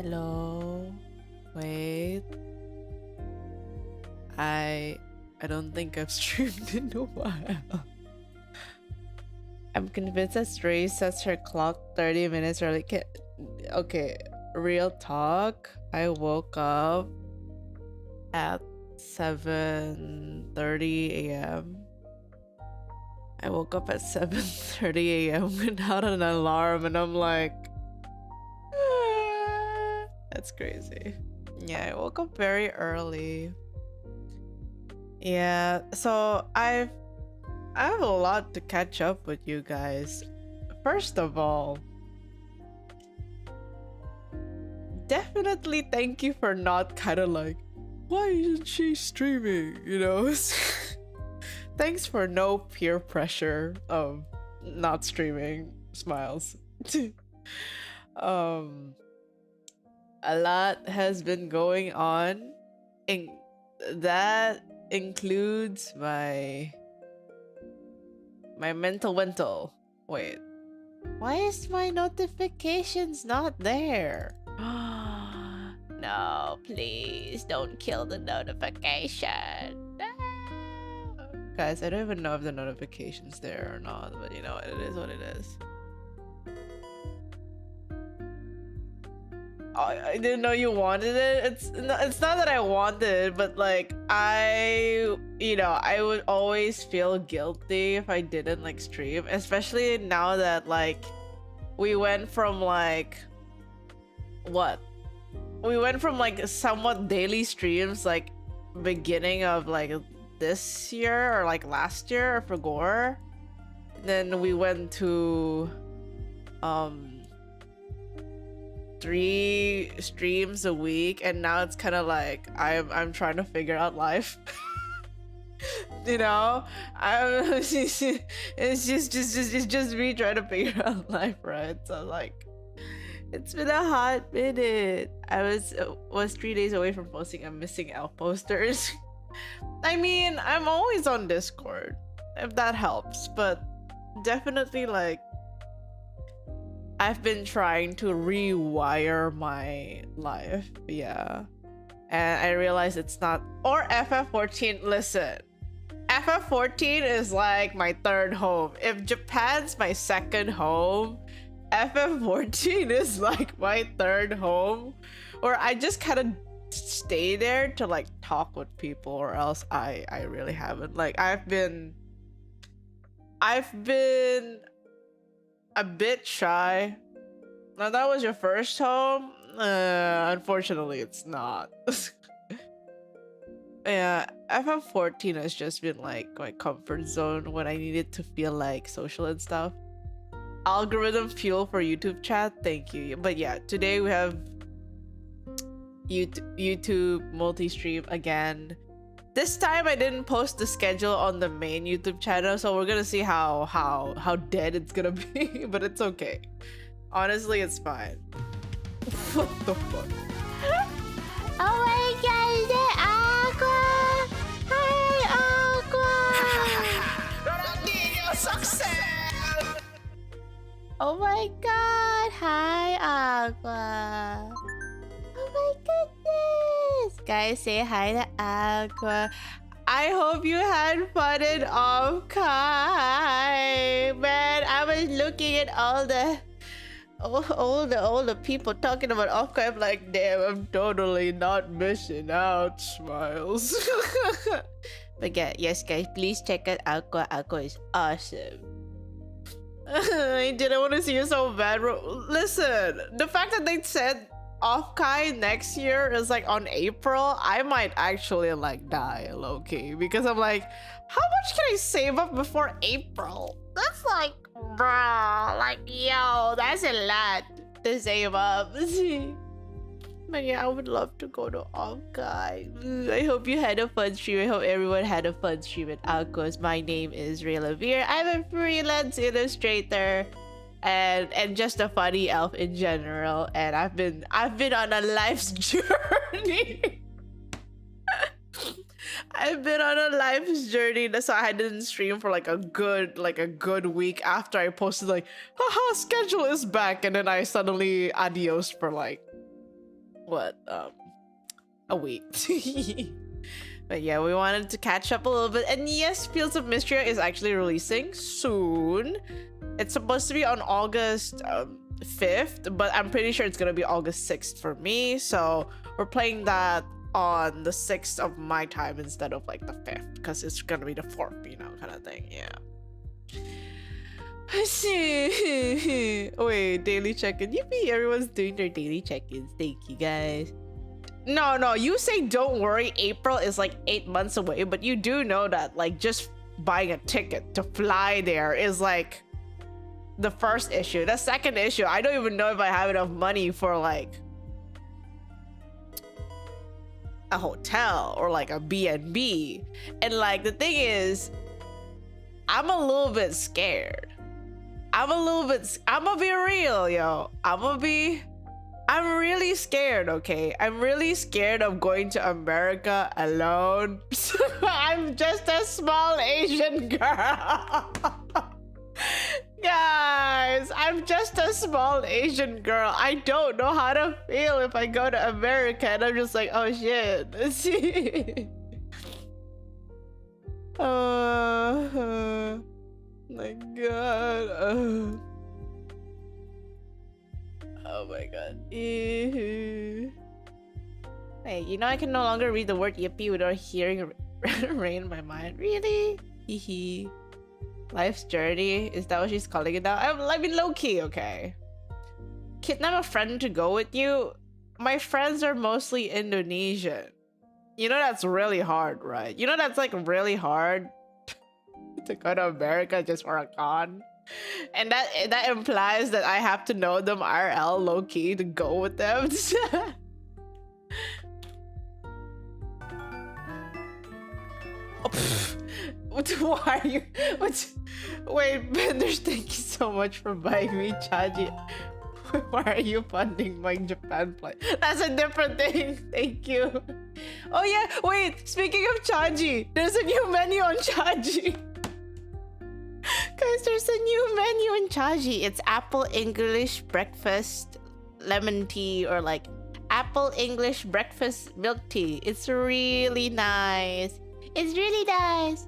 Hello. Wait. I don't think I've streamed in a while. I'm convinced that Ray sets her clock 30 minutes early. Okay, real talk. I woke up at 7:30 a.m. I woke up at 7:30 a.m. without an alarm, and I'm like, that's crazy. Yeah, I woke up very early. Yeah, so I have a lot to catch up with you guys. First of all, definitely thank you for not kind of like, why isn't she streaming? You know? Thanks for no peer pressure of not streaming. Smiles. A lot has been going on, and that includes my mental. Wait, why is my notifications not there? No, please don't kill the notification. No. Guys, I don't even know if the notification's there or not, but you know, it is what it is. I didn't know you wanted it. It's not that I wanted it, but like I would always feel guilty if I didn't like stream, especially now that like we went from like somewhat daily streams like beginning of like this year or like last year for Gore. Then we went to 3 streams a week, and now it's kind of like I'm trying to figure out life. You know, it's just me trying to figure out life, right? So like, it's been a hot minute. I was 3 days away from posting a missing elf posters. I mean, I'm always on Discord, if that helps, but definitely like I've been trying to rewire my life, yeah. And I realize it's not, or FF14, listen. FF14 is like my third home. If Japan's my second home, FF14 is like my third home. Or I just kind of stay there to like talk with people, or else I really haven't. Like I've been a bit shy. Now that was your first home? Unfortunately, it's not. Yeah, FF14 has just been like my comfort zone when I needed to feel like social and stuff. Algorithm fuel for YouTube chat, thank you. But yeah, today we have YouTube multi-stream again. This time I didn't post the schedule on the main YouTube channel, so we're gonna see how dead it's gonna be, but it's okay. Honestly, it's fine. What the fuck? Oh my god, is that Aqua? Hi, Aqua! Ronaldinho success! Oh my god, hi, Aqua. Oh my goodness! Guys, say hi to Aqua. I hope you had fun in Offkai. Man, I was looking at all the people talking about Offkai. I'm like, damn, I'm totally not missing out. Smiles. But yeah, yes, guys, please check out Aqua. Aqua is awesome. I didn't want to see you so bad, bro. Listen, the fact that they said Offkai next year is like on April, I might actually like die low-key, because I'm like, how much can I save up before April? That's like, bro, like, yo, that's a lot to save up. But yeah, I would love to go to Offkai. I hope you had a fun stream. I hope everyone had a fun stream at Aquas. My name is raelaveire. I'm a freelance illustrator and just a funny elf in general, and I've been on a life's journey. I've been on a life's journey. That's why I didn't stream for like a good week after I posted like, haha, schedule is back, and then I suddenly adios for like a week. But yeah, we wanted to catch up a little bit. And yes, Fields of Mistria is actually releasing soon. It's supposed to be on August 5th, but I'm pretty sure it's gonna be August 6th for me. So we're playing that on the 6th of my time instead of like the 5th, because it's gonna be the 4th, you know, kind of thing. Yeah. I see. Wait, daily check-in. Yippee, everyone's doing their daily check-ins. Thank you, guys. No, you say don't worry, April is like 8 months away, but you do know that like just buying a ticket to fly there is like the first issue. The second issue, I don't even know if I have enough money for like a hotel or like a B&B. And like the thing is, I'm a little bit scared. I'm gonna be real, yo. I'm really scared, okay? I'm really scared of going to America alone. I'm just a small Asian girl. Guys, I'm just a small Asian girl. I don't know how to feel if I go to America and I'm just like, oh shit. My god. Oh my god. Ew. Hey, you know I can no longer read the word yippee without hearing rain in my mind. Really? Hehe. Life's journey? Is that what she's calling it now? I mean, low-key, okay. Kidnap a friend to go with you? My friends are mostly Indonesian. You know that's really hard, right? You know that's like really hard to go to America just for a con? And that implies that I have to know them RL low-key to go with them. Why are you? Wait, Benders, thank you so much for buying me Chaji. Why are you funding my Japan flight? That's a different thing. Thank you. Oh yeah, wait, speaking of Chaji, there's a new menu on Chaji. Guys, there's a new menu in Chaji. It's apple English breakfast lemon tea, or like apple English breakfast milk tea. It's really nice. It's really nice.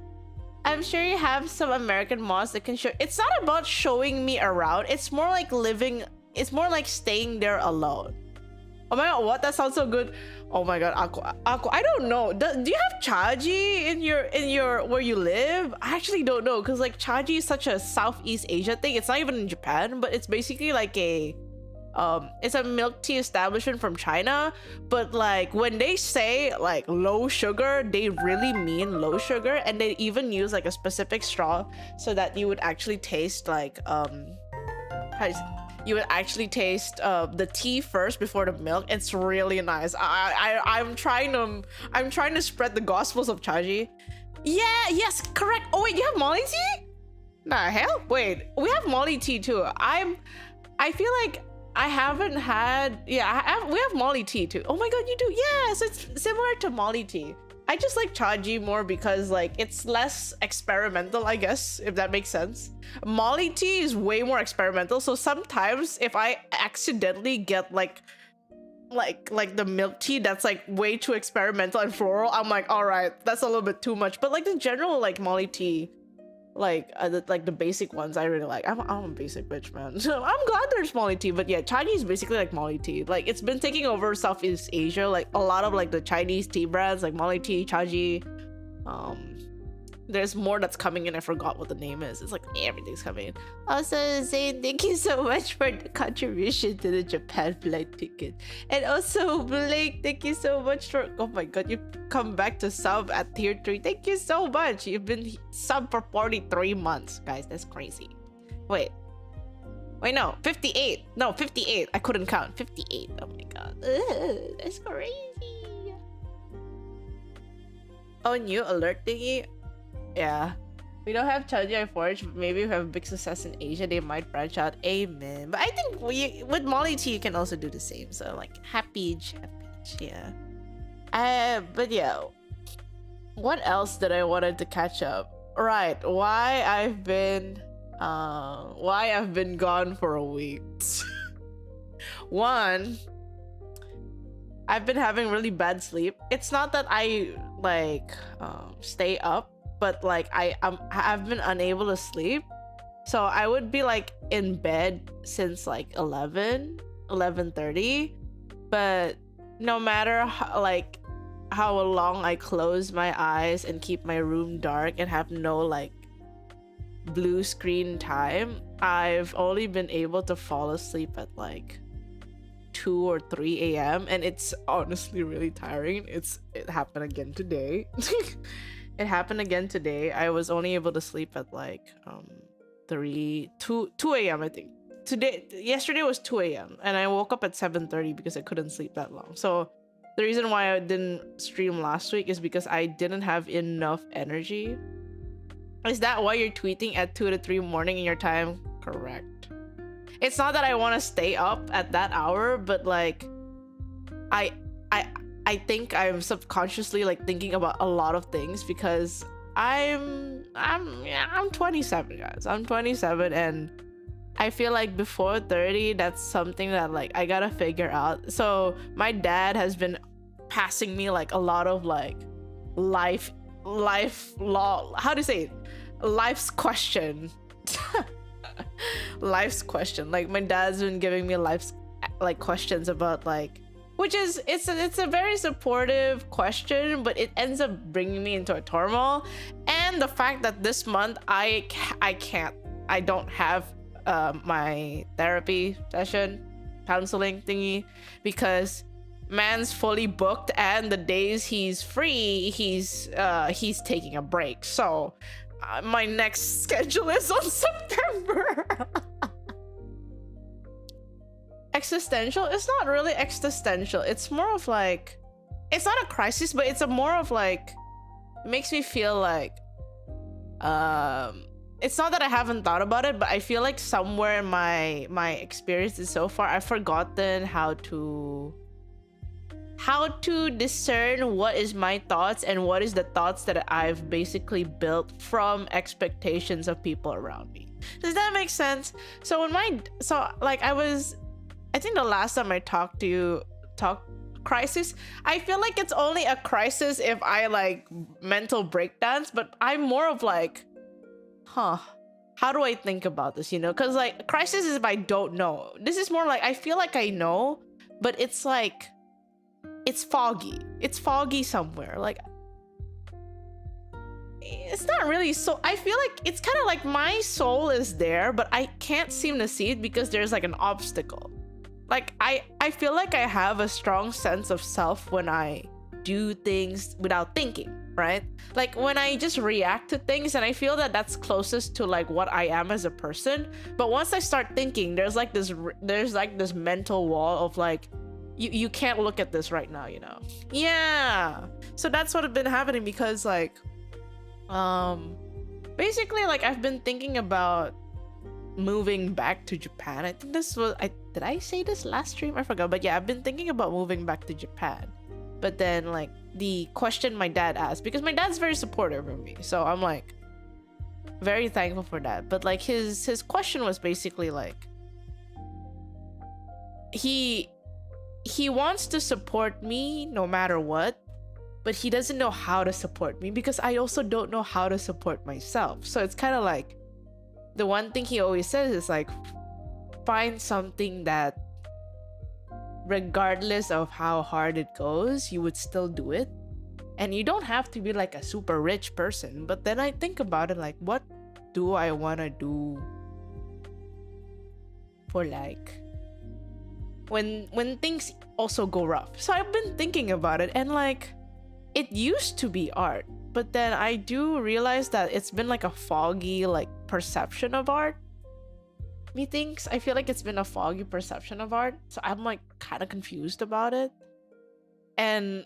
I'm sure you have some American mods that can show. It's not about showing me around. It's more like living. It's more like staying there alone. Oh my god, what? That sounds so good. Oh my god, Aku, I don't know. Do you have Chaji in your where you live? I actually don't know, because like Chaji is such a Southeast Asia thing. It's not even in Japan, but it's basically like a it's a milk tea establishment from China. But like when they say like low sugar, they really mean low sugar, and they even use like a specific straw so that you would actually taste like you would actually taste the tea first before the milk. It's really nice. I'm trying to spread the gospels of Chaji. Yeah, yes, correct. Oh wait, you have Molly tea? Nah, hell, wait, we have Molly tea too. I feel like I haven't had. Yeah, we have Molly tea too. Oh my god, you do? Yeah, so it's similar to Molly tea. I just like Chaji more because like it's less experimental, I guess, if that makes sense. Molly tea is way more experimental, so sometimes if I accidentally get like the milk tea that's like way too experimental and floral, I'm like, all right, that's a little bit too much. But like the general like Molly tea, like the basic ones, I really like. I'm a basic bitch, man. So I'm glad there's Molly tea. But yeah, Chaji is basically like Molly tea. Like it's been taking over Southeast Asia. Like a lot of like the Chinese tea brands, like Molly tea, Chaji. There's more that's coming in. I forgot what the name is. It's like everything's coming in. Also, Zane, thank you so much for the contribution to the Japan flight ticket. And also, Blake, thank you so much for. Oh my god, you've come back to sub at tier 3. Thank you so much. You've been sub for 43 months, guys. That's crazy. Wait, no, 58. No, 58. I couldn't count. 58. Oh my god. Ugh, that's crazy. Oh, new alert thingy. Yeah, we don't have Chaji Forge, but maybe we have big success in Asia, they might branch out. Amen. But I think with Molly tea you can also do the same. So like happy, yeah. But yeah, what else did I wanted to catch up? Right, why I've been gone for a week. One, I've been having really bad sleep. It's not that I like stay up, but like I've been unable to sleep. So I would be like in bed since like 11:30, but no matter how long I close my eyes and keep my room dark and have no like blue screen time, I've only been able to fall asleep at like 2 or 3 a.m. and it's honestly really tiring. It happened again today. It happened again today. I was only able to sleep at like 2 a.m. I think. Yesterday was 2 a.m. and I woke up at 7:30 because I couldn't sleep that long. So the reason why I didn't stream last week is because I didn't have enough energy. Is that why you're tweeting at 2 to 3 morning in your time? Correct. It's not that I want to stay up at that hour, but like I think I'm subconsciously like thinking about a lot of things because I'm 27, guys. I'm 27 and I feel like before 30, that's something that like I gotta figure out. So my dad has been passing me like a lot of like life law. How do you say it? Life's question. Life's question. Like my dad's been giving me life's like questions about like, which is it's a very supportive question, but it ends up bringing me into a turmoil. And the fact that this month I don't have my therapy session, counseling thingy, because man's fully booked and the days he's free he's taking a break. So my next schedule is on September. Existential? It's not really existential. It's more of like, it's not a crisis, but it's a more of like, it makes me feel like it's not that I haven't thought about it, but I feel like somewhere in my experiences so far, I've forgotten how to discern what is my thoughts and what is the thoughts that I've basically built from expectations of people around me. Does that make sense? So I think the last time I talked crisis, I feel like it's only a crisis if I like mental breakdowns, but I'm more of like, how do I think about this, you know? Because like crisis is if I don't know. This is more like I feel like I know, but it's like it's foggy somewhere. Like it's not really, so I feel like it's kind of like my soul is there, but I can't seem to see it because there's like an obstacle. Like I feel like I have a strong sense of self when I do things without thinking, right? Like when I just react to things, and I feel that that's closest to like what I am as a person. But once I start thinking, there's like this mental wall of like, you can't look at this right now, you know? Yeah. So that's what has been happening because like, basically like I've been thinking about moving back to Japan. I think this was, did I say this last stream? I forgot. But yeah, I've been thinking about moving back to Japan. But then like the question my dad asked, because my dad's very supportive of me, so I'm like very thankful for that. But like his question was basically like he wants to support me no matter what, but he doesn't know how to support me because I also don't know how to support myself. So it's kind of like the one thing he always says is like, find something that regardless of how hard it goes, you would still do it. And you don't have to be like a super rich person. But then I think about it like, what do I want to do for like when things also go rough? So I've been thinking about it, and like it used to be art, but then I do realize that it's been like a foggy like perception of art. Methinks I feel like it's been a foggy perception of art, so I'm like kind of confused about it. And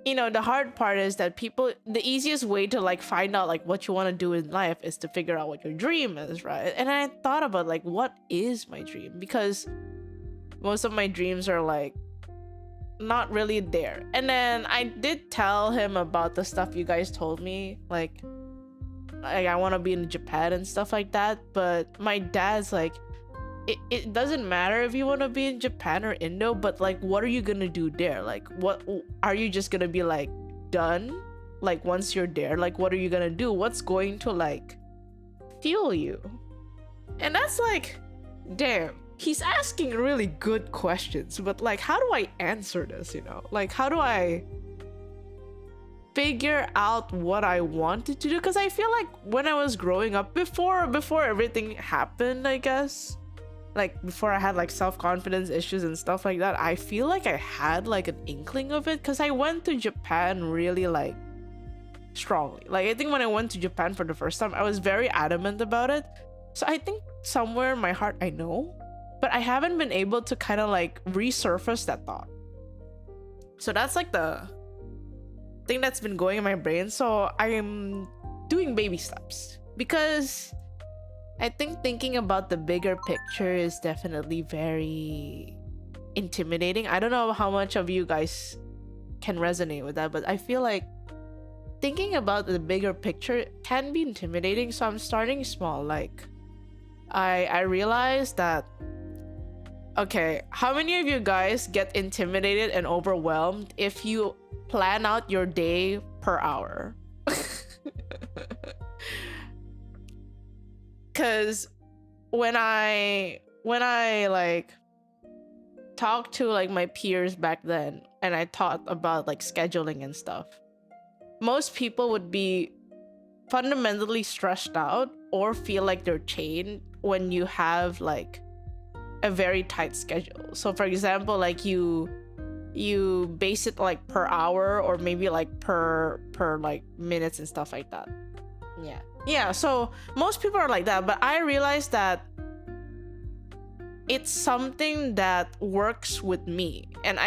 you know, the hard part is that the easiest way to like find out like what you want to do in life is to figure out what your dream is, right? And I thought about like, what is my dream? Because most of my dreams are like not really there. And then I did tell him about the stuff you guys told me, like I want to be in Japan and stuff like that. But my dad's like, it doesn't matter if you want to be in Japan or Indo, but like, what are you gonna do there? Like, what are you just gonna be like done? Like, once you're there, like, what are you gonna do? What's going to like fuel you? And that's like, damn, he's asking really good questions, but like, how do I answer this? You know, like, how do I figure out what I wanted to do? Because I feel like when I was growing up, before everything happened, I guess, like before I had like self-confidence issues and stuff like that, I feel like I had like an inkling of it, because I went to Japan really like strongly. Like, I think when I went to Japan for the first time, I was very adamant about it. So I think somewhere in my heart I know, but I haven't been able to kind of like resurface that thought. So that's like the thing that's been going in my brain. So I am doing baby steps, because I think thinking about the bigger picture is definitely very intimidating. I don't know how much of you guys can resonate with that, but I feel like thinking about the bigger picture can be intimidating. So I'm starting small. Like, I realized that, okay, how many of you guys get intimidated and overwhelmed if you plan out your day per hour? Because when I like talked to like my peers back then, and I taught about like scheduling and stuff, most people would be fundamentally stressed out or feel like they're chained when you have like a very tight schedule. So for example, like you base it like per hour, or maybe like per like minutes and stuff like that. Yeah, so most people are like that, but I realized that it's something that works with me, and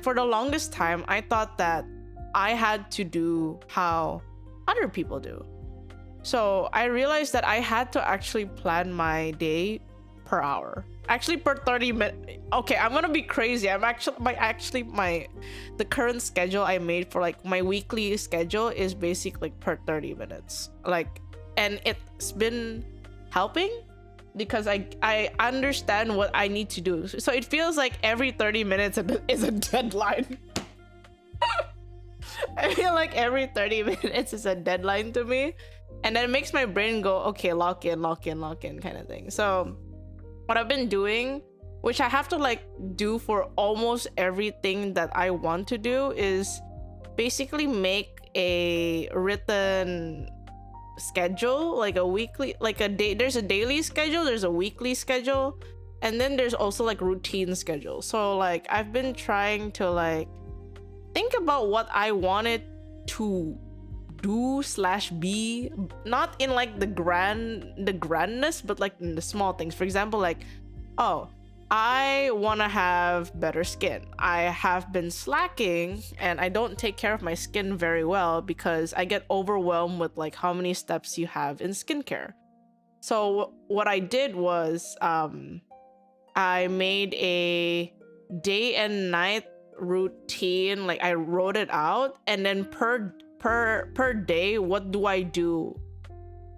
for the longest time I thought that I had to do how other people do. So I realized that I had to actually plan my day per hour, actually per 30 minutes. Okay, I'm gonna be crazy. I'm actually the current schedule I made for like my weekly schedule is basically per 30 minutes. Like, and it's been helping because I understand what I need to do. So it feels like every 30 minutes is a deadline. I feel like every 30 minutes is a deadline to me, and then it makes my brain go, okay, lock in kind of thing. So what I've been doing, which I have to like do for almost everything that I want to do, is basically make a written schedule, like a weekly, like a day. There's a daily schedule, there's a weekly schedule, and then there's also like routine schedule. So like I've been trying to like think about what I wanted to do / be, not in like the grandness, but like in the small things. For example, like, oh, I want to have better skin. I have been slacking and I don't take care of my skin very well because I get overwhelmed with like how many steps you have in skincare. So what I did was I made a day and night routine. Like, I wrote it out, and then per day, what do I do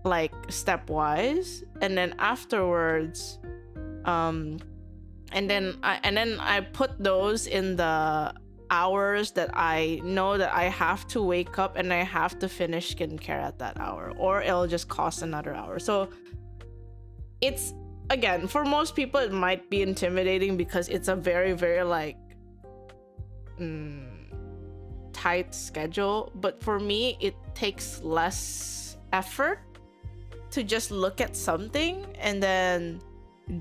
like stepwise, and then afterwards and then I put those in the hours that I know that I have to wake up and I have to finish skincare at that hour, or it'll just cost another hour. So it's, again, for most people it might be intimidating because it's a very, very like tight schedule, but for me it takes less effort to just look at something and then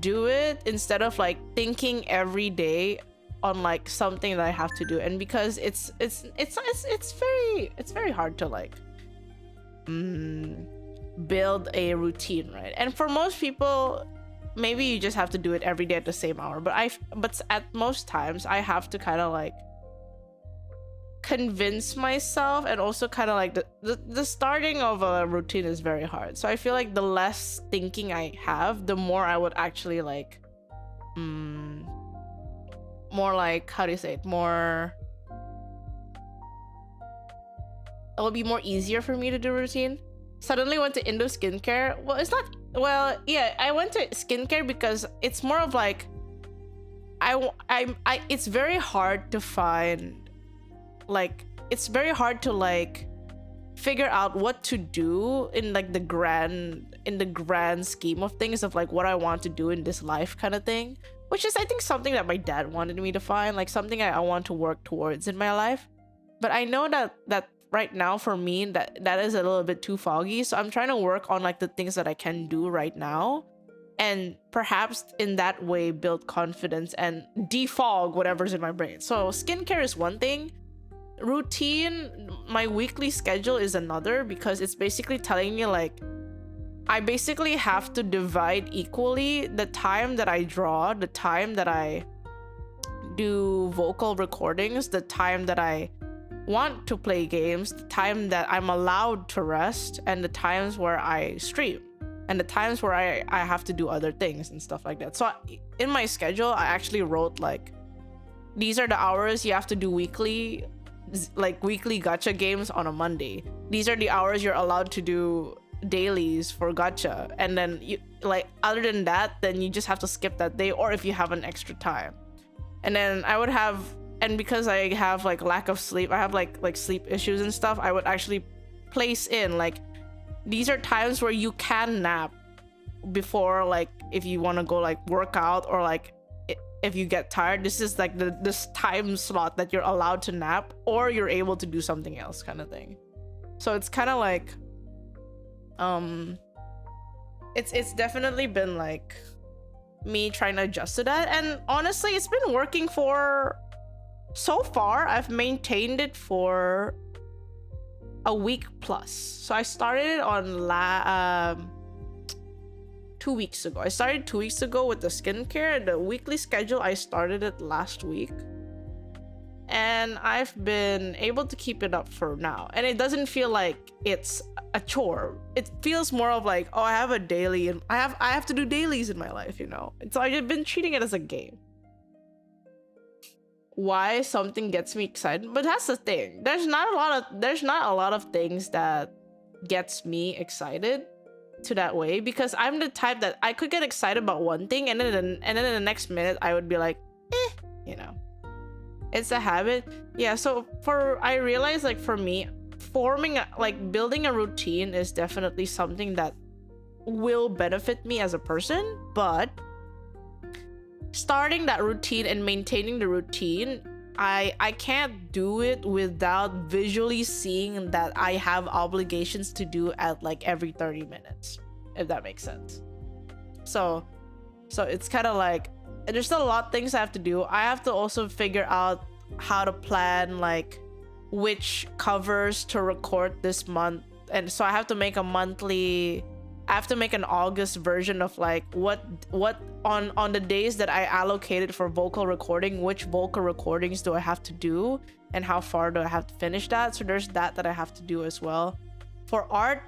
do it, instead of like thinking every day on like something that I have to do. And because it's very hard to like build a routine, right? And for most people, maybe you just have to do it every day at the same hour, but at most times I have to kind of like convince myself, and also kind of like the starting of a routine is very hard. So I feel like the less thinking I have, the more I would actually like more like, how do you say it, more, it will be more easier for me to do routine. Suddenly went to Indo skincare. Well, it's not well, yeah, I went to skincare because it's more of like it's very hard to find, like, it's very hard to like figure out what to do in like the grand scheme of things of like what I want to do in this life kind of thing, which is I think something that my dad wanted me to find, like something I want to work towards in my life. But I know that right now for me that is a little bit too foggy, so I'm trying to work on like the things that I can do right now, and perhaps in that way build confidence and defog whatever's in my brain. So skincare is one thing. Routine, my weekly schedule is another, because it's basically telling me like I basically have to divide equally the time that I draw, the time that I do vocal recordings, the time that I want to play games, the time that I'm allowed to rest, and the times where I stream, and the times where I have to do other things and stuff like that. So in my schedule, I actually wrote like, these are the hours you have to do weekly, like weekly gacha games on a Monday. These are the hours you're allowed to do dailies for gacha, and then you like, other than that, then you just have to skip that day, or if you have an extra time. And then I would have, and because I have like lack of sleep, I have like sleep issues and stuff, I would actually place in like, these are times where you can nap before, like if you want to go like work out, or like if you get tired, this is like this time slot that you're allowed to nap, or you're able to do something else kind of thing. So it's kind of like it's definitely been like me trying to adjust to that, and honestly it's been working for, so far I've maintained it for a week plus. So I started it on 2 weeks ago. I started 2 weeks ago with the skincare. The weekly schedule, I started it last week, and I've been able to keep it up for now, and it doesn't feel like it's a chore. It feels more of like, oh, I have a daily, and I have to do dailies in my life, you know. So I've been treating it as a game. Why something gets me excited, but that's the thing. There's not a lot of things that gets me excited to that way, because I'm the type that I could get excited about one thing, and then in the next minute I would be like, you know. It's a habit. Yeah, so I realized like for me, building a routine is definitely something that will benefit me as a person, but starting that routine and maintaining the routine, I can't do it without visually seeing that I have obligations to do at like every 30 minutes, if that makes sense. So it's kind of like, there's still a lot of things I have to do. I have to also figure out how to plan like which covers to record this month, and so I have to make an August version of like what on the days that I allocated for vocal recording, which vocal recordings do I have to do, and how far do I have to finish that. So there's that I have to do as well. For art,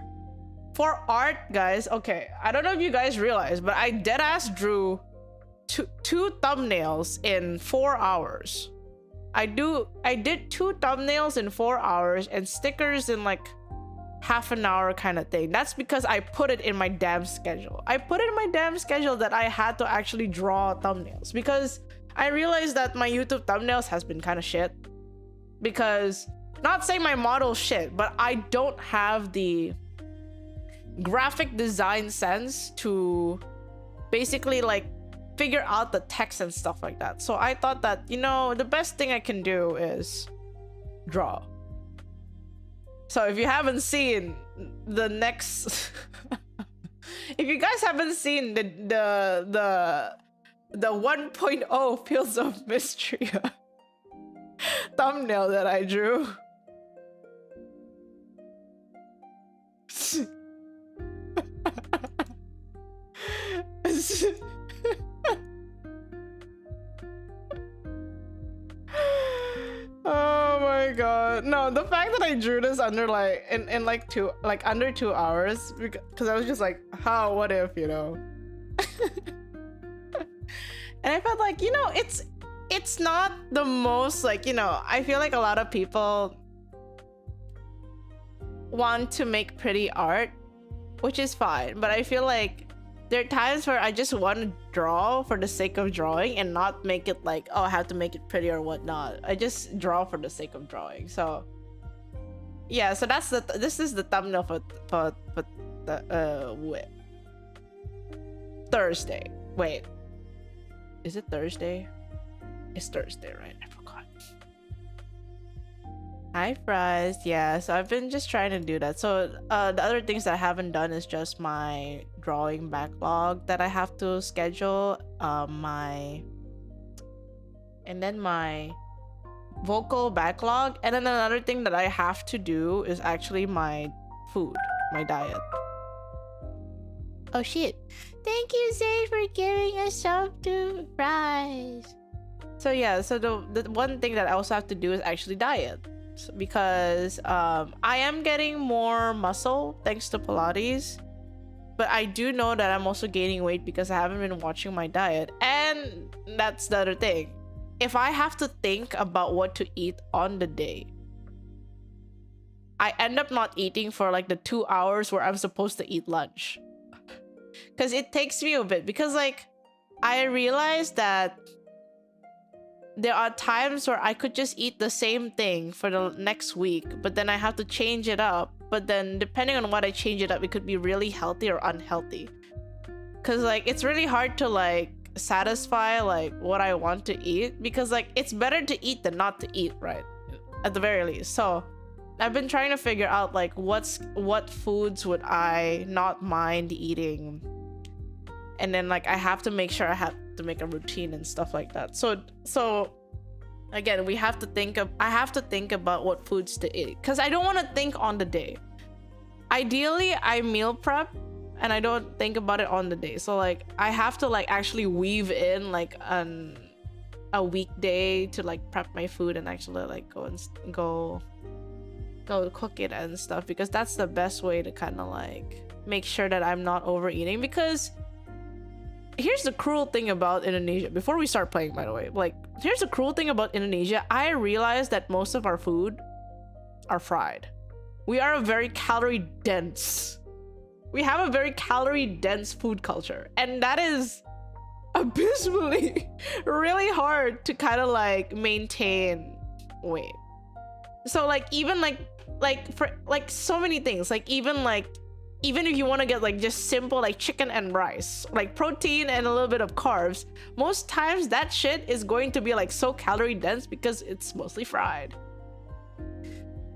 guys, okay, I don't know if you guys realize, but I deadass drew two thumbnails in 4 hours. I did 2 thumbnails in 4 hours, and stickers in like half an hour kind of thing. That's because I put it in my damn schedule. I put it in my damn schedule that I had to actually draw thumbnails, because I realized that my YouTube thumbnails has been kind of shit. Because, not saying my model's shit, but I don't have the graphic design sense to basically like figure out the text and stuff like that. So I thought that, you know, the best thing I can do is draw. So if you haven't seen the next if you guys haven't seen the 1.0 Fields of Mistria thumbnail that I drew, oh my god. No, the fact that I drew this under like in under 2 hours, because I was just like, how, what if, you know. And I felt like, you know, it's not the most like, you know, I feel like a lot of people want to make pretty art, which is fine, but I feel like there are times where I just want to draw for the sake of drawing and not make it like, oh, I have to make it pretty or whatnot. I just draw for the sake of drawing. So yeah, so that's this is the thumbnail for the Thursday. Wait, is it Thursday? It's Thursday, right? I forgot. Hi, Fries. Yeah, so I've been just trying to do that. So the other things that I haven't done is just my drawing backlog that I have to schedule, my vocal backlog, and then another thing that I have to do is actually my food, my diet. Oh shit. Thank you, Zay, for giving us sub to Fries. So yeah, so the one thing that I also have to do is actually diet, because I am getting more muscle thanks to Pilates, but I do know that I'm also gaining weight because I haven't been watching my diet. And that's the other thing, if I have to think about what to eat on the day, I end up not eating for like the 2 hours where I'm supposed to eat lunch, because it takes me a bit, because like I realized that there are times where I could just eat the same thing for the next week, but then I have to change it up. But then depending on what I change it up, it could be really healthy or unhealthy. Cause like it's really hard to like satisfy like what I want to eat, because like it's better to eat than not to eat, right? At the very least. So I've been trying to figure out like what foods would I not mind eating, and then like I have to make sure I have to make a routine and stuff like that. So again, I have to think about what foods to eat, because I don't want to think on the day. Ideally I meal prep and I don't think about it on the day, so like I have to like actually weave in like a weekday to like prep my food and actually like go cook it and stuff, because that's the best way to kind of like make sure that I'm not overeating. Because here's the cruel thing about Indonesia, before we start playing, by the way, like here's the cruel thing about Indonesia. I realized that most of our food are fried. We are a very calorie dense food culture, and that is abysmally really hard to kind of like maintain weight. So like even like for like so many things, like even if you want to get like just simple like chicken and rice, like protein and a little bit of carbs, most times that shit is going to be like so calorie dense because it's mostly fried.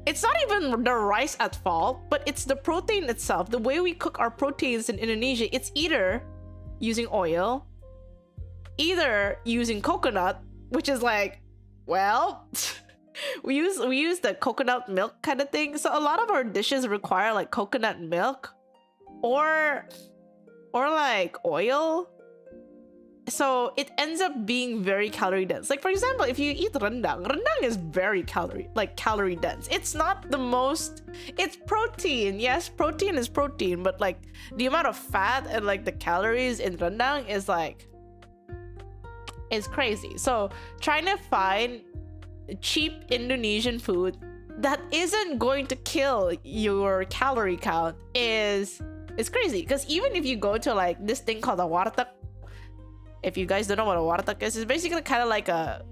It's not even the rice at fault, but it's the protein itself. The way we cook our proteins in Indonesia, it's either using oil, either using coconut, which is like, well, we use the coconut milk kind of thing. So a lot of our dishes require like coconut milk or like oil. So it ends up being very calorie dense. Like for example, if you eat rendang is very calorie dense. It's not the most, it's protein. Yes, protein is protein, but like the amount of fat and like the calories in rendang is like, it's crazy. So trying to find cheap Indonesian food that isn't going to kill your calorie count is crazy. Because even if you go to like this thing called a warteg, if you guys don't know what a warteg is, it's basically kind of like a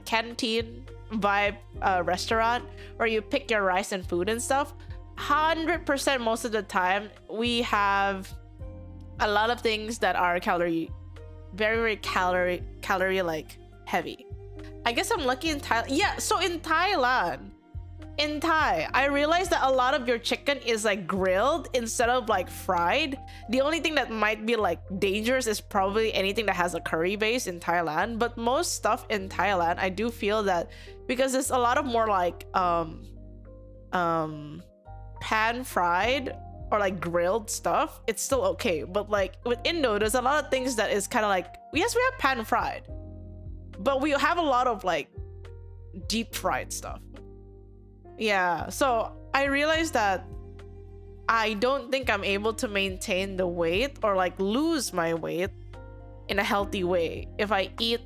canteen vibe restaurant where you pick your rice and food and stuff. 100% most of the time we have a lot of things that are very calorie like heavy. I guess I'm lucky in Thailand. Yeah, so in Thai, I realized that a lot of your chicken is like grilled instead of like fried. The only thing that might be like dangerous is probably anything that has a curry base in Thailand. But most stuff in Thailand, I do feel that because there's a lot of more like pan fried or like grilled stuff, it's still okay. But like with Indo, there's a lot of things that is kind of like, yes, we have pan fried, but we have a lot of like deep fried stuff. Yeah, so I realized that I don't think I'm able to maintain the weight or like lose my weight in a healthy way if I eat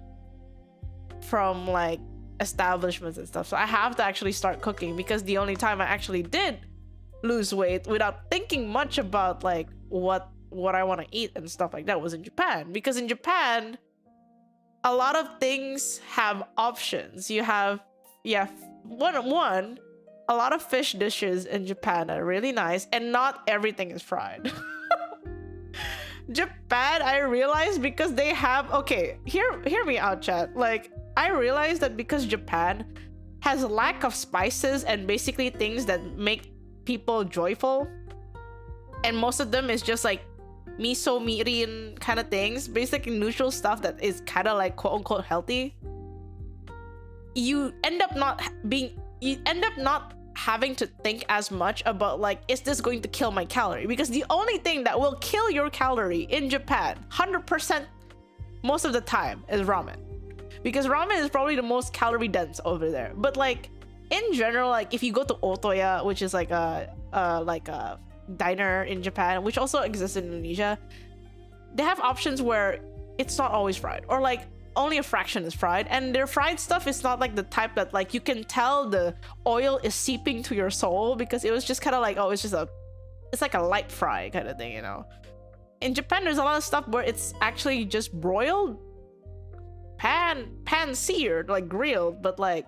from like establishments and stuff. So I have to actually start cooking, because the only time I actually did lose weight without thinking much about like what I want to eat and stuff like that was in Japan. Because in Japan, a lot of things have options. You have one a lot of fish dishes in Japan are really nice, and not everything is fried. Japan, I realized, because they have, okay, hear me out, chat. Like, I realized that because Japan has a lack of spices and basically things that make people joyful, and most of them is just like miso mirin kind of things, basically neutral stuff that is kind of like quote-unquote healthy, you end up not having to think as much about like, is this going to kill my calorie? Because the only thing that will kill your calorie in Japan 100% most of the time is ramen, because ramen is probably the most calorie dense over there. But like in general, like if you go to Otoya, which is like a diner in Japan, which also exists in Indonesia, they have options where it's not always fried, or like only a fraction is fried, and their fried stuff is not like the type that like you can tell the oil is seeping to your soul, because it was just kind of like, oh, it's like a light fry kind of thing, you know. In Japan, there's a lot of stuff where it's actually just broiled, pan seared, like grilled, but like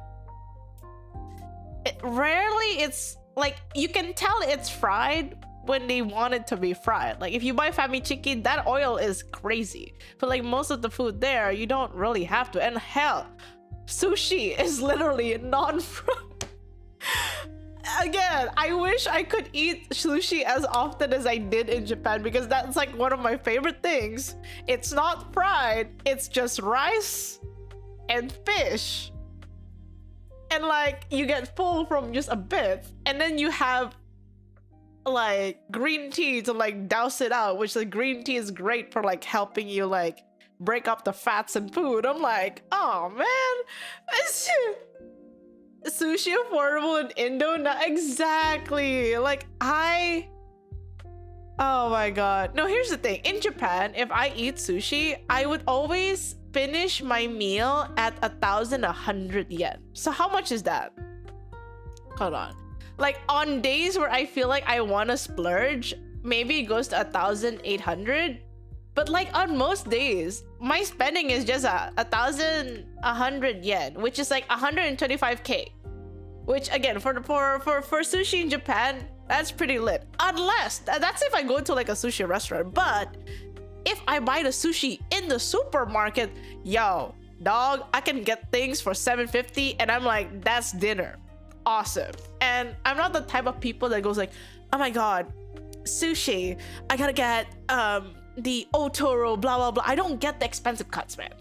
it's like you can tell it's fried when they want it to be fried. Like if you buy fami chicken, that oil is crazy, but like most of the food there, you don't really have to. And hell, sushi is literally non-fried. Again, I wish I could eat sushi as often as I did in Japan, because that's like one of my favorite things. It's not fried, it's just rice and fish, and like you get full from just a bit, and then you have like green tea to like douse it out, which the green tea is great for like helping you like break up the fats in food. I'm like, oh man, sushi affordable in Indo? Not exactly. Like oh my god. No, here's the thing. In Japan, if I eat sushi, I would always finish my meal at 1,100 yen. So how much is that? Hold on. Like on days where I feel like I want to splurge, maybe it goes to 1,800. But like on most days, my spending is just 1,100 yen, which is like 125k. Which again, for sushi in Japan, that's pretty lit. Unless that's if I go to like a sushi restaurant. But if I buy the sushi in the supermarket, yo, dog, I can get things for 750, and I'm like, that's dinner. Awesome. And I'm not the type of people that goes like, oh my god, sushi, I gotta get the otoro, blah blah blah. I don't get the expensive cuts, man.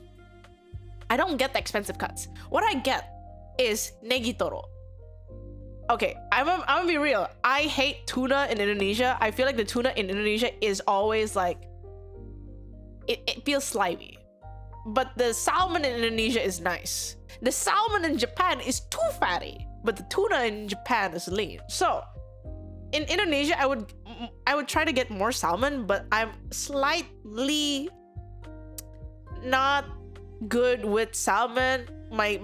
I don't get the expensive cuts. What I get is negitoro. Okay, I'm gonna be real. I hate tuna in Indonesia. I feel like the tuna in Indonesia is always like, it feels slimy. But the salmon in Indonesia is nice. The salmon in Japan is too fatty, but the tuna in Japan is lean. So in Indonesia, I would try to get more salmon, but I'm slightly not good with salmon. My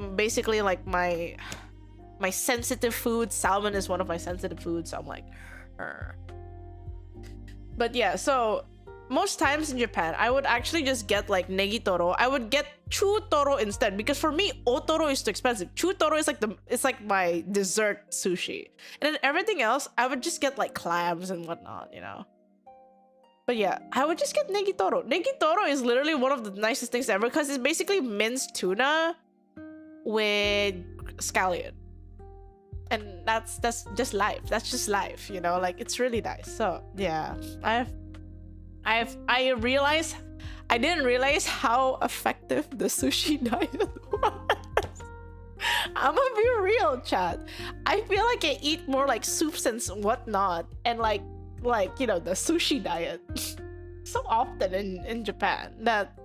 sensitive food, salmon is one of my sensitive foods, so I'm like, But yeah, so most times in Japan, I would actually just get like negitoro. I would get chutoro instead, because for me, otoro is too expensive. Chutoro is like it's like my dessert sushi. And then everything else, I would just get like clams and whatnot, you know. But yeah, I would just get negitoro. Negitoro is literally one of the nicest things ever, because it's basically minced tuna with scallion. And that's just life. That's just life, you know, like it's really nice. So yeah, I realized I didn't realize how effective the sushi diet was. I'm gonna be real, chat. I feel like I eat more like soups and whatnot, and like you know, the sushi diet so often in Japan that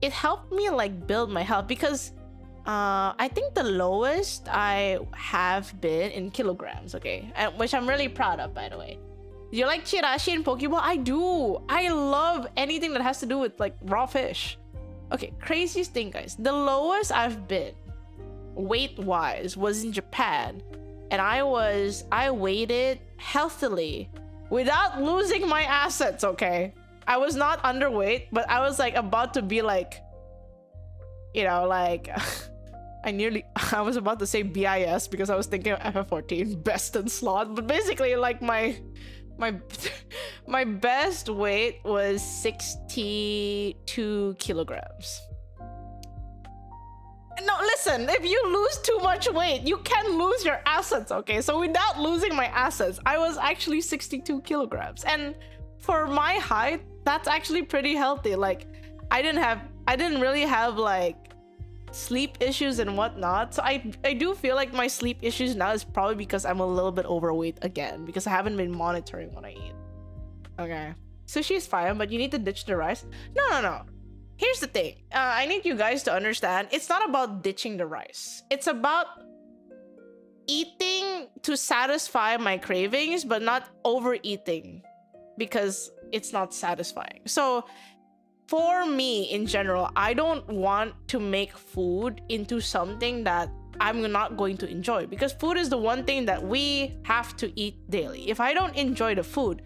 it helped me like build my health, because I think the lowest I have been in kilograms, okay, and which I'm really proud of, by the way. You like chirashi and pokeball? I do. I love anything that has to do with like raw fish. Okay, craziest thing, guys. The lowest I've been weight-wise was in Japan, and I weighted healthily without losing my assets, okay? I was not underweight, but I was like about to be like, you know, like I was about to say BIS because I was thinking of FF14, best in slot, but basically like my best weight was 62 kilograms. No, listen, if you lose too much weight, you can lose your assets, okay? So without losing my assets, I was actually 62 kilograms. And for my height, that's actually pretty healthy. Like, I didn't really have like sleep issues and whatnot. So I do feel like my sleep issues now is probably because I'm a little bit overweight again, because I haven't been monitoring what I eat. Okay. Sushi is fine, but you need to ditch the rice. No. Here's the thing. I need you guys to understand, it's not about ditching the rice. It's about eating to satisfy my cravings, but not overeating because it's not satisfying. So for me in general, I don't want to make food into something that I'm not going to enjoy, because food is the one thing that we have to eat daily. If I don't enjoy the food,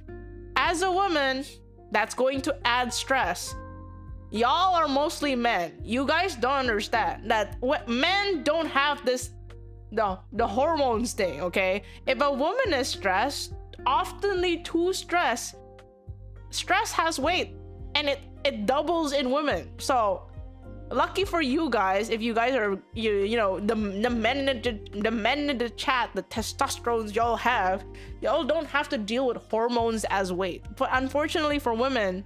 as a woman, that's going to add stress. Y'all are mostly men. You guys don't understand that men don't have this, the hormones thing, okay? If a woman is stressed, oftenly too stressed, stress has weight, and it doubles in women. So lucky for you guys, if you guys are you know the men in the chat, the testosterone y'all don't have to deal with hormones as weight. But unfortunately for women,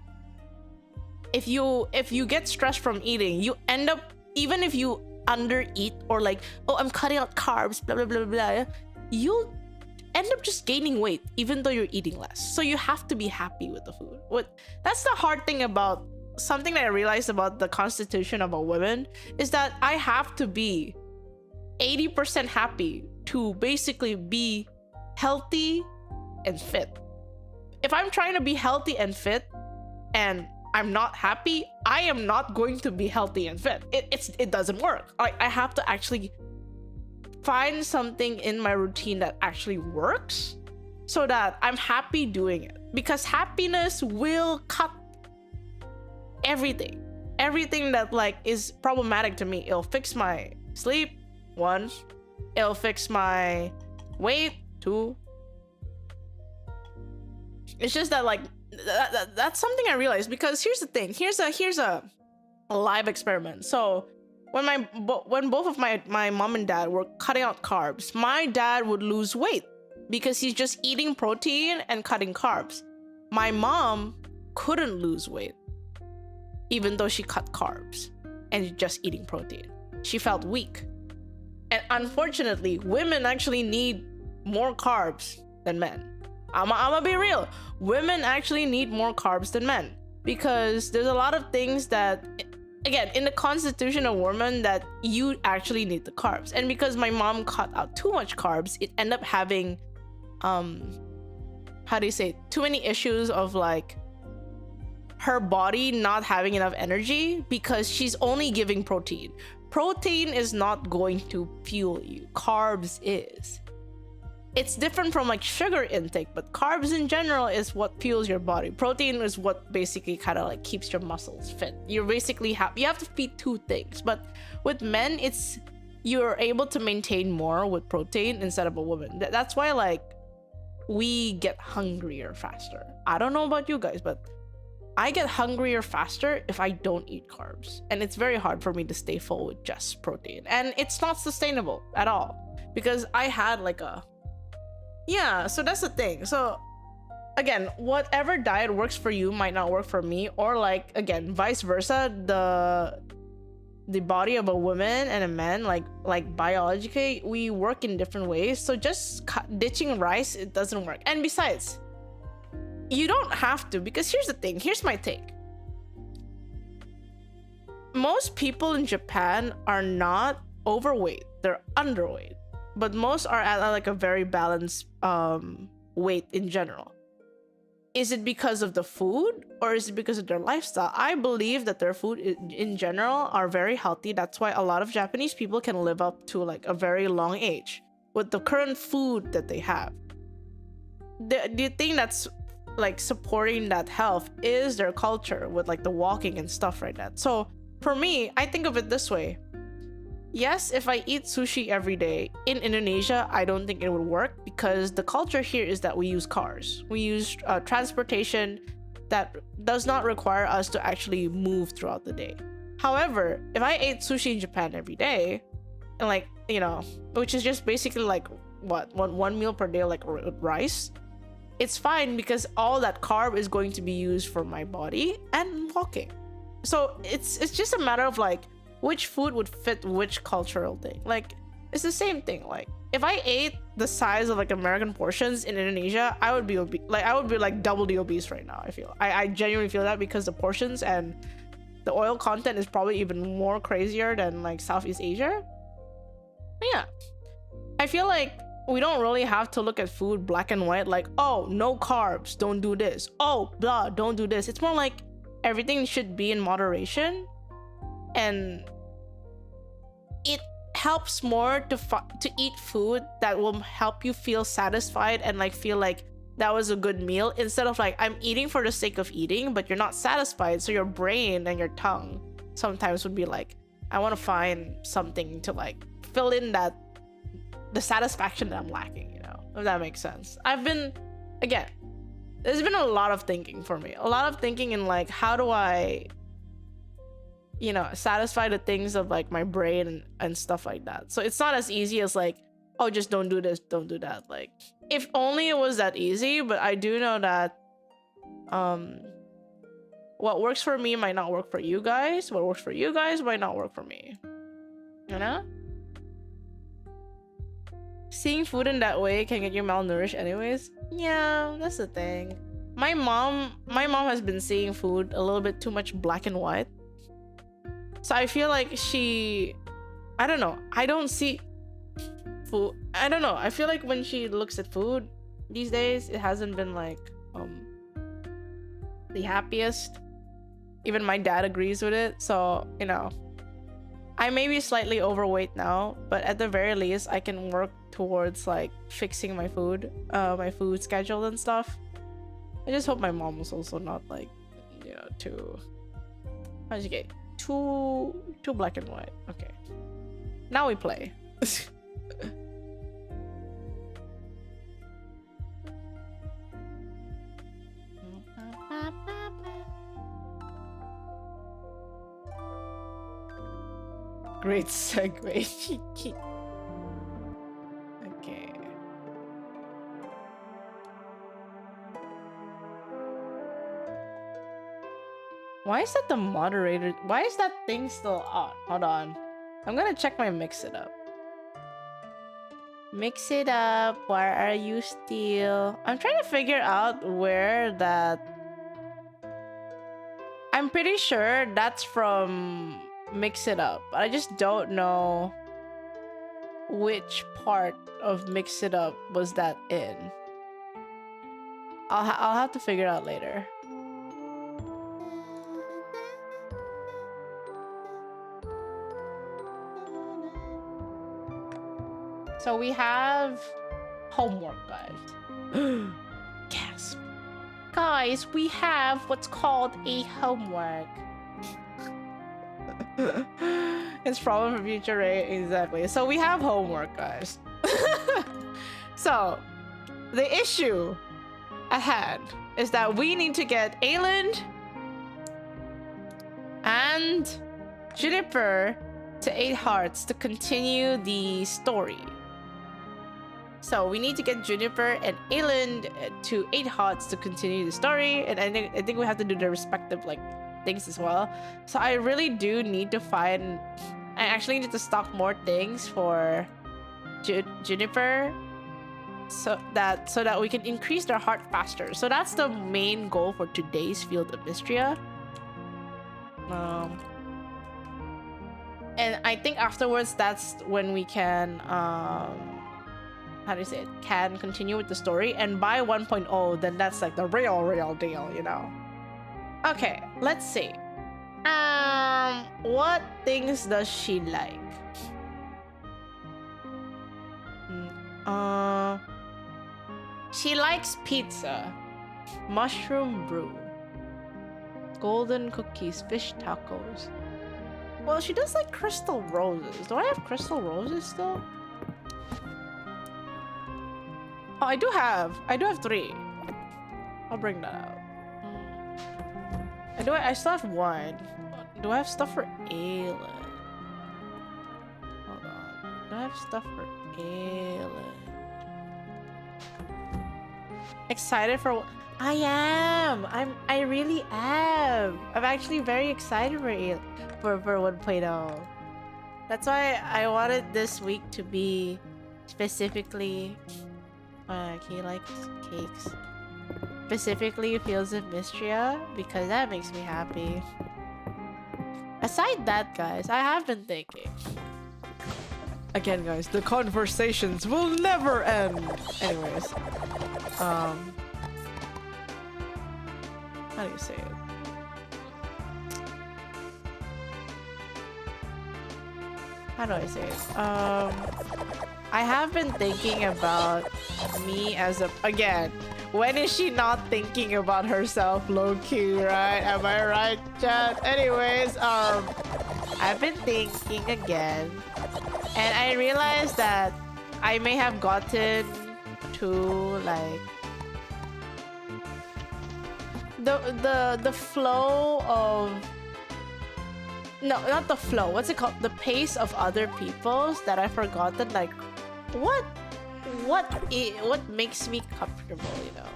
if you get stressed from eating, you end up, even if you undereat or like, oh, I'm cutting out carbs, blah blah blah blah, you end up just gaining weight even though you're eating less. So you have to be happy with the food. That's the hard thing about something that I realized about the constitution of a woman, is that I have to be 80% happy to basically be healthy and fit. If I'm trying to be healthy and fit and I'm not happy, I am not going to be healthy and fit. It doesn't work. I have to actually find something in my routine that actually works so that I'm happy doing it, because happiness will cut everything that like is problematic to me. It'll fix my sleep, 1. It'll fix my weight, 2. It's just that like that's something I realized, because here's the thing. Here's a live experiment. So when both of my mom and dad were cutting out carbs, my dad would lose weight because he's just eating protein and cutting carbs. My mom couldn't lose weight even though she cut carbs and just eating protein. She felt weak. And unfortunately, women actually need more carbs than men. I'm gonna be real. Women actually need more carbs than men, because there's a lot of things that, again, in the constitution of women, that you actually need the carbs. And because my mom cut out too much carbs, it ended up having, too many issues of like her body not having enough energy because she's only giving protein. Protein is not going to fuel you. Carbs is. It's different from like sugar intake, but carbs in general is what fuels your body. Protein is what basically kind of like keeps your muscles fit. You basically you have to feed 2 things. But with men, it's you're able to maintain more with protein instead of a woman. That's why like we get hungrier faster. I don't know about you guys, but I get hungrier faster if I don't eat carbs. And it's very hard for me to stay full with just protein. And it's not sustainable at all, because I had like so that's the thing. So again, whatever diet works for you might not work for me, or like, again, vice versa. The body of a woman and a man, like biologically, we work in different ways. So just ditching rice, it doesn't work. And besides, you don't have to, because here's the thing. Here's my take. Most people in Japan are not overweight. They're underweight. But most are at like a very balanced weight in general. Is it because of the food, or is it because of their lifestyle? I believe that their food in general are very healthy. That's why a lot of Japanese people can live up to like a very long age with the current food that they have. Do you think that's like supporting that health is their culture with like the walking and stuff like that. So for me, I think of it this way. Yes, if I eat sushi every day in Indonesia, I don't think it would work because the culture here is that we use cars. We use transportation that does not require us to actually move throughout the day. However, if I ate sushi in Japan every day, and like, you know, which is just basically like one meal per day, like rice, it's fine because all that carb is going to be used for my body and walking. So it's just a matter of like which food would fit which cultural thing. Like it's the same thing. Like if I ate the size of like American portions in Indonesia, I would be like double the obese right now. I genuinely feel that because the portions and the oil content is probably even more crazier than like Southeast Asia. But yeah, I feel like we don't really have to look at food black and white, like, oh, no carbs, don't do this, oh, blah, don't do this. It's more like everything should be in moderation, and it helps more to eat food that will help you feel satisfied and like feel like that was a good meal, instead of like I'm eating for the sake of eating but you're not satisfied, so your brain and your tongue sometimes would be like, I want to find something to like fill in the satisfaction that I'm lacking, you know, if that makes sense. Again, there's been a lot of thinking for me, a lot of thinking in like, how do I, you know, satisfy the things of like my brain and stuff like that. So it's not as easy as like, oh, just don't do this, don't do that. Like if only it was that easy. But I do know that what works for me might not work for you guys, what works for you guys might not work for me, you know. Seeing food in that way can get you malnourished anyways. Yeah, that's the thing. My mom has been seeing food a little bit too much black and white. So I feel like I don't know. I don't see food. I don't know. I feel like when she looks at food these days, it hasn't been like the happiest. Even my dad agrees with it. So, you know, I may be slightly overweight now, but at the very least, I can work towards like fixing my food schedule and stuff. I just hope my mom was also not like, you know, too black and white. Okay, now we play. Great segue. Okay. Why is that the moderator? Why is that thing still on? Hold on. I'm gonna check my mix it up. Mix it up. Why are you still? I'm trying to figure out where that. I'm pretty sure that's from Mix It Up. I just don't know which part of Mix It Up was that in. I'll have to figure it out later. So we have homework, guys. Gasp. Guys, we have what's called a homework. It's problem for future, right? Exactly. So we have homework, guys. So the issue at hand is that we need to get Ayland and Juniper to 8 hearts to continue the story. So we need to get Juniper and Ayland to 8 hearts to continue the story, and I think we have to do the respective like things as well. So I really do need to find. I actually need to stock more things for Juniper, so that we can increase their heart faster. So that's the main goal for today's Field of Mistria. And I think afterwards, that's when we can how do you say it? Can continue with the story. And by 1.0, then that's like the real deal, you know. Okay, let's see. What things does she like? She likes pizza. Mushroom brew. Golden cookies, fish tacos. Well, she does like crystal roses. Do I have crystal roses still? Oh, I do have 3. I'll bring that out. I still have 1. Do I have stuff for Aelin? Hold on. Do I have stuff for Aelin? Excited for what? I am. I really am. I'm actually very excited for Aelin, for 1.0. That's why I wanted this week to be specifically he likes cakes. Specifically Fields of Mistria, because that makes me happy. Aside that, guys, I have been thinking. Again, guys, the conversations will never end. Anyways, how do you say it? How do I say it? I have been thinking about me as a... Again, when is she not thinking about herself low-key, right? Am I right, chat? Anyways, I've been thinking again, and I realized that I may have gotten to like the flow of... No, not the flow. What's it called? The pace of other people's, that I've forgotten like what makes me comfortable, you know.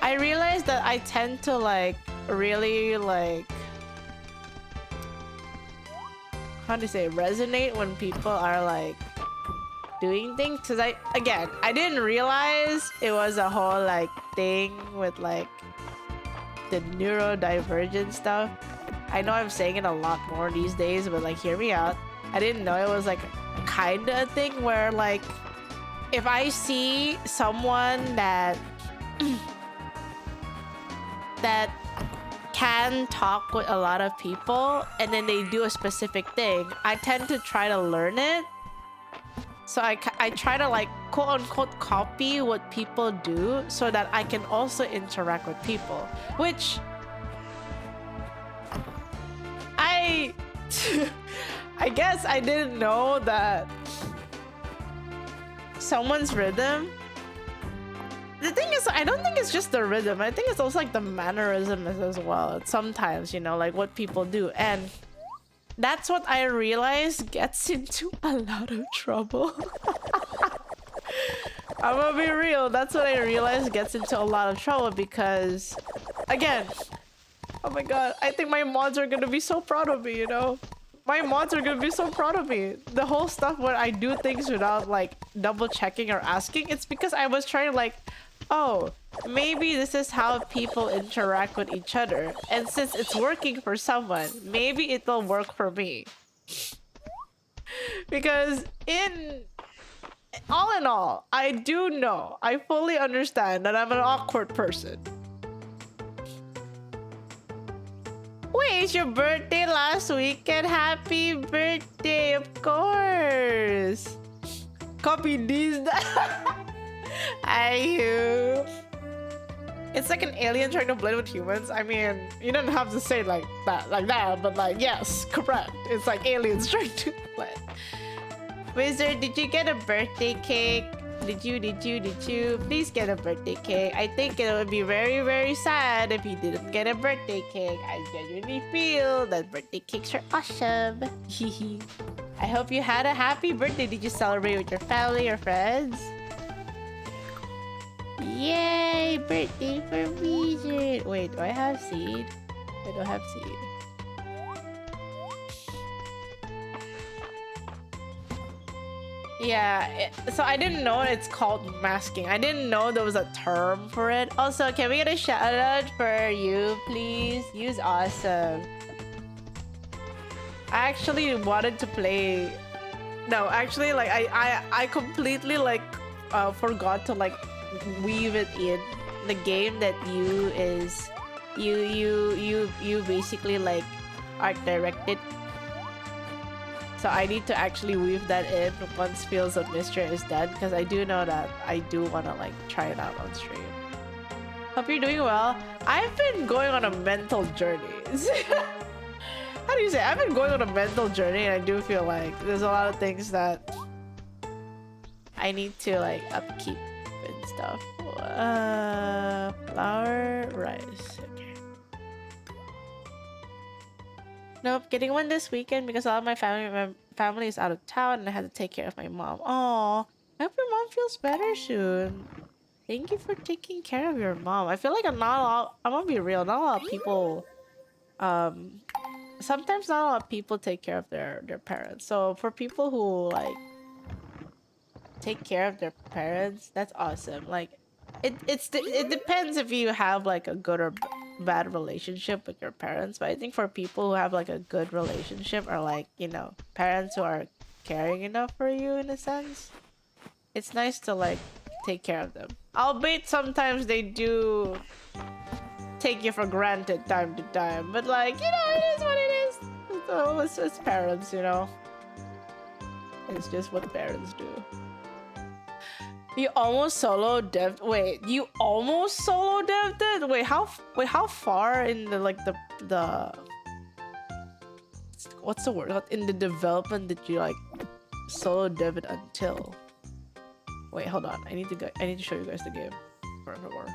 I realized that I tend to like really like, how do you say, resonate when people are like doing things, because I didn't realize it was a whole like thing with like the neurodivergent stuff. I know I'm saying it a lot more these days, but like, hear me out. I didn't know it was like kind of a thing where like, if I see someone that that can talk with a lot of people and then they do a specific thing, I tend to try to learn it. So I try to like quote unquote copy what people do so that I can also interact with people, which I guess I didn't know that someone's rhythm. The thing is, I don't think it's just the rhythm. I think it's also like the mannerisms as well. Sometimes, you know, like what people do. And that's what I realized gets into a lot of trouble. I'm gonna be real. That's what I realized gets into a lot of trouble because, again, oh my god, I think my mods are gonna be so proud of me, you know? My mods are gonna be so proud of me. The whole stuff where I do things without like double checking or asking, it's because I was trying to like, oh, maybe this is how people interact with each other. And since it's working for someone, maybe it will work for me. Because all in all, I do know, I fully understand that I'm an awkward person. Wait, it's your birthday last weekend. Happy birthday, of course. Copy these. Ayu. It's like an alien trying to blend with humans. I mean, you don't have to say like that, but like, yes, correct. It's like aliens trying to blend. Wizard, did you get a birthday cake? Did you? Please get a birthday cake. I think it would be very, very sad if you didn't get a birthday cake. I genuinely feel that birthday cakes are awesome. I hope you had a happy birthday. Did you celebrate with your family or friends? Yay! Birthday for Wizard. Wait, do I have seed? I don't have seed. Yeah, so I didn't know it's called masking. I didn't know there was a term for it. Also, can we get a shout out for you, please? You's awesome. I actually wanted to play... No, actually, like, I completely, like, forgot to, like, weave it in. The game that you is... You basically, like, art directed. So I need to actually weave that in once Fields of Mistria is done, because I do know that I do want to like try it out on stream. Hope you're doing well. I've been going on a mental journey. How do you say? I've been going on a mental journey, and I do feel like there's a lot of things that I need to like upkeep and stuff. Flour, rice. Okay. Nope, getting one this weekend because all of my family is out of town and I had to take care of my mom. Oh, I hope your mom feels better soon. Thank you for taking care of your mom. I feel like I'm gonna be real, not a lot of people sometimes not a lot of people take care of their parents. So for people who like take care of their parents, that's awesome. Like it depends if you have like a good or bad relationship with your parents, but I think for people who have like a good relationship or like, you know, parents who are caring enough for you in a sense, it's nice to like take care of them. Albeit sometimes they do take you for granted time to time, but like, you know, it is what it is. So it's parents, you know. It's just what parents do. You almost solo dev'd. Wait, you almost solo dev'd it? Wait, how far in the like the what's the word? In the development did you like solo dev it until? Wait, hold on. I need to show you guys the game. For favor.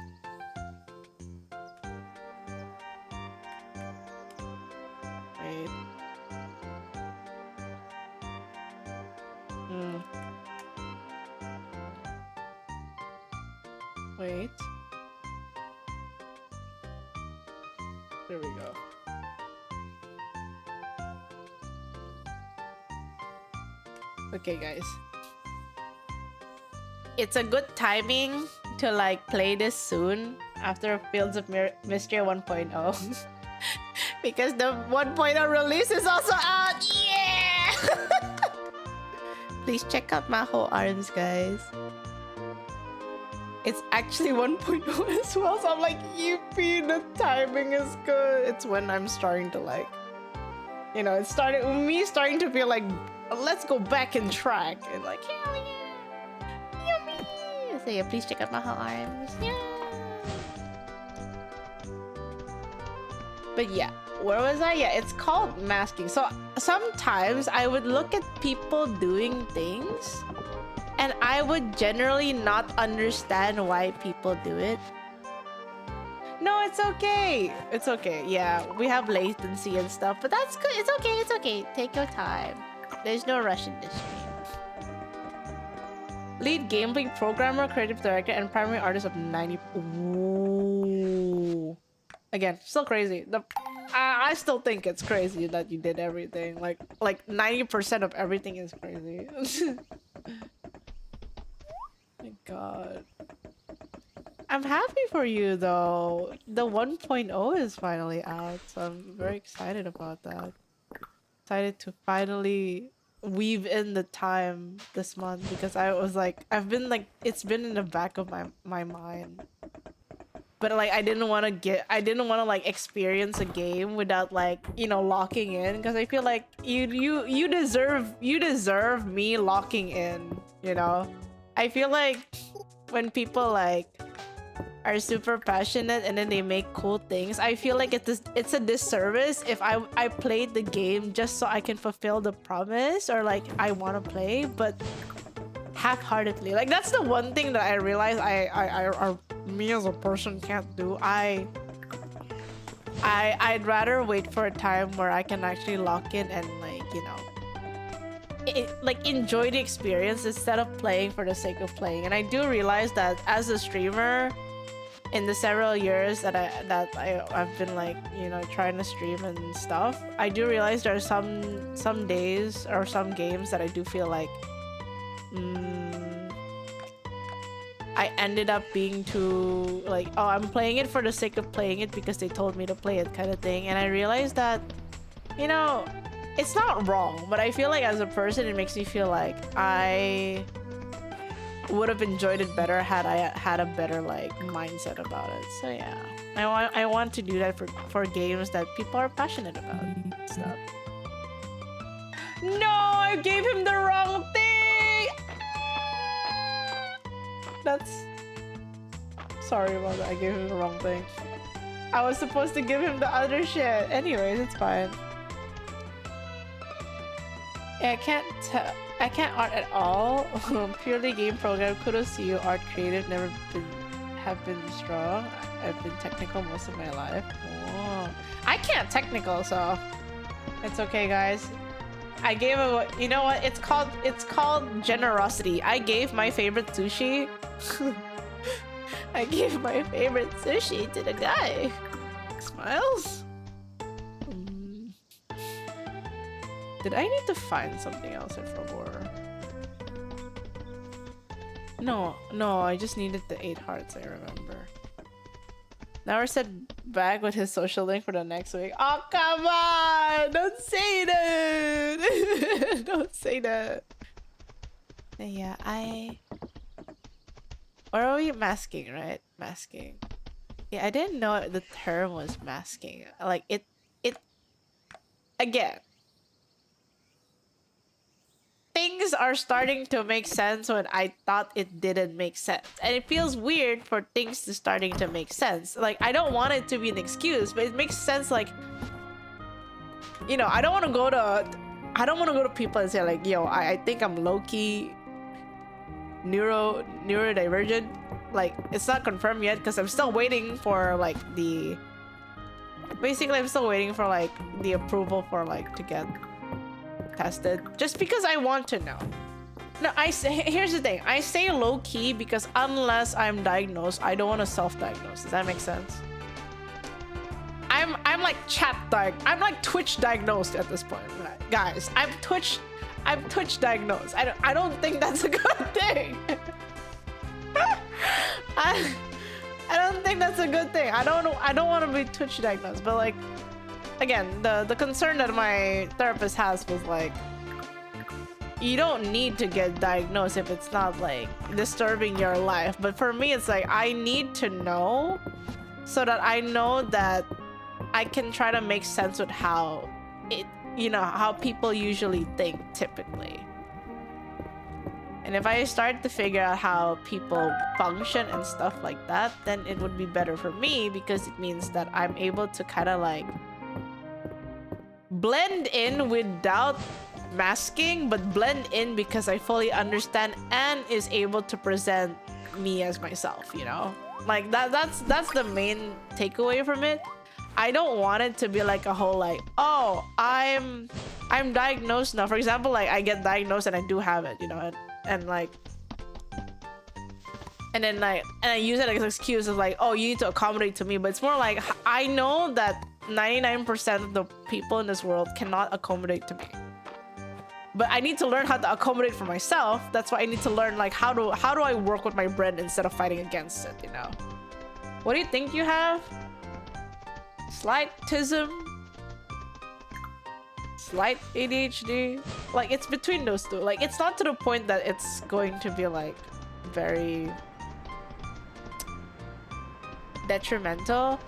Wait. Wait. There we go. Okay, guys. It's a good timing to like play this soon after Fields of Mistria 1.0 because the 1.0 release is also out. Yeah. Please check out Maho Arms, guys. It's actually 1.0 as well, so I'm like, yippee, the timing is good. It's when I'm starting to like, you know, it's starting to feel like, let's go back and track and like, hell yeah, yummy. So yeah, please check out Maho Arms. Yeah. But yeah, where was I? Yeah, it's called masking. So sometimes I would look at people doing things and I would generally not understand why people do it. No, it's okay. It's okay. Yeah, we have latency and stuff, but that's good. It's okay. It's okay. Take your time. There's no rush in this game. Lead gameplay programmer, creative director, and primary artist of 90. Ooh. Again, still crazy. I still think it's crazy that you did everything. Like 90% of everything is crazy. My god. I'm happy for you though. The 1.0 is finally out, so I'm very excited about that. Excited to finally weave in the time this month because I was like, it's been in the back of my mind. But like I didn't want to like experience a game without like, you know, locking in, because I feel like you deserve me locking in, you know? I feel like when people like are super passionate and then they make cool things, I feel like it's a disservice if I played the game just so I can fulfill the promise or like I want to play, but half-heartedly. Like that's the one thing that I realize I me as a person can't do. I'd rather wait for a time where I can actually lock in and like, you know, like enjoy the experience instead of playing for the sake of playing. And I do realize that as a streamer, in the several years that I've been like, you know, trying to stream and stuff, I do realize there are some days or some games that I do feel like I ended up being too like, oh, I'm playing it for the sake of playing it because they told me to play it kind of thing. And I realized that, you know, it's not wrong, but I feel like as a person, it makes me feel like I would have enjoyed it better had I had a better like mindset about it. So yeah, I want to do that for games that people are passionate about and stuff. No, I gave him the wrong thing. That's Sorry about that. I gave him the wrong thing. I was supposed to give him the other shit. Anyways, it's fine. Yeah, I can't art at all. Purely game program. Kudos to you. Art creative. Have been strong. I've been technical most of my life. Oh. I can't technical, so it's okay, guys. I gave a, you know what? It's called generosity. I gave my favorite sushi. I gave my favorite sushi to the guy. Smiles. Did I need to find something else for horror? No, I just needed the 8 hearts, I remember. Now we're set back with his social link for the next week. Oh, come on! Don't say that! Don't say that. Yeah, or are we masking, right? Masking. Yeah, I didn't know the term was masking. Like, it... Again. Things are starting to make sense when I thought it didn't make sense. And it feels weird for things to starting to make sense. Like, I don't want it to be an excuse, but it makes sense, like... You know, I don't want to go to people and say, like, yo, I think I'm low-key neurodivergent. Like, it's not confirmed yet because I'm still waiting for, like, the... Basically, I'm still waiting for, like, the approval for, like, to get tested, just because I want to know. No, here's the thing. I say low-key because unless I'm diagnosed, I don't want to self-diagnose. Does that make sense? I'm like I'm like Twitch diagnosed at this point, guys. I'm Twitch diagnosed. I don't think that's a good thing. I don't think that's a good thing. I don't want to be Twitch diagnosed, but like, again, the concern that my therapist has was like, you don't need to get diagnosed if it's not like disturbing your life. But for me, it's like, I need to know so that I know that I can try to make sense with how it, you know, how people usually think typically. And if I start to figure out how people function and stuff like that, then it would be better for me because it means that I'm able to kind of like blend in without masking, but blend in because I fully understand and is able to present me as myself, you know? Like that's the main takeaway from it. I don't want it to be like a whole like, oh, I'm diagnosed now. For example, like I get diagnosed and I do have it, you know, and like, and then like, and I use it as an excuse of like, oh, you need to accommodate to me. But it's more like, I know that 99% of the people in this world cannot accommodate to me. But I need to learn how to accommodate for myself. That's why I need to learn like how do I work with my brain instead of fighting against it, you know? What do you think you have? Slightism? Slight ADHD? Like, it's between those two. Like, it's not to the point that it's going to be like very detrimental.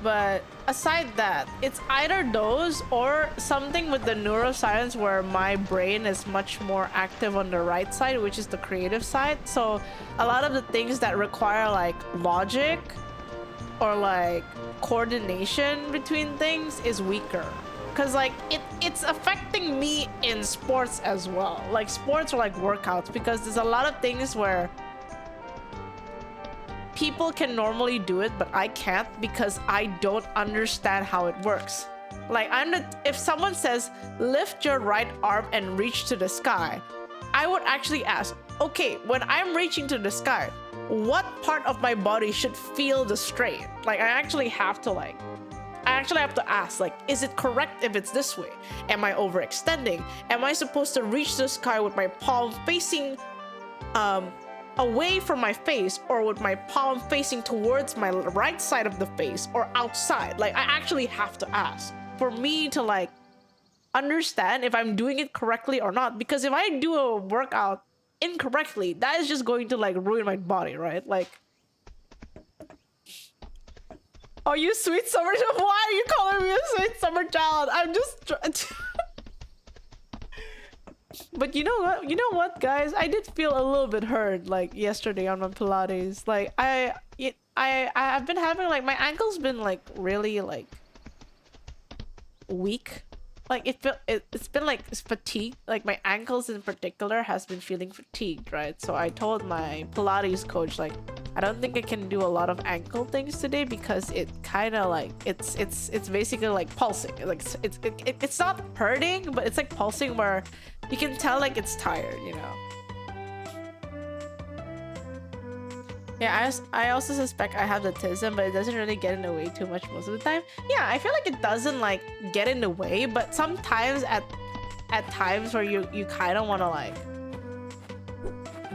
But aside that, it's either those or something with the neuroscience where my brain is much more active on the right side, which is the creative side. So a lot of the things that require like logic or like coordination between things is weaker. Because like it's affecting me in sports as well. Like sports are like workouts because there's a lot of things where people can normally do it, but I can't because I don't understand how it works. Like if someone says, lift your right arm and reach to the sky, I would actually ask, okay, when I'm reaching to the sky, what part of my body should feel the strain? Like I actually have to ask, like, is it correct if it's this way? Am I overextending? Am I supposed to reach the sky with my palm facing away from my face, or with my palm facing towards my right side of the face, or outside? Like I actually have to ask for me to like understand if I'm doing it correctly or not. Because if I do a workout incorrectly, that is just going to like ruin my body, right? Like, oh, you sweet summer child. Why are you calling me a sweet summer child? I'm just But you know what, guys? I did feel a little bit hurt like yesterday on my Pilates. Like I I've been having like my ankle's been like really like weak. Like it's been like fatigued. Like my ankles in particular has been feeling fatigued, right? So I told my Pilates coach like I don't think I can do a lot of ankle things today because it kind of like it's basically like pulsing. Like it's not hurting, but it's like pulsing where you can tell like it's tired, you know. Yeah, I also suspect I have autism, but it doesn't really get in the way too much most of the time. Yeah, I feel like it doesn't like get in the way, but sometimes at times where you kind of want to like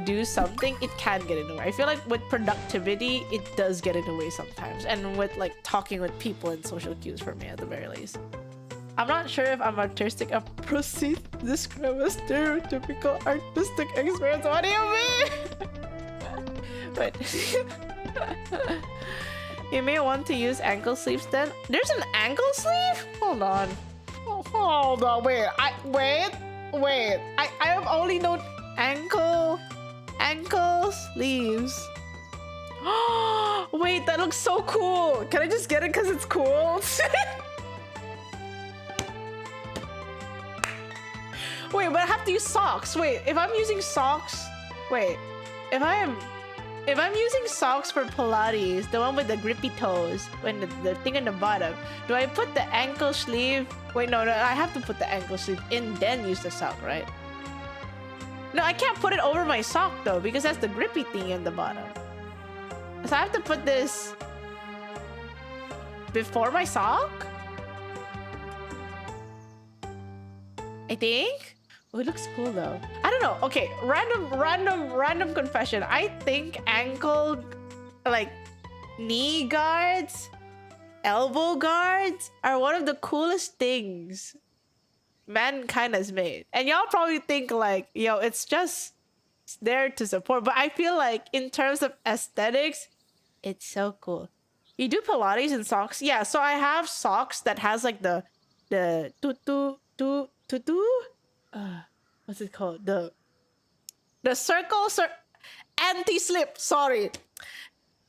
do something, it can get in the way. I feel like with productivity, it does get in the way sometimes, and with like talking with people and social cues for me at the very least. I'm not sure if I'm artistic. I proceed to describe a stereotypical artistic experience. What do you mean? But you may want to use ankle sleeves then. There's an ankle sleeve? Hold on. Oh, hold on. Wait. I have only known ankle sleeves. Wait, that looks so cool. Can I just get it because it's cool? Wait, but I have to use socks. Wait, if I'm using socks, wait, if I'm using socks for Pilates, the one with the grippy toes, when the thing on the bottom, do I put the ankle sleeve? Wait, no, I have to put the ankle sleeve in, then use the sock, right? No, I can't put it over my sock though, because that's the grippy thing in the bottom. So I have to put this before my sock? I think? Oh, it looks cool though. I don't know. Okay, random confession. I think ankle, like knee guards, elbow guards are one of the coolest things mankind has made. And y'all probably think like, yo, it's just there to support. But I feel like in terms of aesthetics, it's so cool. You do Pilates in socks? Yeah, so I have socks that has like the tutu. What's it called? The circle anti-slip. Sorry,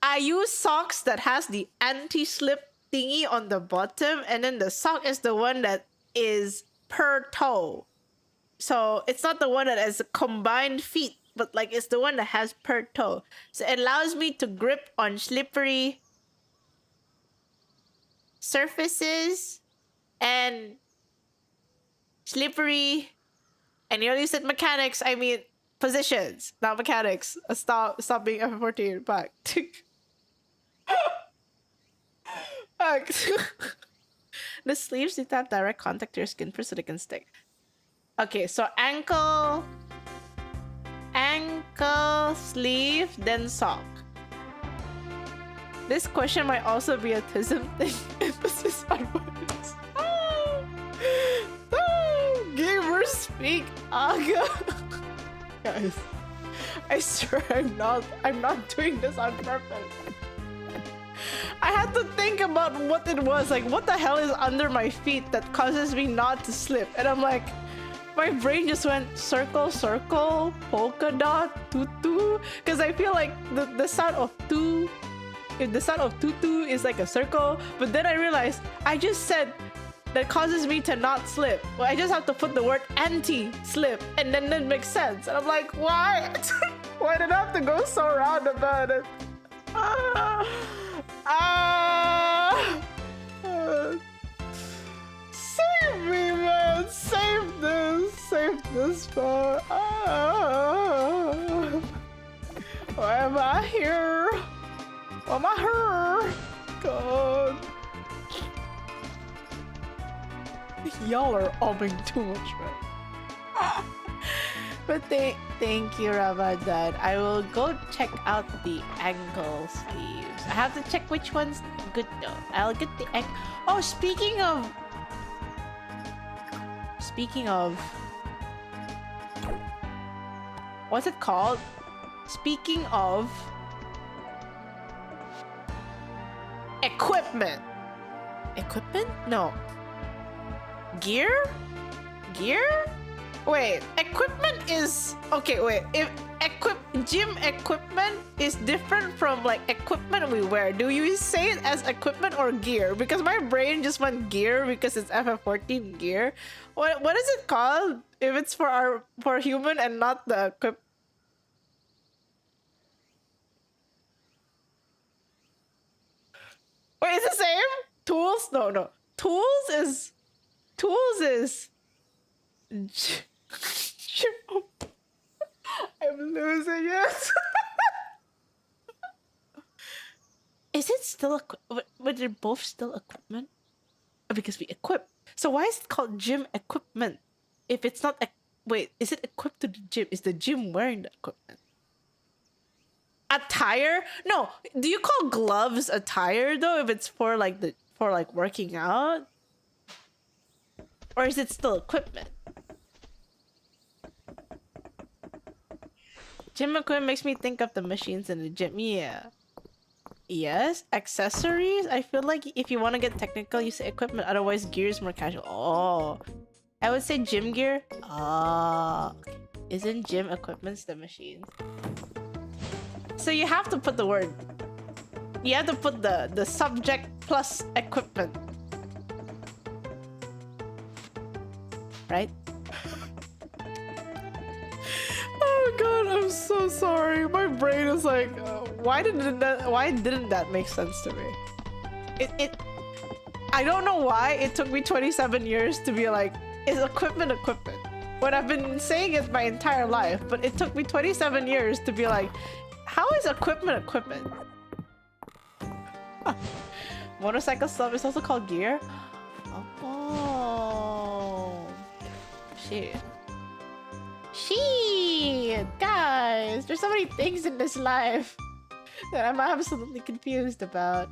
I use socks that has the anti-slip thingy on the bottom, and then the sock is the one that is per toe. So it's not the one that has combined feet, but like it's the one that has per toe. So it allows me to grip on slippery surfaces and slippery, and you only said mechanics, I mean positions, not mechanics. Stop being F14 back. Back. The sleeves need to have direct contact to your skin first so they can stick. Okay, so ankle sleeve, then sock. This question might also be autism thing. Emphasis on words. Gamers speak aga. Guys, I swear I'm not doing this on purpose. I had to think about what it was, like what the hell is under my feet that causes me not to slip, and I'm like, my brain just went circle, polka dot, tutu, because I feel like the sound of tu, if the sound of tutu is like a circle, but then I realized I just said that causes me to not slip. Well, I just have to put the word anti-slip, and then it makes sense. And I'm like, why? Why did I have to go so round about it? Save me, man! Save this part. Why am I here? Why am I here? God. Y'all are umming too much, man. But thank you, Ramadan. I will go check out the ankle sleeves. I have to check which one's good though. I'll get the ankle. Oh, speaking of, what's it called? Speaking of equipment. Equipment? No. Gear? Wait, equipment is okay. Wait, if gym equipment is different from like equipment we wear. Do you say it as equipment or gear? Because my brain just went gear because it's FF14 gear. What is it called if it's for human and not the equip? Wait, it's the same? Tools? No. Tools is I'm losing it. Is it still but they're both still equipment? Because we equip. So why is it called gym equipment? If it's not wait, is it equipped to the gym? Is the gym wearing the equipment? Attire? No. Do you call gloves attire though if it's for like working out? Or is it still equipment? Gym equipment makes me think of the machines in the gym. Yeah. Yes. Accessories? I feel like if you want to get technical, you say equipment. Otherwise, gear is more casual. Oh. I would say gym gear. Ah. Okay. Isn't gym equipment the machines? So you have to put the word. You have to put the subject plus equipment. Right? Oh god, I'm so sorry. My brain is like, why didn't that make sense to me? I don't know why it took me 27 years to be like, is equipment equipment? When I've been saying it my entire life, but it took me 27 years to be like, how is equipment equipment? Motorcycle stuff is also called gear? Oh. Shit. Guys, there's so many things in this life that I'm absolutely confused about.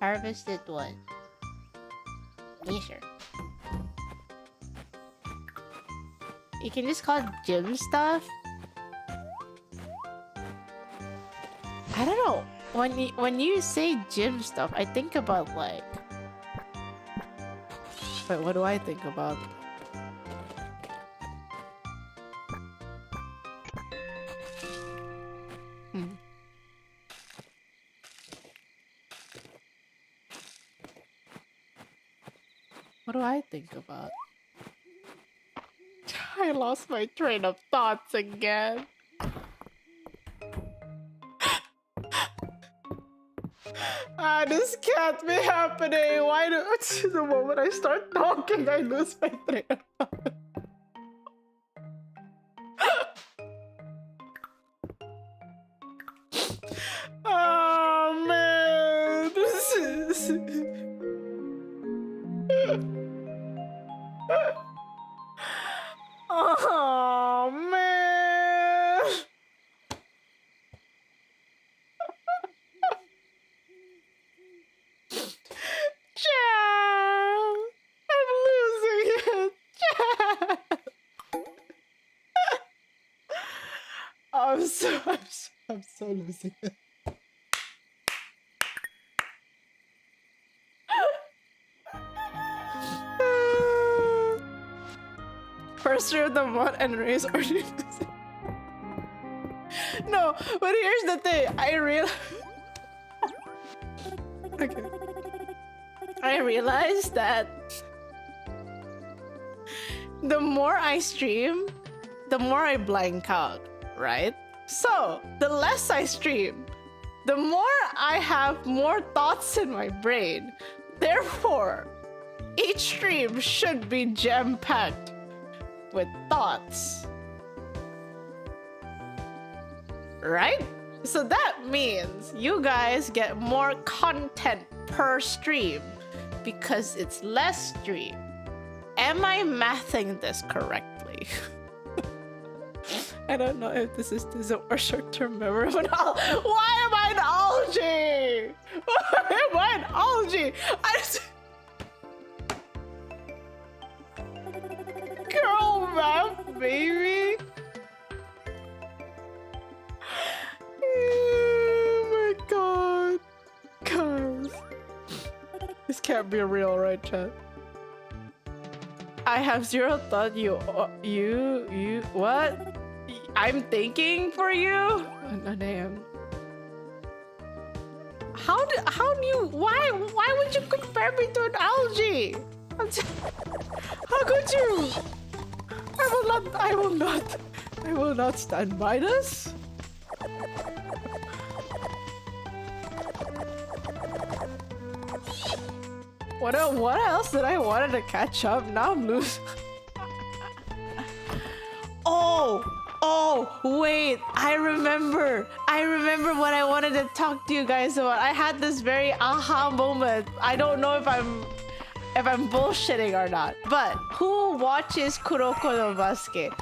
Harvested one. Yeah, sure. You can just call it gym stuff. I don't know. When you say gym stuff, I think about like. Wait, what do I think about? What do I think about? I lost my train of thoughts again. This can't be happening. Why do the moment I start talking, I lose my train of thought? Oh man, this is. Oh man. I'm losing it. I'm so losing it. First year the mod and race or no, but here's the thing. I realized that the more I stream, the more I blank out, right? So the less I stream, the more I have more thoughts in my brain. Therefore, each stream should be jam-packed with thoughts. Right? So that means you guys get more content per stream because it's less stream. Am I mathing this correctly? I don't know if this is or short-term memory. Why am I an algae? Why am I an algae? Girl math, baby. Oh my god. Guys. This can't be real, right, chat? I have zero thought you what? I'm thinking for you? Oh, damn. How do you why would you compare me to an algae? How could you? I will not stand by this. What else did I wanted to catch up? Now I'm losing. Oh, wait. I remember what I wanted to talk to you guys about. I had this very aha moment. I don't know if I'm bullshitting or not. But who watches Kuroko no Basket?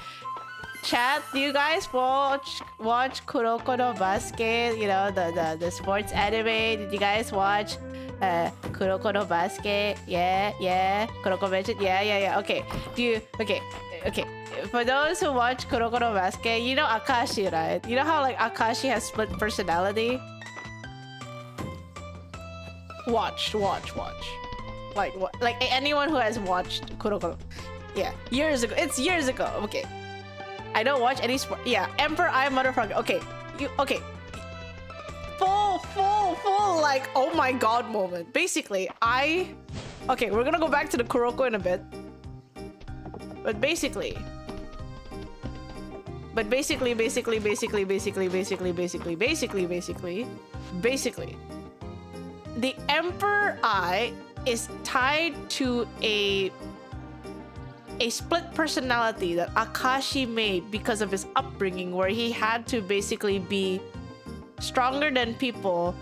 Chat, do you guys watch Kuroko no Basket? You know, the sports anime. Did you guys watch Kuroko no Basket? Yeah. Kuroko mentioned? Yeah. Okay. Okay. For those who watch Kuroko no Basket, you know Akashi, right? You know how like Akashi has split personality? Watch. Like what? Like anyone who has watched Kuroko. Yeah, years ago. It's years ago. Okay. I don't watch any sport. Yeah, Emperor I motherfucker. Okay. Okay. Full like oh my god moment. Basically, okay, we're gonna go back to the Kuroko in a bit. But basically, the Emperor Eye is tied to a split personality that Akashi made because of his upbringing, where he had to basically be stronger than people,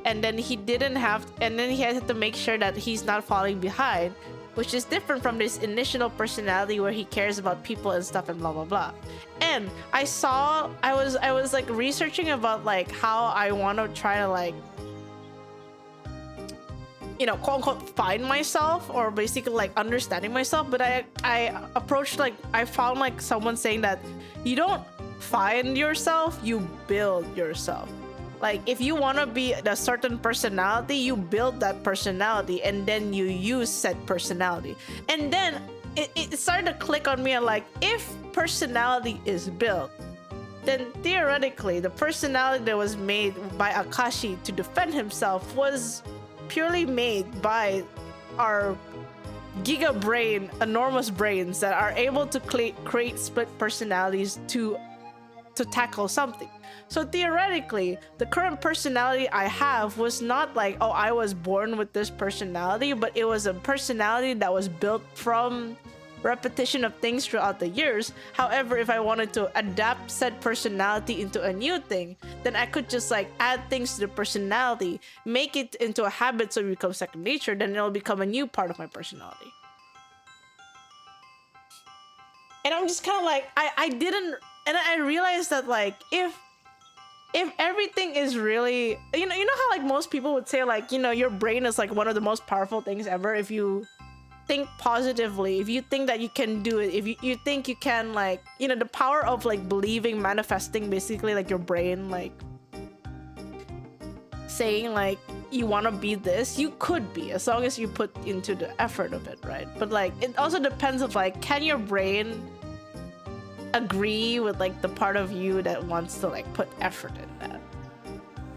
and then he had to make sure that he's not falling behind, which is different from this initial personality where he cares about people and stuff and blah blah blah. And I was like researching about like how I want to try to like, you know, quote unquote find myself, or basically like understanding myself. But I approached like, I found like someone saying that you don't find yourself, you build yourself. Like if you want to be a certain personality, you build that personality and then you use said personality. And then it started to click on me, and like, if personality is built, then theoretically the personality that was made by Akashi to defend himself was purely made by our giga brain, enormous brains that are able to create split personalities to tackle something. So theoretically, the current personality I have was not like, oh, I was born with this personality, but it was a personality that was built from repetition of things throughout the years. However, if I wanted to adapt said personality into a new thing, then I could just like add things to the personality, make it into a habit so it becomes second nature, then it'll become a new part of my personality. And I'm just kind of like, I didn't, and I realized that like, if everything is really, you know how like most people would say like, you know, your brain is like one of the most powerful things ever. If you think positively, if you think that you can do it, if you think you can, like, you know, the power of like believing, manifesting, basically like your brain like saying like you want to be this, you could be, as long as you put into the effort of it, right? But like it also depends of like, can your brain agree with like the part of you that wants to like put effort in that?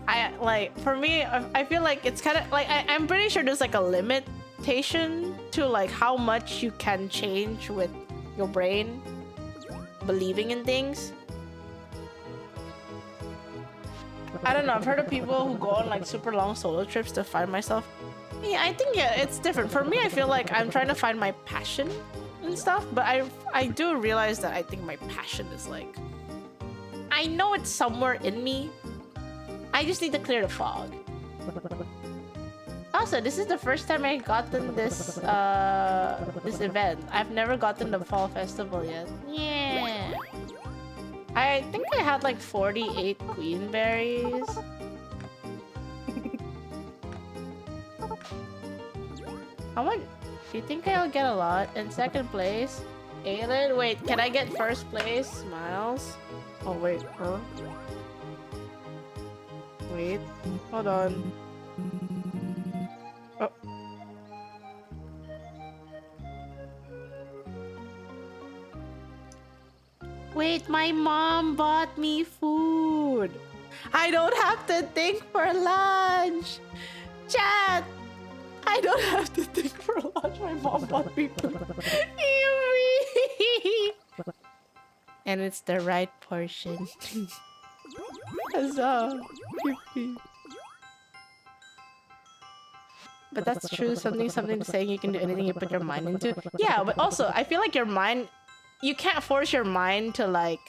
I like, for me, I feel like it's kind of like, I'm pretty sure there's like a limitation to like how much you can change with your brain believing in things. I don't know, I've heard of people who go on like super long solo trips to find myself. Yeah, I think it's different. For me, I feel like I'm trying to find my passion and stuff, but I do realize that I think my passion is like, I know it's somewhere in me. I just need to clear the fog. Also, this is the first time I gotten this this event. I've never gotten the fall festival yet. Yeah. I think I had like 48 queen berries. How much? Do you think I'll get a lot in second place? Aiden, wait, can I get first place? Miles? Oh wait, huh? Wait, hold on. Oh. My mom bought me food. I don't have to think for lunch. Chat. I don't have to think for lunch. My mom bought me food. And it's the right portion. Huzzah. Yippee. But that's true. Something saying you can do anything you put your mind into. Yeah, but also I feel like your mind, you can't force your mind to like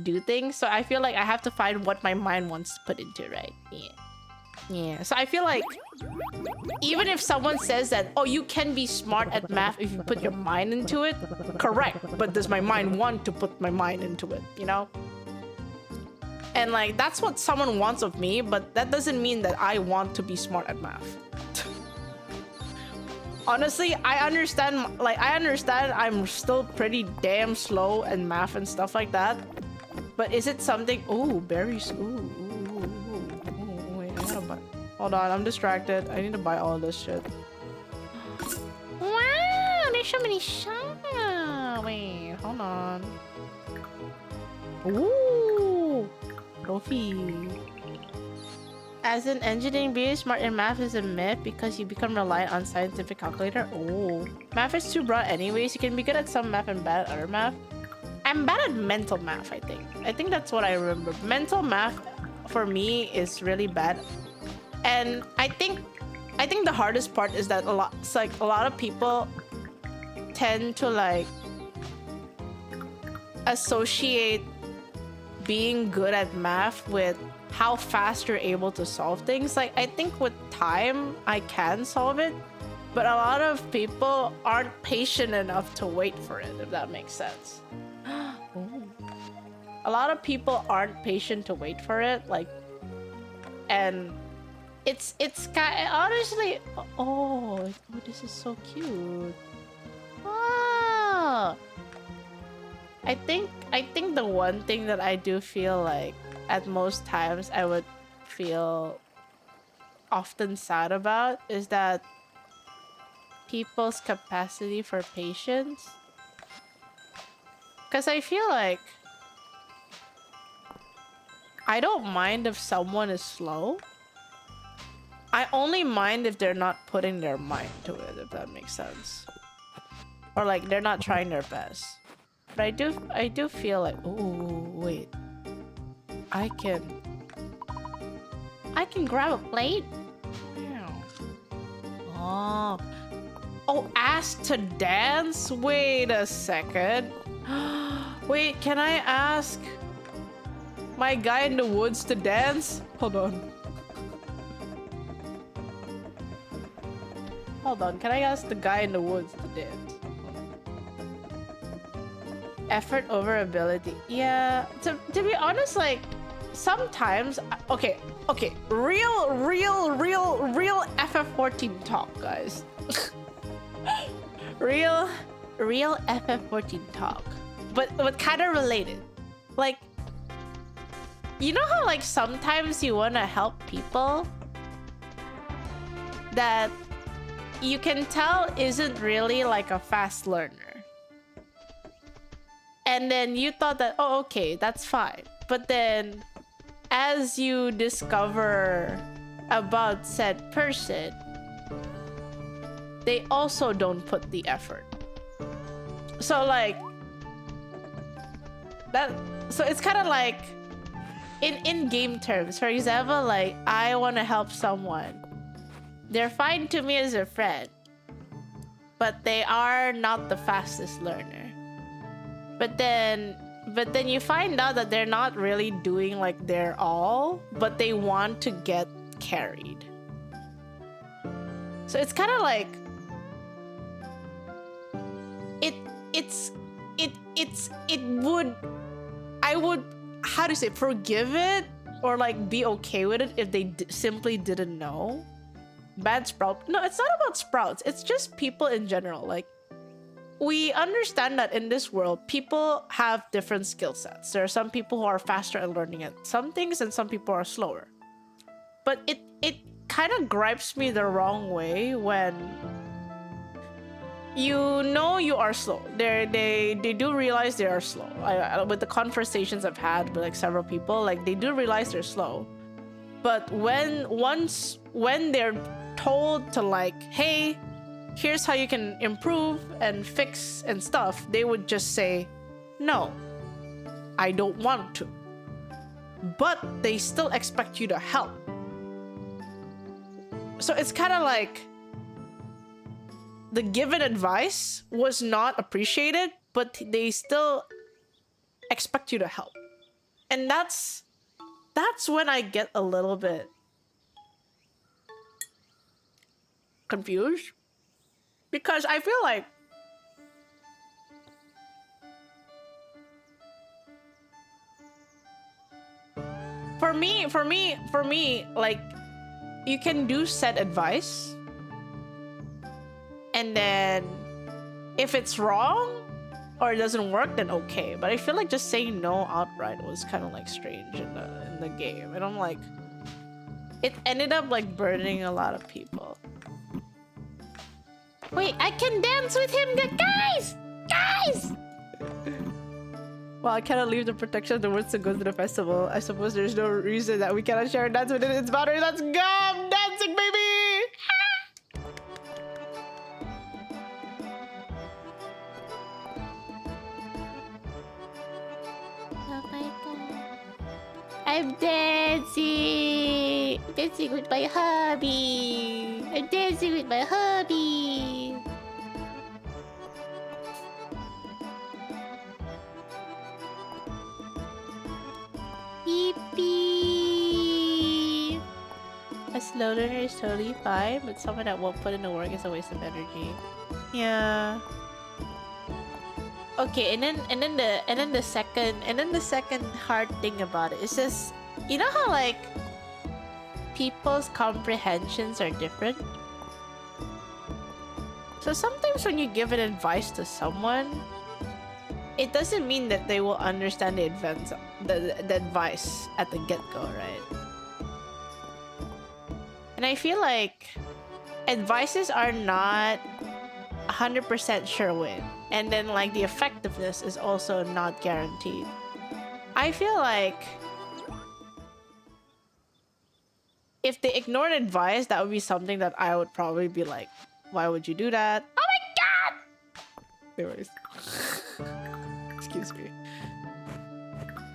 do things. So I feel like I have to find what my mind wants to put into, right? Yeah. So I feel like even if someone says that, oh, you can be smart at math if you put your mind into it, correct. But does my mind want to put my mind into it, you know? And like, that's what someone wants of me, but that doesn't mean that I want to be smart at math. Honestly, I understand I'm still pretty damn slow in math and stuff like that. But is it something... Ooh, berries. Ooh. Wait, I gotta buy... Hold on, I'm distracted. I need to buy all this shit. Wow, there's so many shops. Wait, hold on. Ooh! Trophy. As an engineering, being smart in math is a myth because you become reliant on scientific calculator. Oh. Math is too broad anyways. You can be good at some math and bad at other math. I'm bad at mental math, I think. I think that's what I remember. Mental math for me is really bad. And I think the hardest part is that a lot of people tend to like associate being good at math with how fast you're able to solve things. Like, I think with time, I can solve it, but a lot of people aren't patient enough to wait for it, if that makes sense. A lot of people aren't patient to wait for it, like, and it's kind honestly, oh, this is so cute. Oh, I think the one thing that I do feel like at most times I would feel often sad about is that people's capacity for patience. Because I feel like I don't mind if someone is slow. I only mind if they're not putting their mind to it, if that makes sense. Or like they're not trying their best. But I do feel like, oh wait, I can grab a plate. Yeah. Oh, ask to dance? Wait a second. Wait, can I ask my guy in the woods to dance? Hold on. Hold on, can I ask the guy in the woods to dance? Effort over ability. Yeah, to be honest, like, sometimes, okay, real FF14 talk, guys. real FF14 talk, but kind of related. Like, you know how like sometimes you want to help people that you can tell isn't really like a fast learner. And then you thought that, oh, okay, that's fine. But then as you discover about said person, they also don't put the effort. So like that, so it's kind of like in game terms, for example, like I want to help someone. They're fine to me as a friend, but they are not the fastest learner. But then you find out that they're not really doing like their all, but they want to get carried. So it's kind of like I would, how to say, forgive it or like be okay with it if they simply didn't know. Bad sprout. No, it's not about sprouts. It's just people in general. Like, we understand that in this world, people have different skill sets. There are some people who are faster at learning at some things and some people are slower. But it kind of gripes me the wrong way when you know you are slow. They do realize they are slow. With the conversations I've had with like several people, like they do realize they're slow. But when they're told to like, hey, here's how you can improve and fix and stuff, they would just say, no, I don't want to. But they still expect you to help. So it's kind of like the given advice was not appreciated, but they still expect you to help. And that's when I get a little bit confused, because I feel like for me, like, you can do said advice, and then if it's wrong or it doesn't work, then okay. But I feel like just saying no outright was kind of like strange in the game, and I'm like, it ended up like burdening a lot of people. Wait, I can dance with him, guys! Guys! Well, I cannot leave the protection of the woods to go to the festival. I suppose there's no reason that we cannot share a dance within its boundary. Let's go! I'm dancing, baby! Oh my god. I'm dancing! Dancing with my hubby! I'm dancing with my hubby! Yippee! A slow learner is totally fine, but someone that won't put in the work is a waste of energy. Yeah. Okay, and then the second hard thing about it is just, you know how like people's comprehensions are different? So sometimes when you give an advice to someone, it doesn't mean that they will understand the advice at the get-go, right? And I feel like advices are not 100% sure win. And then like the effectiveness is also not guaranteed. I feel like if they ignored advice, that would be something that I would probably be like, why would you do that? Oh my god! Anyways. Excuse me.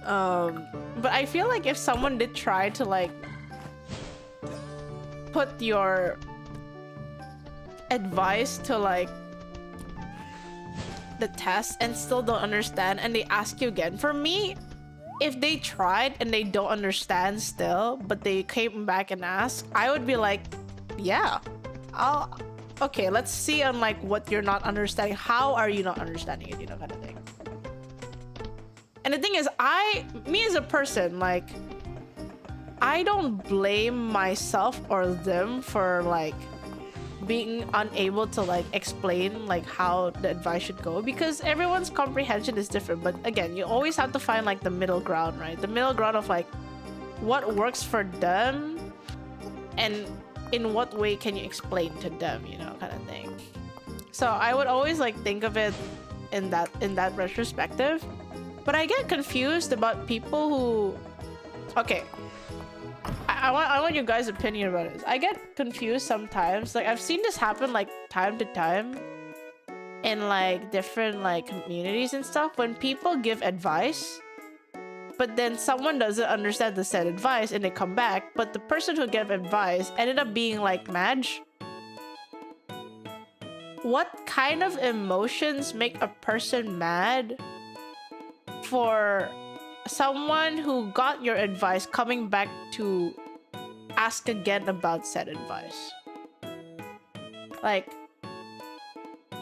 But I feel like if someone did try to like put your advice to like the test and still don't understand and they ask you again, for me, if they tried and they don't understand still but they came back and asked, I would be like, yeah, okay, let's see on like what you're not understanding. How are you not understanding it, you know, kind of thing. And the thing is, me as a person, like, I don't blame myself or them for like being unable to like explain like how the advice should go, because everyone's comprehension is different. But again, you always have to find like the middle ground, right? The middle ground of like what works for them and in what way can you explain to them, you know, kind of thing. So I would always like think of it in that retrospective. But I get confused about people who, okay, I want your guys' opinion about it. I get confused sometimes. Like, I've seen this happen like time to time in like different like communities and stuff, when people give advice but then someone doesn't understand the said advice and they come back, but the person who gave advice ended up being like Madge. What kind of emotions make a person mad for someone who got your advice coming back to ask again about said advice? Like,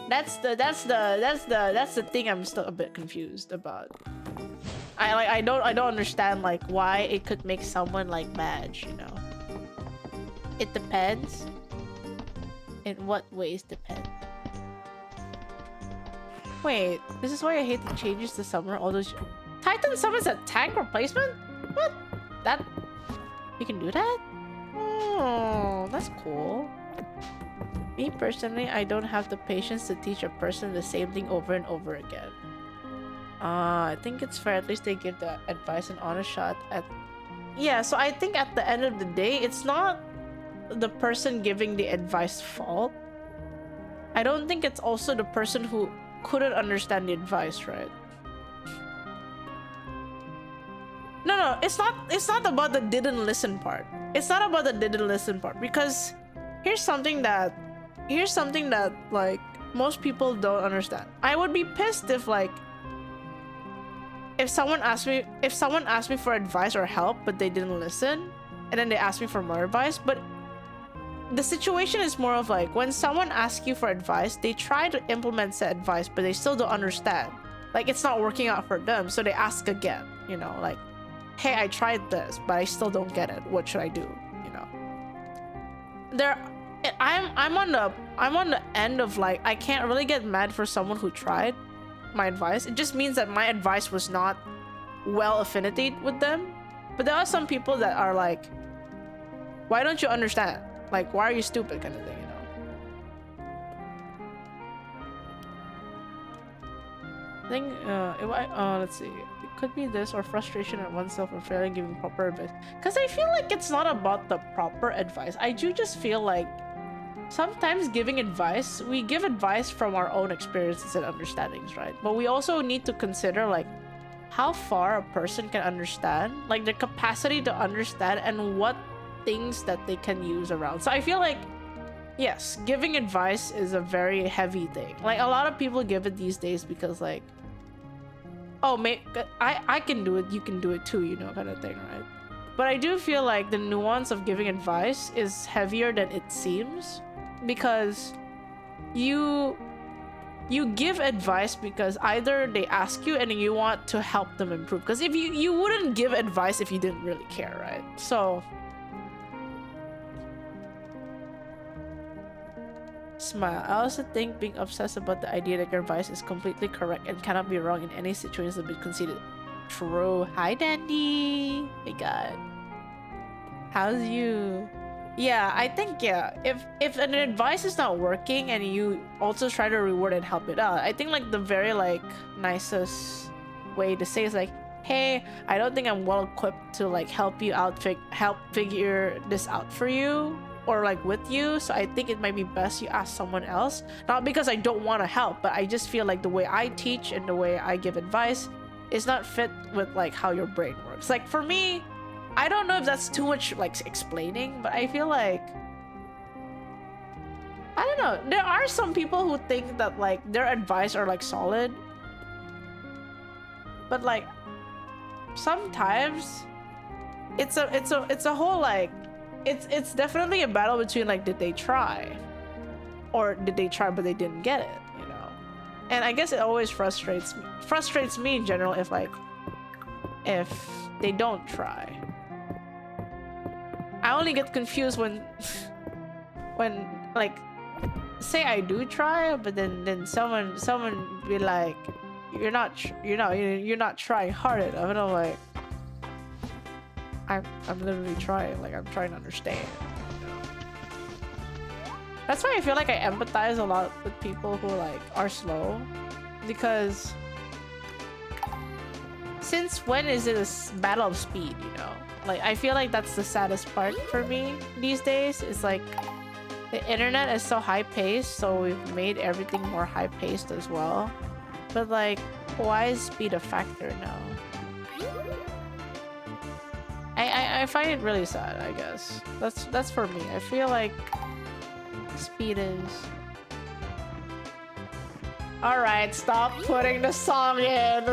that's the thing I'm still a bit confused about. I don't understand like why it could make someone like Madge, you know. It depends. In what ways depend? Wait, this is why I hate the changes to summer. All those Titan summons a tank replacement? What? That you can do that? Oh, that's cool. Me personally, I don't have the patience to teach a person the same thing over and over again. I think it's fair at least they give the advice an honest shot at... Yeah, so I think at the end of the day, it's not the person giving the advice fault. I don't think it's also the person who couldn't understand the advice, right? No, it's not about the didn't listen part. It's not about the didn't listen part, because here's something that like most people don't understand. I would be pissed if like if someone asked me for advice or help but they didn't listen, and then they asked me for more advice. But the situation is more of like when someone asks you for advice, they try to implement said advice but they still don't understand, like it's not working out for them, so they ask again, you know, like, hey, I tried this but I still don't get it, what should I do? You know, I'm on the end of like, I can't really get mad for someone who tried my advice. It just means that my advice was not well affinity with them. But there are some people that are like, why don't you understand? Like, why are you stupid, kind of thing, you know? I think let's see, it could be this or frustration at oneself or failing giving proper advice, because I feel like it's not about the proper advice. I do just feel like sometimes giving advice, we give advice from our own experiences and understandings, right? But we also need to consider like how far a person can understand, like their capacity to understand and what things that they can use around. So I feel like, yes, giving advice is a very heavy thing. Like a lot of people give it these days because like, oh, I can do it, you can do it too, you know, kind of thing, right? But I do feel like the nuance of giving advice is heavier than it seems, because you give advice because either they ask you and you want to help them improve, because if you wouldn't give advice if you didn't really care, right? So smile. I also think being obsessed about the idea that your advice is completely correct and cannot be wrong in any situation is a bit conceited. True. Hi Dandy. Hey God, how's you? Yeah, I think, yeah, if an advice is not working and you also try to reward and help it out, I think like the very like nicest way to say is like, hey, I don't think I'm well equipped to like help you out, help figure this out for you or like with you, so I think it might be best you ask someone else. Not because I don't want to help, but I just feel like the way I teach and the way I give advice is not fit with like how your brain works. Like for me, I don't know if that's too much like explaining, but I feel like, I don't know, there are some people who think that like their advice are like solid, but like sometimes it's a whole like, it's definitely a battle between like, did they try or did they try but they didn't get it, you know? And I guess it always frustrates me in general if they don't try. I only get confused when like, say I do try, but then someone be like, you're not trying hard enough, and I'm like, I'm literally trying, like I'm trying to understand. That's why I feel like I empathize a lot with people who like are slow, because since when is it a battle of speed, you know? Like I feel like that's the saddest part for me these days. It's like the internet is so high paced, so we've made everything more high paced as well. But like, why is speed a factor now? I find it really sad, I guess. That's for me. I feel like speed is... Alright, stop putting the song in!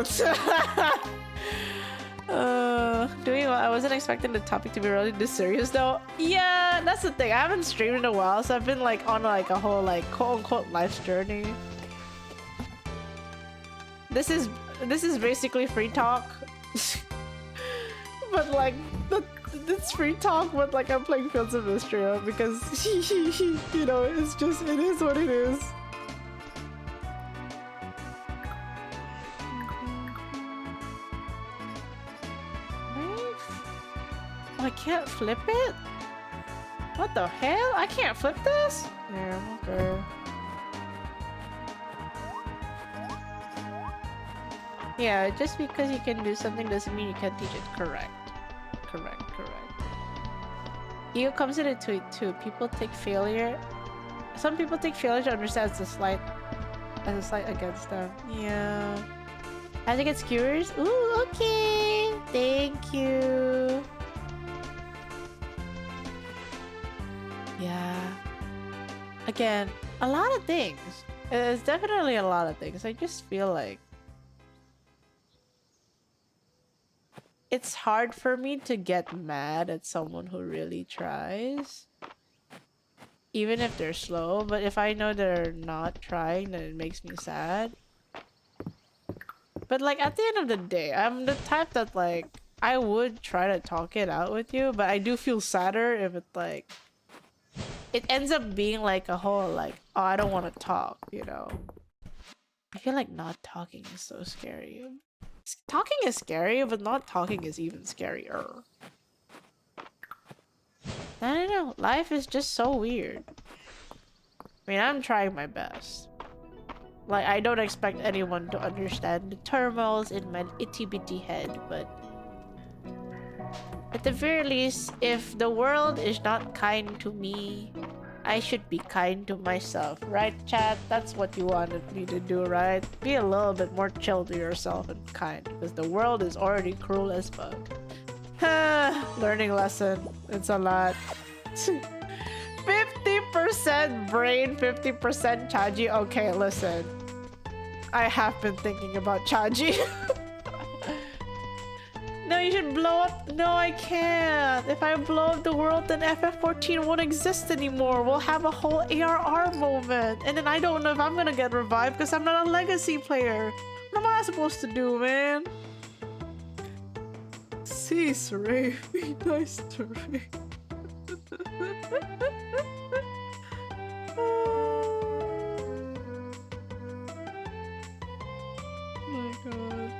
I wasn't expecting the topic to be really this serious though. Yeah, that's the thing. I haven't streamed in a while, so I've been like on like a whole like quote-unquote life's journey. This is basically free talk. But like it's free talk, but like I'm playing Fields of Mistria because you know, it is what it is. I can't flip it? What the hell? I can't flip this? Yeah, okay. Yeah, just because you can do something doesn't mean you can't teach it. Correct. Correct. Ego comes into it too. People take failure. Some people take failure to understand as a slight against them. Yeah. As it gets curious. Ooh, okay. Thank you. Yeah. Again, a lot of things. It's definitely a lot of things. I just feel like it's hard for me to get mad at someone who really tries. Even if they're slow, but if I know they're not trying, then it makes me sad. But like at the end of the day, I'm the type that like I would try to talk it out with you, but I do feel sadder if it like it ends up being like a whole like, oh, I don't want to talk, you know. I feel like not talking is so scary. Talking is scary, but not talking is even scarier. I don't know. Life is just so weird. I mean, I'm trying my best. Like, I don't expect anyone to understand the turmoils in my itty-bitty head, but at the very least, if the world is not kind to me, I should be kind to myself, right, chat? That's what you wanted me to do, right? Be a little bit more chill to yourself and kind, because the world is already cruel as fuck. Learning lesson. It's a lot. 50% brain, 50% Chaji. Okay, listen. I have been thinking about Chaji. No, you should blow up. No, I can't. If I blow up the world, then FF14 won't exist anymore. We'll have a whole ARR moment. And then I don't know if I'm gonna get revived because I'm not a legacy player. What am I supposed to do, man? Cease, Ray. Be nice to Ray. Oh my god.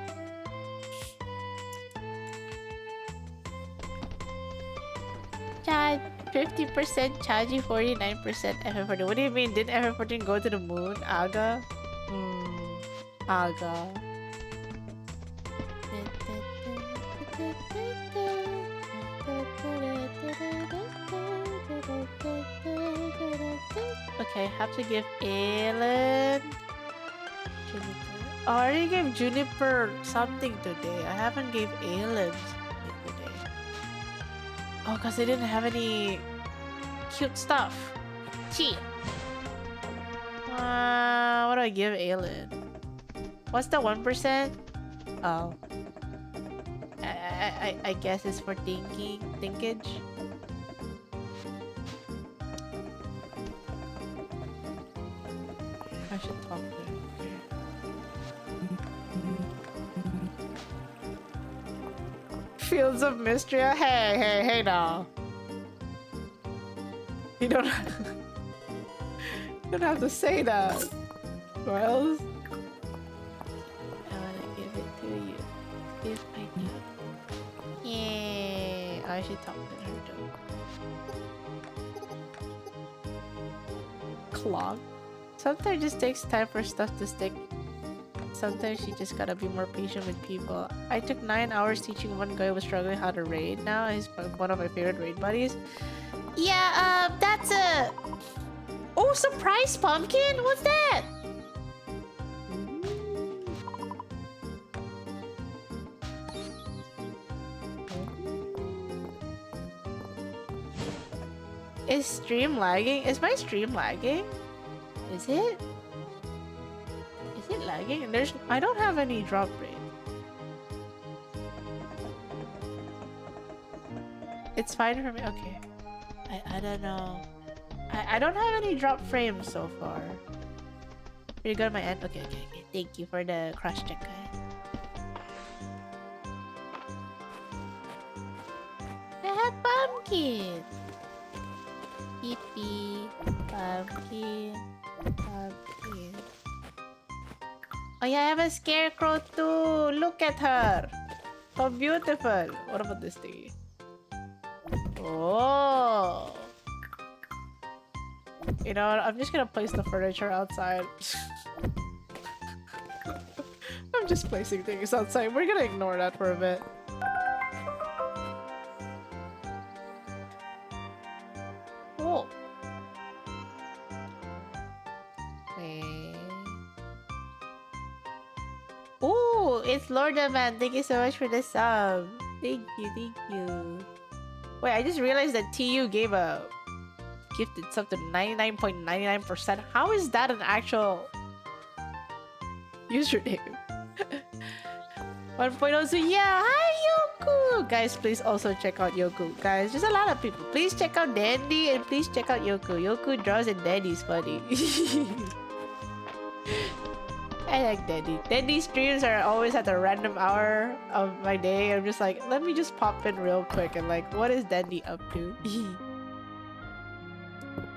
Chad, 50% Chaji, 49% FF14. What do you mean? Didn't FF14 go to the moon? Aga? Aga. Okay, have to give Aelin. Juniper. Oh, I already gave Juniper something today. I haven't gave Aelin something today. Oh, because they didn't have any cute stuff. Gee. What do I give Aelin? What's the 1%? Oh. I guess it's for thinkage. I should talk to him. Fields of Mistria. Hey now. You don't have to say that. Well, I wanna give it to you. If I do. Yeah, I should talk to her too. Clog. Sometimes it just takes time for stuff to stick. Sometimes you just gotta be more patient with people. I took 9 hours teaching one guy who was struggling how to raid. Now he's one of my favorite raid buddies. Yeah, that's a... Oh, surprise pumpkin? What's that? Is stream lagging? Is my stream lagging? Is it? Is it lagging? I don't have any drop rate. It's fine for me. Okay. I don't know. I don't have any drop frames so far. You got my end. Okay. Thank you for the crush check, guys. I have pumpkin. Yippee. Pumpkin. Oh yeah, I have a scarecrow too. Look at her. So beautiful. What about this thingy? Oh. You know what? I'm just gonna place the furniture outside. I'm just placing things outside. We're gonna ignore that for a bit. Cool. Oh, it's Lorda Man. Thank you so much for the sub. Thank you, thank you. Wait, I just realized that TU gave a gifted sub to 99.99%. How is that an actual username? 1.0, so yeah, hi Yoku! Guys, please also check out Yoku. Guys, there's a lot of people. Please check out Dandy and please check out Yoku. Yoku draws and Dandy's funny. I like Dandy. Dandy streams are always at a random hour of my day. I'm just like, let me just pop in real quick and like, what is Dandy up to?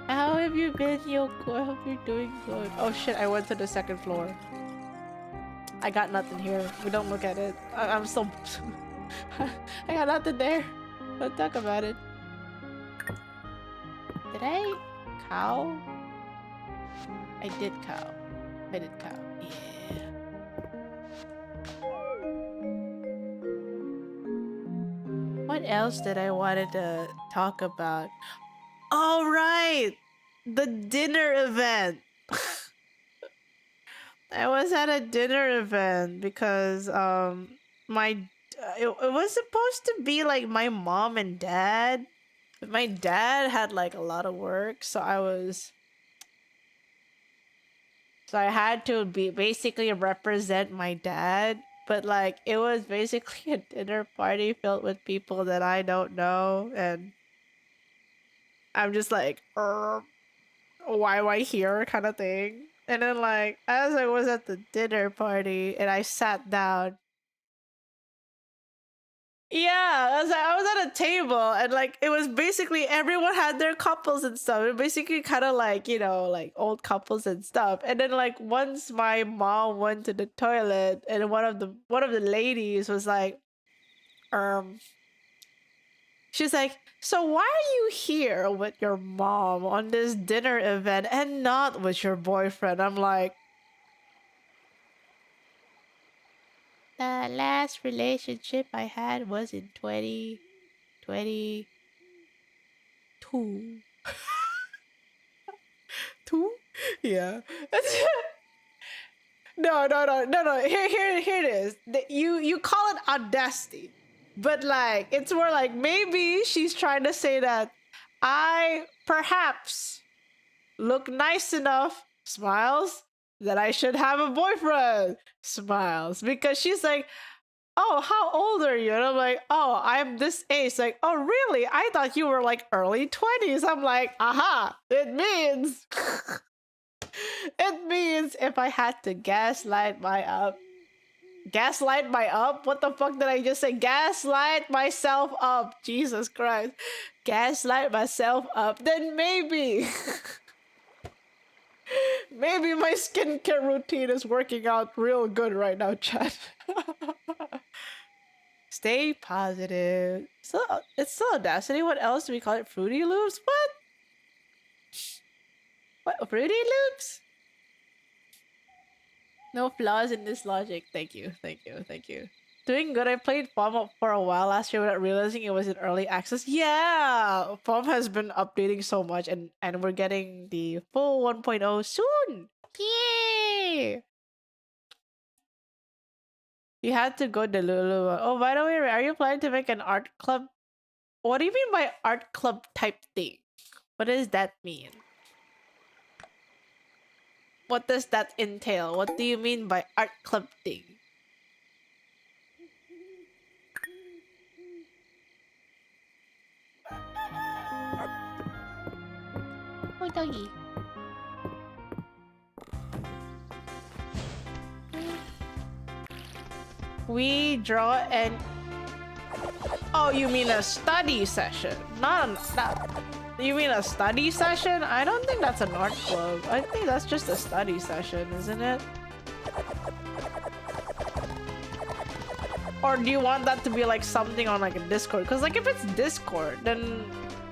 How have you been, Yoko? I hope you're doing good. Oh shit, I went to the second floor. I got nothing here. We don't look at it. I'm so... I got nothing there. Don't talk about it. Did I cow? I did cow. I did cow. Yeah. What else did I wanted to talk about? All right, the dinner event. I was at a dinner event because it was supposed to be like my mom and dad, but my dad had like a lot of work, so I had to basically represent my dad, but like it was basically a dinner party filled with people that I don't know, and I'm just like, why am I here kind of thing. And then like, as I was at the dinner party and I sat down, yeah, I was at a table and like, it was basically everyone had their couples and stuff. It basically kind of like, you know, like old couples and stuff. And then like, once my mom went to the toilet and one of the ladies was like, she's like, so why are you here with your mom on this dinner event and not with your boyfriend? I'm like, the last relationship I had was in 2022. Two? Yeah. No. Here it is. You call it audacity. But like, it's more like maybe she's trying to say that I perhaps look nice enough, smiles, that I should have a boyfriend, smiles. Because she's like, oh, how old are you? And I'm like, oh, I'm this age. Like, oh, really? I thought you were like early 20s. I'm like, aha, it means, it means if I had to gaslight my up. Gaslight my up? What the fuck did I just say? Gaslight myself up. Jesus Christ. Gaslight myself up. Then maybe. Maybe my skincare routine is working out real good right now, chat. Stay positive. So it's still audacity. What else do we call it? Fruity Loops? What? Fruity Loops? No flaws in this logic. Thank you. Doing good. I played FOM for a while last year without realizing it was in early access. Yeah! FOM has been updating so much and we're getting the full 1.0 soon! Yay! You had to go to Lulu. Oh, by the way, are you planning to make an art club? What do you mean by art club type thing? What does that mean? What does that entail? What do you mean by art club thing? Oh, doggy. We draw and... Oh, you mean a study session? Not... You mean a study session? I don't think that's an art club. I think that's just a study session, isn't it? Or do you want that to be like something on like a Discord? Because like if it's Discord, then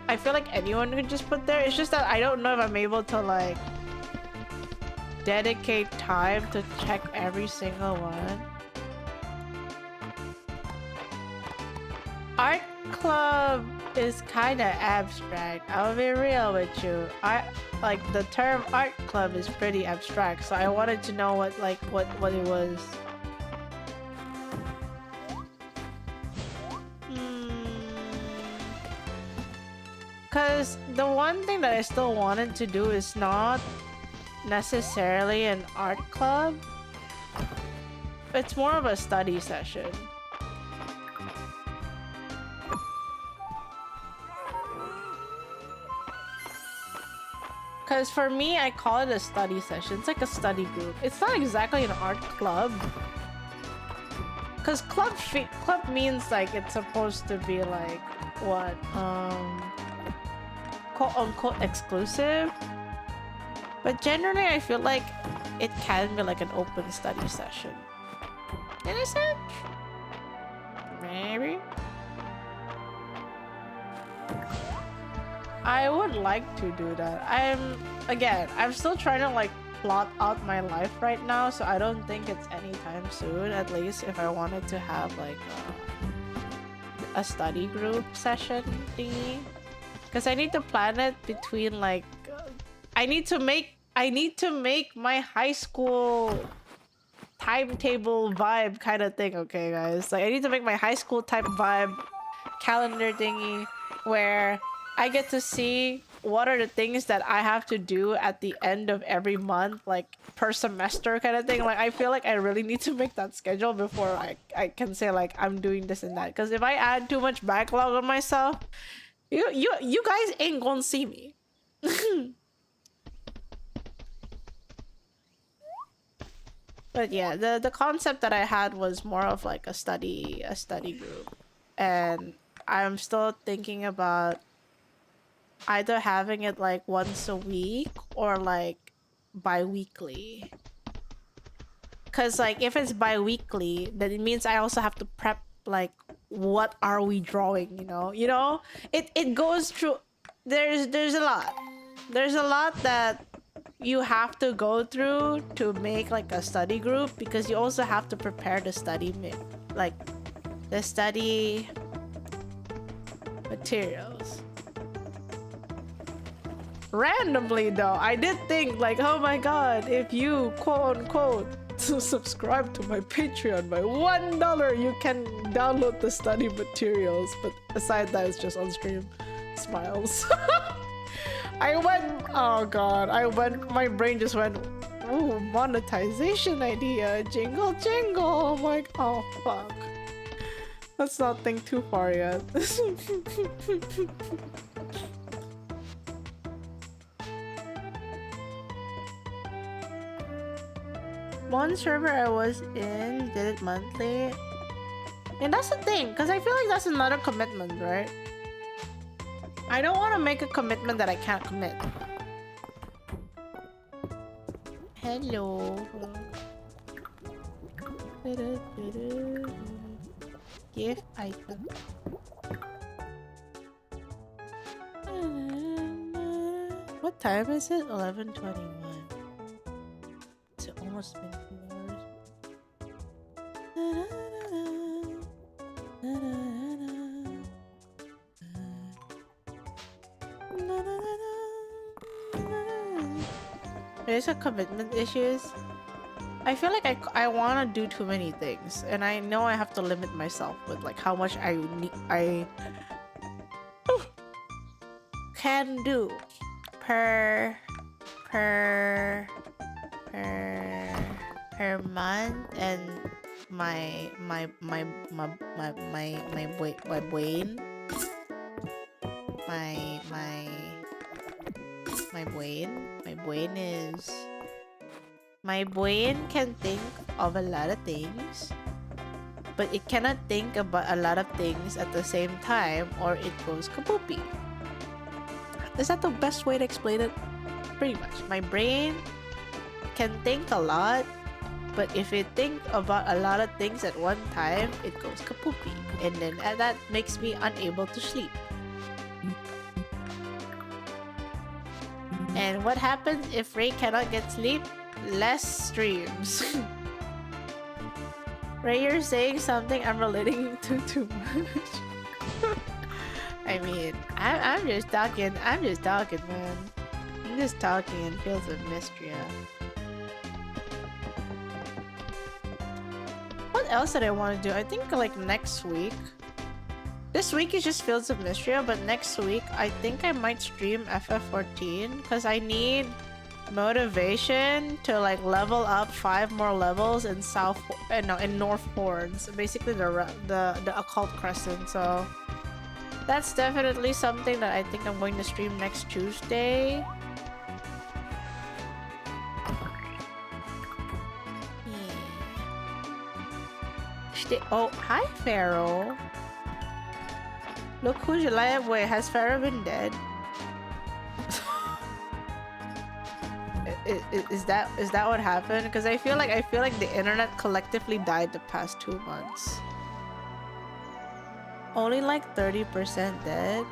I feel like anyone could just put there. It's just that I don't know if I'm able to like dedicate time to check every single one. Art club is kind of abstract. I'll be real with you. Like the term art club is pretty abstract, so I wanted to know what it was. Because the one thing that I still wanted to do is not necessarily an art club. It's more of a study session. Because for me, I call it a study session. It's like a study group. It's not exactly an art club. Because club means like it's supposed to be like, what? Quote-unquote exclusive. But generally, I feel like it can be like an open study session. In a sense? Maybe? I would like to do that. I'm still trying to like plot out my life right now, so I don't think it's anytime soon, at least if I wanted to have like a study group session thingy. Because I need to plan it between like I need to make my high school timetable vibe kind of thing, okay guys? Like I need to make my high school type vibe calendar thingy where I get to see what are the things that I have to do at the end of every month, like per semester kind of thing. Like I feel like I really need to make that schedule before I can say like I'm doing this and that. Because if I add too much backlog on myself, you guys ain't gonna see me. But yeah, the concept that I had was more of like a study group, and I'm still thinking about either having it like once a week or like bi-weekly. Cause like if it's bi-weekly, then it means I also have to prep like what are we drawing, you know? It goes through there's a lot that you have to go through to make like a study group, because you also have to prepare the study materials. Randomly though, I did think like, oh my god, if you quote unquote subscribe to my Patreon by $1, you can download the study materials. But aside that, it's just on stream. Smiles. My brain just went, ooh, monetization idea, jingle jingle. I'm like, oh fuck. Let's not think too far yet. One server I was in did it monthly. And that's the thing, because I feel like that's another commitment, right? I don't want to make a commitment that I can't commit. Hello. Gift item. What time is it? 11:21. It's almost been 2 hours. There's a commitment issues. I feel like I want to do too many things, and I know I have to limit myself with like how much I can do per month, and my brain can think of a lot of things, but it cannot think about a lot of things at the same time, or it goes kapoopy. Is that the best way to explain it? Pretty much. My brain can think a lot, but if it think about a lot of things at one time, it goes kapoopy, and then that makes me unable to sleep. And what happens if Ray cannot get sleep? Less streams. Ray, you're saying something I'm relating to too much. I mean, I'm just talking. I'm just talking, man. I'm just talking in Fields of Mistria. What else did I want to do? I think like next week. This week is just Fields of Mistria, but next week I think I might stream FF14 because I need motivation to like level up 5 more levels in in North Horns, basically the occult crescent. So that's definitely something that I think I'm going to stream next Tuesday. Oh, hi Pharaoh. Look who's alive. Wait, has Pharaoh been dead? Is that what happened? Because I feel like the internet collectively died the past 2 months. Only like 30% dead.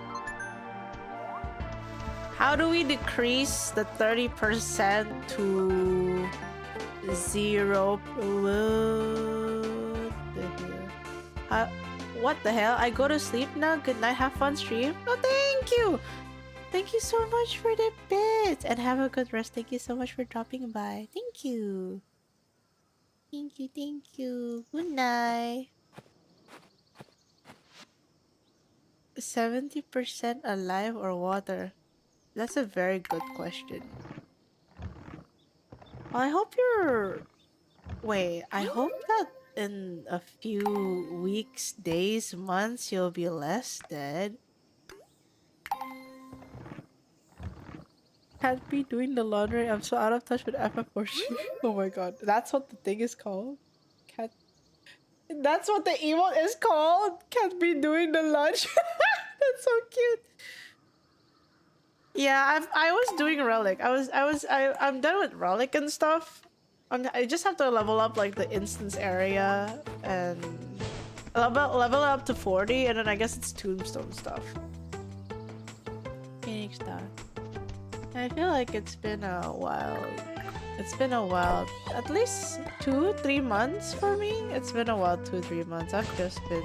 How do we decrease the 30% to 0? What the hell? I go to sleep now. Good night. Have fun stream. Oh, thank you. Thank you so much for the bits. And have a good rest. Thank you so much for dropping by. Thank you. Thank you. Thank you. Good night. 70% alive or water? That's a very good question. Well, I hope you're... Wait, I hope that in a few weeks, days, months, you'll be less dead. Can't be doing the laundry. I'm so out of touch with FF14. Oh my god. That's what the thing is called? Can't... That's what the emote is called? Can't be doing the laundry. That's so cute. Yeah, I was doing Relic. I'm done with Relic and stuff. I just have to level up like the instance area and level up to 40, and then I guess it's tombstone stuff. Phoenix Star. I feel like it's been a while. It's been a while. At least 2-3 months for me. It's been a while, 2-3 months. I've just been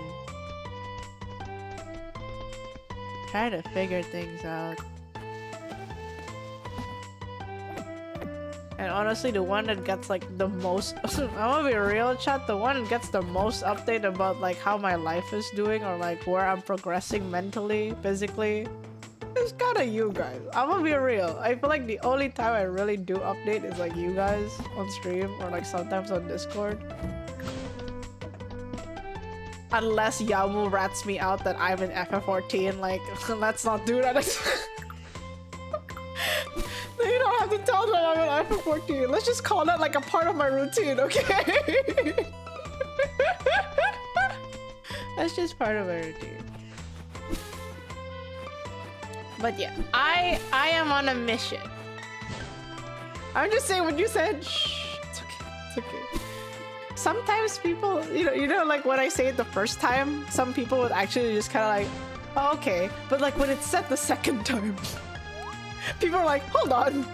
trying to figure things out. And honestly, the one that gets like the most I'm gonna be real, chat, the one that gets the most update about like how my life is doing or like where I'm progressing mentally, physically, it's kinda you guys. I'm gonna be real. I feel like the only time I really do update is like you guys on stream or like sometimes on Discord. Unless Yamu rats me out that I'm in FF14, like let's not do that. You don't have to tell them I'm an FF14. Let's just call that like a part of my routine, okay? That's just part of my routine. But yeah, I am on a mission. I'm just saying what you said. Shh, it's okay. It's okay. Sometimes people, you know, like when I say it the first time, some people would actually just kind of like, oh, okay. But like when it's said the second time, people are like, hold on,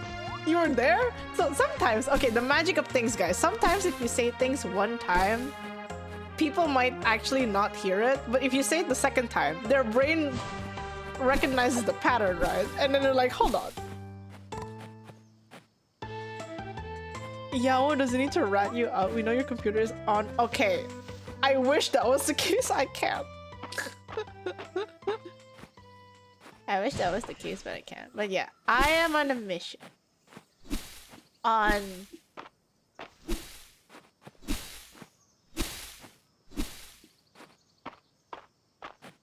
you were there? So sometimes, okay, the magic of things, guys. Sometimes if you say things one time, people might actually not hear it. But if you say it the second time, their brain recognizes the pattern, right? And then they're like, hold on. Yao doesn't need to rat you out. We know your computer is on. Okay. I wish that was the case. I can't. I wish that was the case, but I can't. But yeah, I am on a mission. On...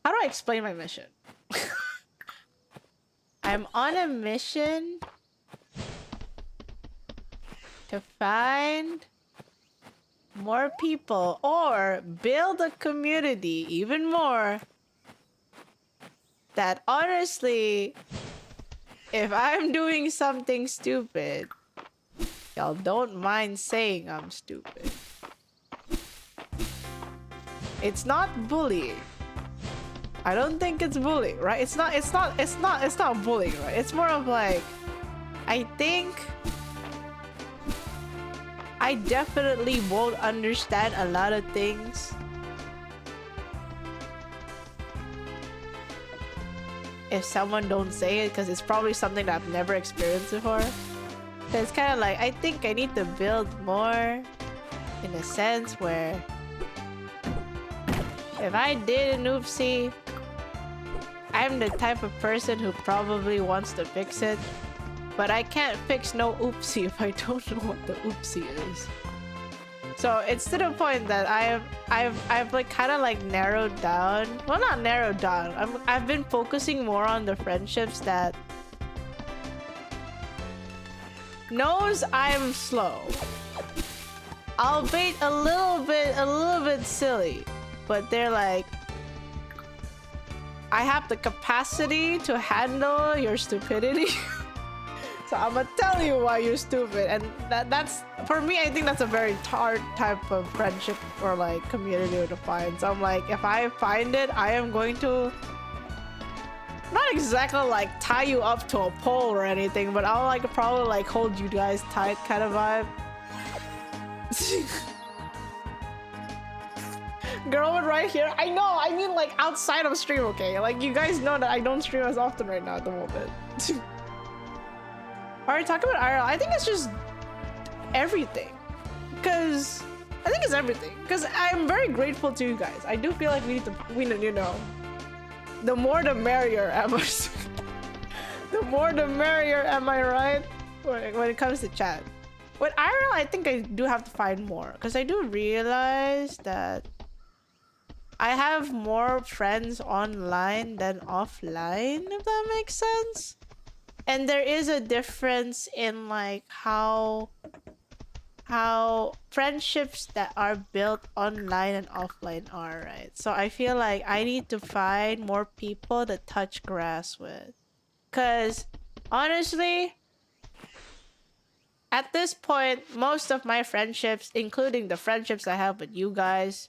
How do I explain my mission? I'm on a mission to find more people or build a community even more that honestly, if I'm doing something stupid, y'all don't mind saying I'm stupid. It's not bullying. I don't think it's bullying, right? It's not bullying, right? It's more of like, I think I definitely won't understand a lot of things if someone don't say it, because it's probably something that I've never experienced before. So it's kind of like, I think I need to build more in a sense where if I did an oopsie, I'm the type of person who probably wants to fix it, but I can't fix no oopsie if I don't know what the oopsie is. So it's to the point that I've like kind of like narrowed down. Well, not narrowed down. I've been focusing more on the friendships that knows I'm slow, albeit a little bit silly, but they're like, I have the capacity to handle your stupidity. So I'm gonna tell you why you're stupid, and that's for me. I think that's a very hard type of friendship or like community to find. So I'm like, if I find it, I am going to not exactly like tie you up to a pole or anything, but I'll like probably like hold you guys tight kind of vibe. Girl with right here. I know. I mean like outside of stream, okay? Like you guys know that I don't stream as often right now at the moment. Alright, talking about IRL, I think it's just everything. Because I think it's everything. Because I'm very grateful to you guys. I do feel like we need, you know, the more the merrier, am I? The more the merrier, am I right? When it comes to chat. With IRL, I think I do have to find more. Because I do realize that I have more friends online than offline, if that makes sense. And there is a difference in like how friendships that are built online and offline are, right? So I feel like I need to find more people to touch grass with. Cause honestly, at this point, most of my friendships, including the friendships I have with you guys,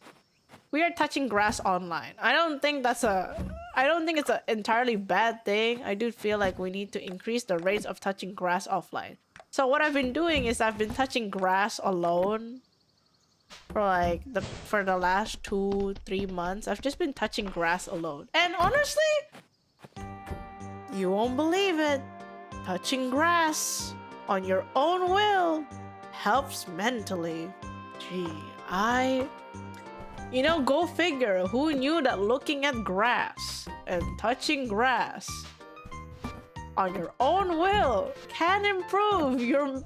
we are touching grass online. I don't think it's an entirely bad thing. I do feel like we need to increase the rates of touching grass offline. So what I've been doing is I've been touching grass alone for the last 2-3 months. I've just been touching grass alone. And honestly, you won't believe it, touching grass on your own will helps mentally. Gee, you know, go figure. Who knew that looking at grass and touching grass on your own will can improve your...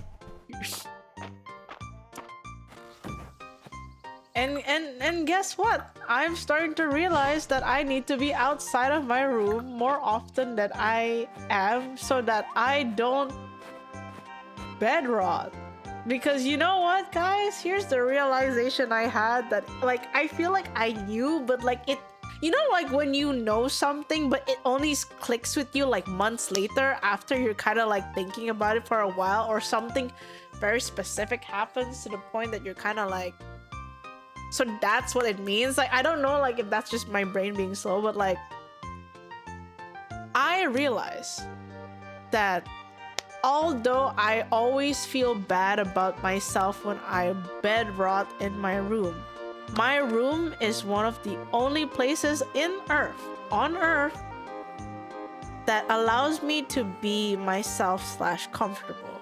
And guess what? I'm starting to realize that I need to be outside of my room more often than I am so that I don't bed rot. Because you know what, guys? Here's the realization I had that, like, I feel like I knew, but like it, you know, like when you know something, but it only clicks with you like months later after you're kind of like thinking about it for a while, or something very specific happens to the point that you're kind of like, so that's what it means. Like, I don't know, like, if that's just my brain being slow, but like, I realize that although I always feel bad about myself when I bed rot in my room is one of the only places on earth that allows me to be myself / comfortable.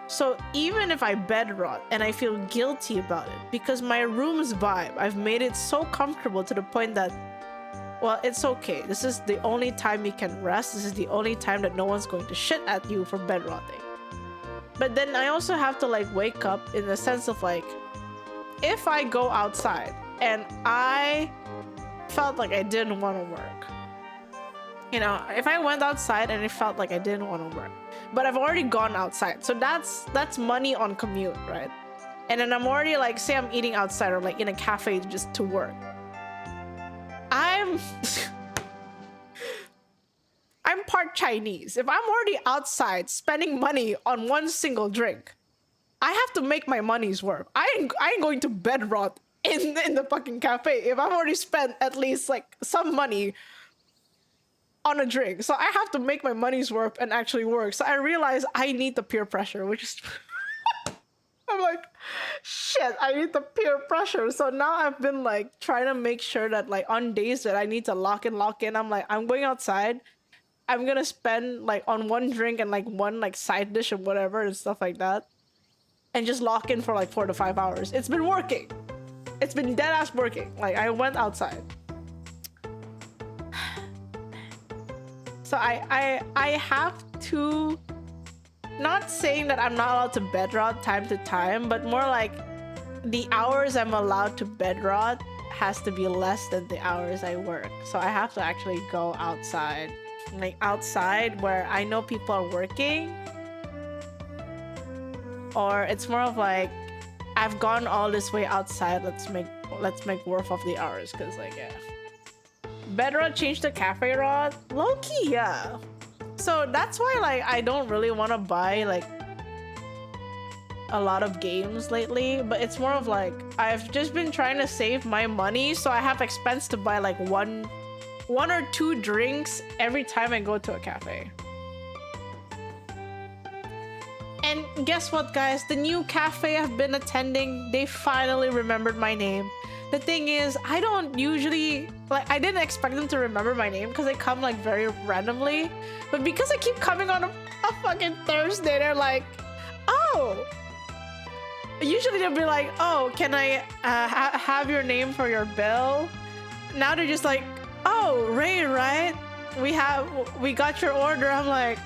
So even if I bed rot and I feel guilty about it, because my room's vibe, I've made it so comfortable to the point that, well, it's okay. This is the only time you can rest. This is the only time that no one's going to shit at you for bed rotting. But then I also have to like wake up in the sense of like, if I go outside and I felt like I didn't want to work, you know, if I went outside and it felt like I didn't want to work, but I've already gone outside, so that's money on commute, right? And then I'm already like, say I'm eating outside or like in a cafe just to work. I'm part Chinese. If I'm already outside spending money on one single drink, I have to make my money's worth. I ain't going to bed rot in the fucking cafe if I've already spent at least like some money on a drink. So I have to make my money's worth and actually work. So I realize I need the peer pressure, which is I'm like, shit, I need the peer pressure. So now I've been like trying to make sure that like on days that I need to lock in, I'm like, I'm going outside. I'm gonna spend like on one drink and like one like side dish or whatever and stuff like that. And just lock in for like 4 to 5 hours. It's been working. It's been dead ass working. Like I went outside. So I have to, not saying that I'm not allowed to bed rot time to time, but more like the hours I'm allowed to bed rot has to be less than the hours I work. So I have to actually go outside, like outside where I know people are working, or it's more of like I've gone all this way outside. Let's make worth of the hours, cause like yeah. Bed rot changed to cafe rot? Low-key, yeah. So that's why like I don't really want to buy like a lot of games lately, but it's more of like I've just been trying to save my money so I have expense to buy like one or two drinks every time I go to a cafe. And guess what, guys? The new cafe I've been attending, they finally remembered my name. The thing is, I don't usually, like, I didn't expect them to remember my name because they come, like, very randomly. But because I keep coming on a fucking Thursday, they're like, oh. Usually they'll be like, oh, can I have your name for your bill? Now they're just like, oh, Ray, right? We got your order. I'm like,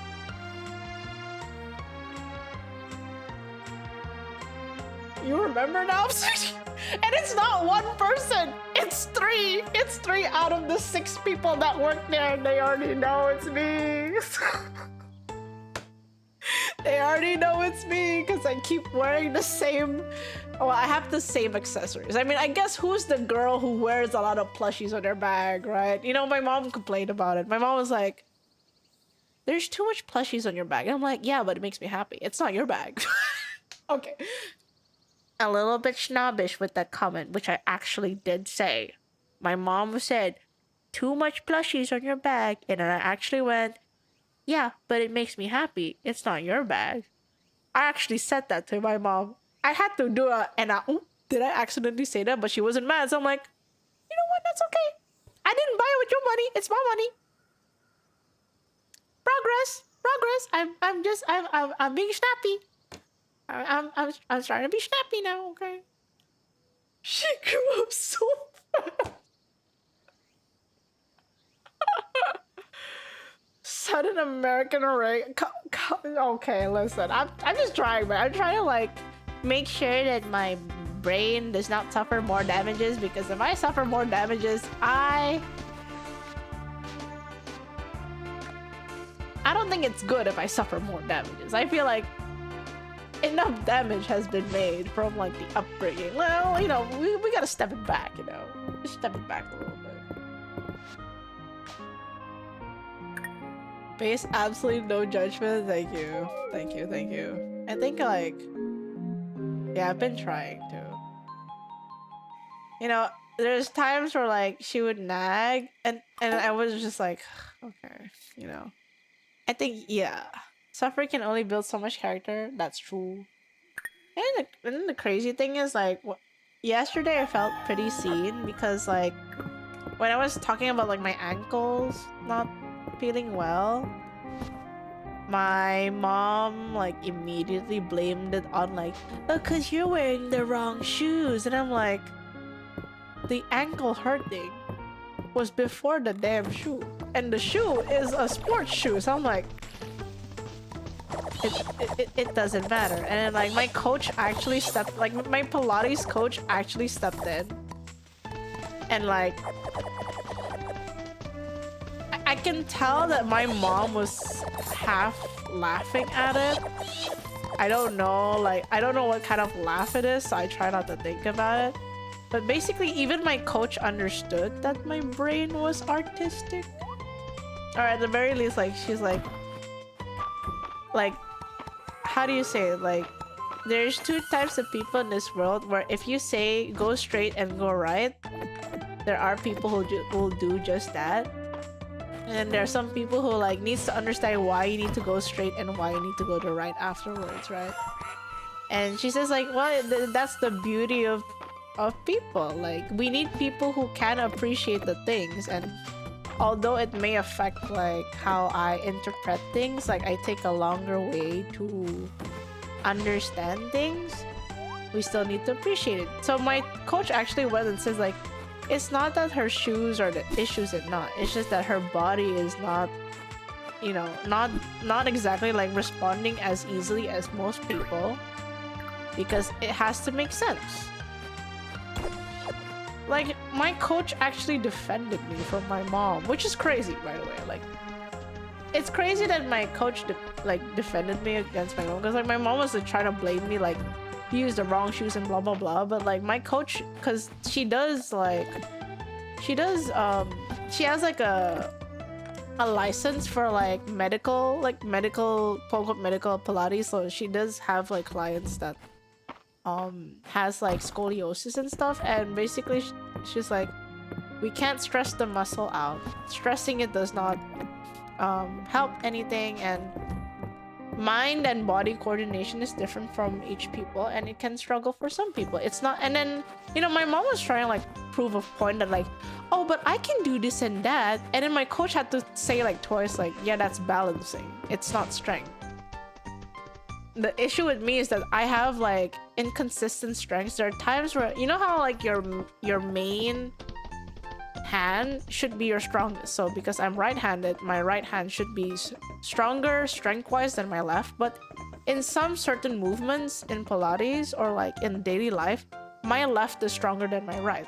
you remember now? And it's not one person, it's three. It's 3 out of the 6 people that work there. They already know it's me. They already know it's me because I keep wearing the same, well, I have the same accessories. I mean, I guess who's the girl who wears a lot of plushies on their bag, right? You know, my mom complained about it. My mom was like, there's too much plushies on your bag. And I'm like, yeah, but it makes me happy. It's not your bag. Okay. A little bit snobbish with that comment, which I actually did say. My mom said, too much plushies on your bag. And then I actually went, yeah, but it makes me happy. It's not your bag. I actually said that to my mom. I had to do did I accidentally say that? But she wasn't mad. So I'm like, you know what? That's okay. I didn't buy it with your money. It's my money. Progress. I'm being snappy. I'm trying to be snappy now, okay? She grew up so fast. Sudden American array. Okay, listen. I'm just trying, man. I'm trying to like make sure that my brain does not suffer more damages, because if I suffer more damages, I don't think it's good if I suffer more damages. I feel like enough damage has been made from like the upbringing. Well, you know, we gotta step it back, you know. Just step it back a little bit. Face absolutely no judgment. Thank you. Thank you. Thank you. I think like, yeah, I've been trying to. You know, there's times where like she would nag and I was just like, okay, you know. I think, yeah. Suffering can only build so much character. That's true. And then the crazy thing is, like, yesterday I felt pretty seen because, like, when I was talking about, like, my ankles not feeling well, my mom, like, immediately blamed it on, like, oh, 'cause you're wearing the wrong shoes. And I'm like, the ankle hurting was before the damn shoe. And the shoe is a sports shoe. So I'm like, it doesn't matter. And then like my coach actually stepped, like my Pilates coach actually stepped in and like I can tell that my mom was half laughing at it. I don't know, like I don't know what kind of laugh it is, so I try not to think about it. But basically even my coach understood that my brain was artistic, or at the very least like she's like how do you say it? Like, there's 2 types of people in this world where if you say go straight and go right, there are people who will do just that. And then there are some people who like needs to understand why you need to go straight and why you need to go to right afterwards, right? And she says like, well, that's the beauty of people. Like, we need people who can appreciate the things, and although it may affect like how I interpret things, like I take a longer way to understand things, we still need to appreciate it. So my coach actually went and says like, it's not that her shoes are the issues, it's just that her body is not, you know, not exactly like responding as easily as most people, because it has to make sense. Like, my coach actually defended me from my mom, which is crazy, by the way. Like, it's crazy that my coach defended me against my mom, because like my mom was like trying to blame me, like you used the wrong shoes and blah blah blah. But like my coach, because she has like a license for like medical quote unquote medical Pilates, so she does have like clients that has like scoliosis and stuff, and basically she's like, we can't stress the muscle out. Stressing it does not help anything, and mind and body coordination is different from each people, and it can struggle for some people. It's not. And then, you know, my mom was trying to like prove a point that like, oh, but I can do this and that, and then my coach had to say like twice like, yeah, that's balancing, it's not strength. The issue with me is that I have like inconsistent strengths. There are times where, you know how like your main hand should be your strongest. So because I'm right-handed, my right hand should be stronger strength-wise than my left. But in some certain movements in Pilates or like in daily life, my left is stronger than my right.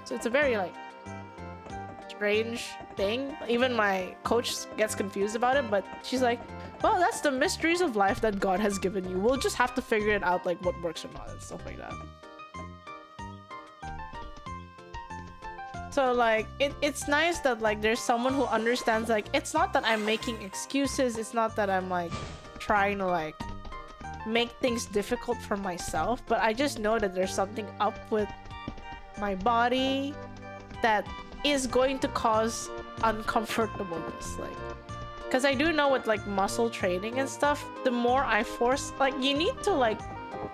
So it's a very like strange thing. Even my coach gets confused about it, but she's like, well, that's the mysteries of life that God has given you. We'll just have to figure it out, like what works or not and stuff like that. So like it's nice that like there's someone who understands, like it's not that I'm making excuses, it's not that I'm like trying to like make things difficult for myself, but I just know that there's something up with my body that is going to cause uncomfortableness, like, because I do know with like muscle training and stuff, the more I force, like you need to like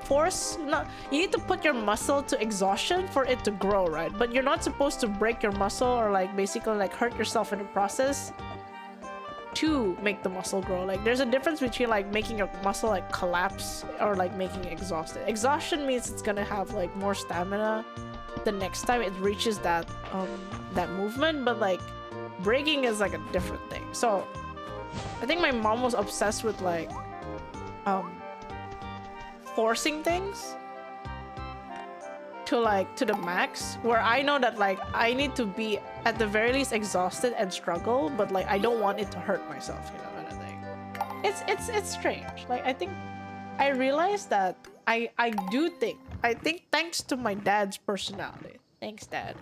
you need to put your muscle to exhaustion for it to grow, right? But you're not supposed to break your muscle or like basically like hurt yourself in the process to make the muscle grow. Like there's a difference between like making your muscle like collapse or like making it exhausted. Exhaustion means it's gonna have like more stamina the next time it reaches that movement, but like breaking is like a different thing. So I think my mom was obsessed with like forcing things to the max, where I know that like I need to be at the very least exhausted and struggle, but like I don't want it to hurt myself, you know, kind of thing. It's strange. Like I think I realized that I think thanks to my dad's personality, thanks dad,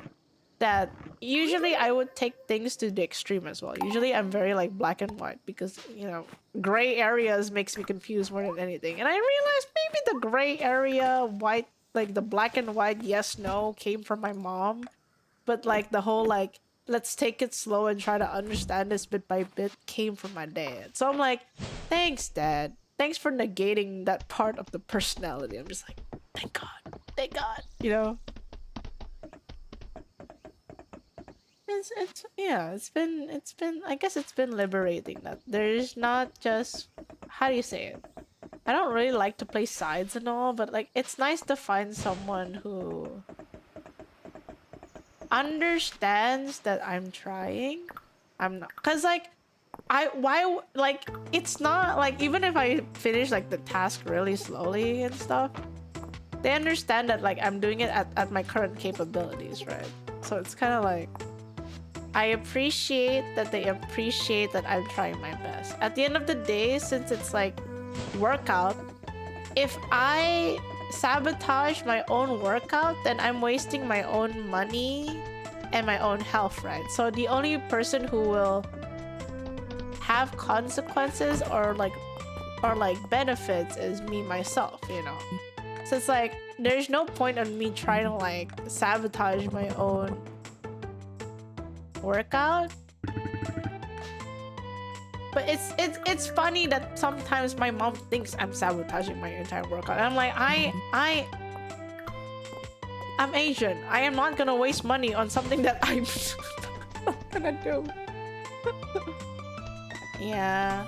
that usually I would take things to the extreme as well. Usually I'm very like black and white, because, you know, gray areas makes me confused more than anything. And I realized maybe the gray area, white, like the black and white yes no came from my mom, but like the whole like let's take it slow and try to understand this bit by bit came from my dad. So I'm like, thanks dad, thanks for negating that part of the personality. I'm just like, thank god, you know. It's been I guess it's been liberating that there's not just, how do you say it, I don't really like to play sides and all, but like it's nice to find someone who understands that I'm trying. I'm not, cause like it's not like, even if I finish like the task really slowly and stuff, they understand that like I'm doing it at my current capabilities, right? So it's kind of like, I appreciate that they appreciate that I'm trying my best. At the end of the day, since it's like workout, if I sabotage my own workout, then I'm wasting my own money and my own health, right? So the only person who will have consequences or like benefits is me myself, you know. So it's like there's no point on me trying to like sabotage my own workout. But it's funny that sometimes my mom thinks I'm sabotaging my entire workout. And I'm like, I'm Asian. I am not gonna waste money on something that I'm not gonna do. Yeah.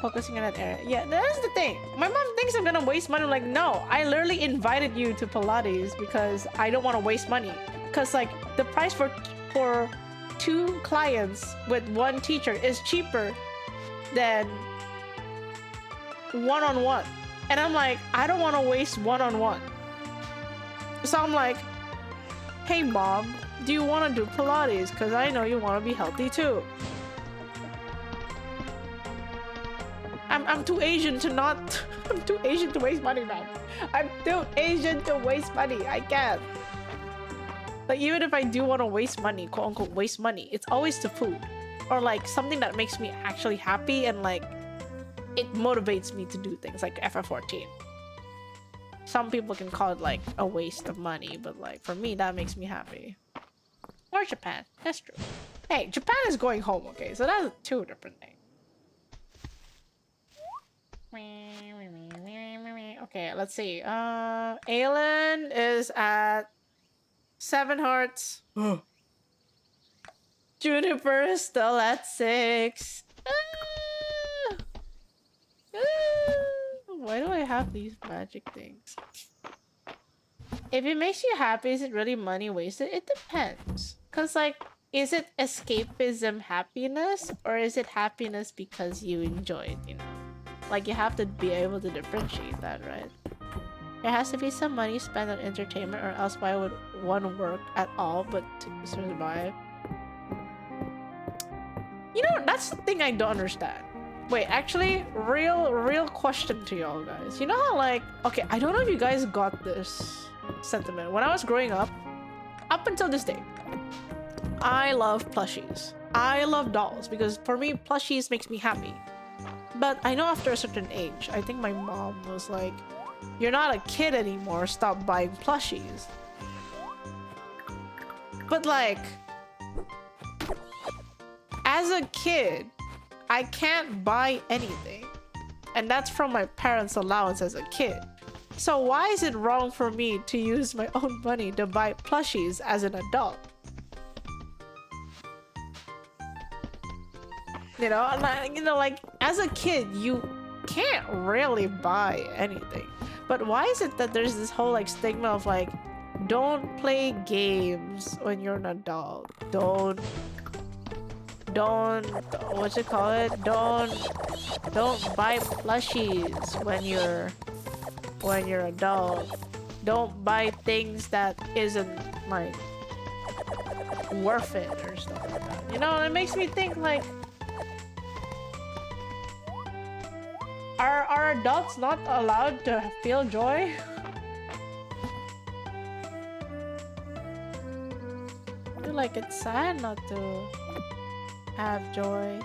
Focusing on that area. Yeah, that's the thing. My mom thinks I'm gonna waste money. I'm like, no, I literally invited you to Pilates because I don't want to waste money. Because like the price for 2 clients with 1 teacher is cheaper than one-on-one. And I'm like, I don't want to waste one-on-one. So I'm like, hey mom, do you want to do Pilates? Because I know you want to be healthy too. I'm too Asian to not... I'm too Asian to waste money, man. I'm too Asian to waste money. I can't. Like, even if I do want to waste money, quote unquote waste money, it's always the food. Or like something that makes me actually happy and like it motivates me to do things like FF14. Some people can call it like a waste of money, but like for me, that makes me happy. Or Japan. That's true. Hey, Japan is going home, okay? So that's 2 different things. Okay, let's see. Aelin is at 7 hearts. Juniper is still at 6. Why do I have these magic things? If it makes you happy, is it really money wasted? It depends. Cause like, is it escapism happiness? Or is it happiness because you enjoy it, you know? Like, you have to be able to differentiate that, right? There has to be some money spent on entertainment, or else why would one work at all but to survive? You know, that's the thing I don't understand. Wait, actually, real question to y'all guys. You know how like, okay, I don't know if you guys got this sentiment. When I was growing up until this day, I love plushies. I love dolls because for me, plushies makes me happy. But I know after a certain age, I think my mom was like, you're not a kid anymore, stop buying plushies. But like, as a kid, I can't buy anything. And that's from my parents' allowance as a kid. So why is it wrong for me to use my own money to buy plushies as an adult? You know, like as a kid, you can't really buy anything. But why is it that there's this whole like stigma of like, don't play games when you're an adult. Don't what you call it? Don't buy plushies when you're adult. Don't buy things that isn't like worth it or stuff like that. You know, it makes me think like, are adults not allowed to feel joy? I feel like it's sad not to have joy.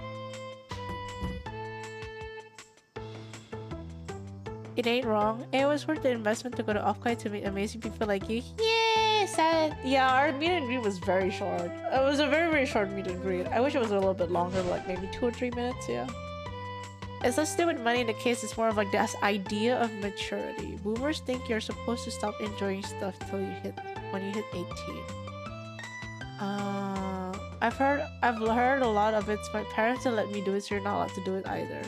It ain't wrong. It was worth the investment to go to Offline to meet amazing people like you. Yeah, sad. Yeah, our meet and greet was very short. It was a very short meet and greet. I wish it was a little bit longer, like maybe 2 or 3 minutes. Yeah. It's less to do with money in the case. It's more of like this idea of maturity. Boomers think you're supposed to stop enjoying stuff till when you hit 18. I've heard a lot of it's my parents didn't let me do it, so you're not allowed to do it either.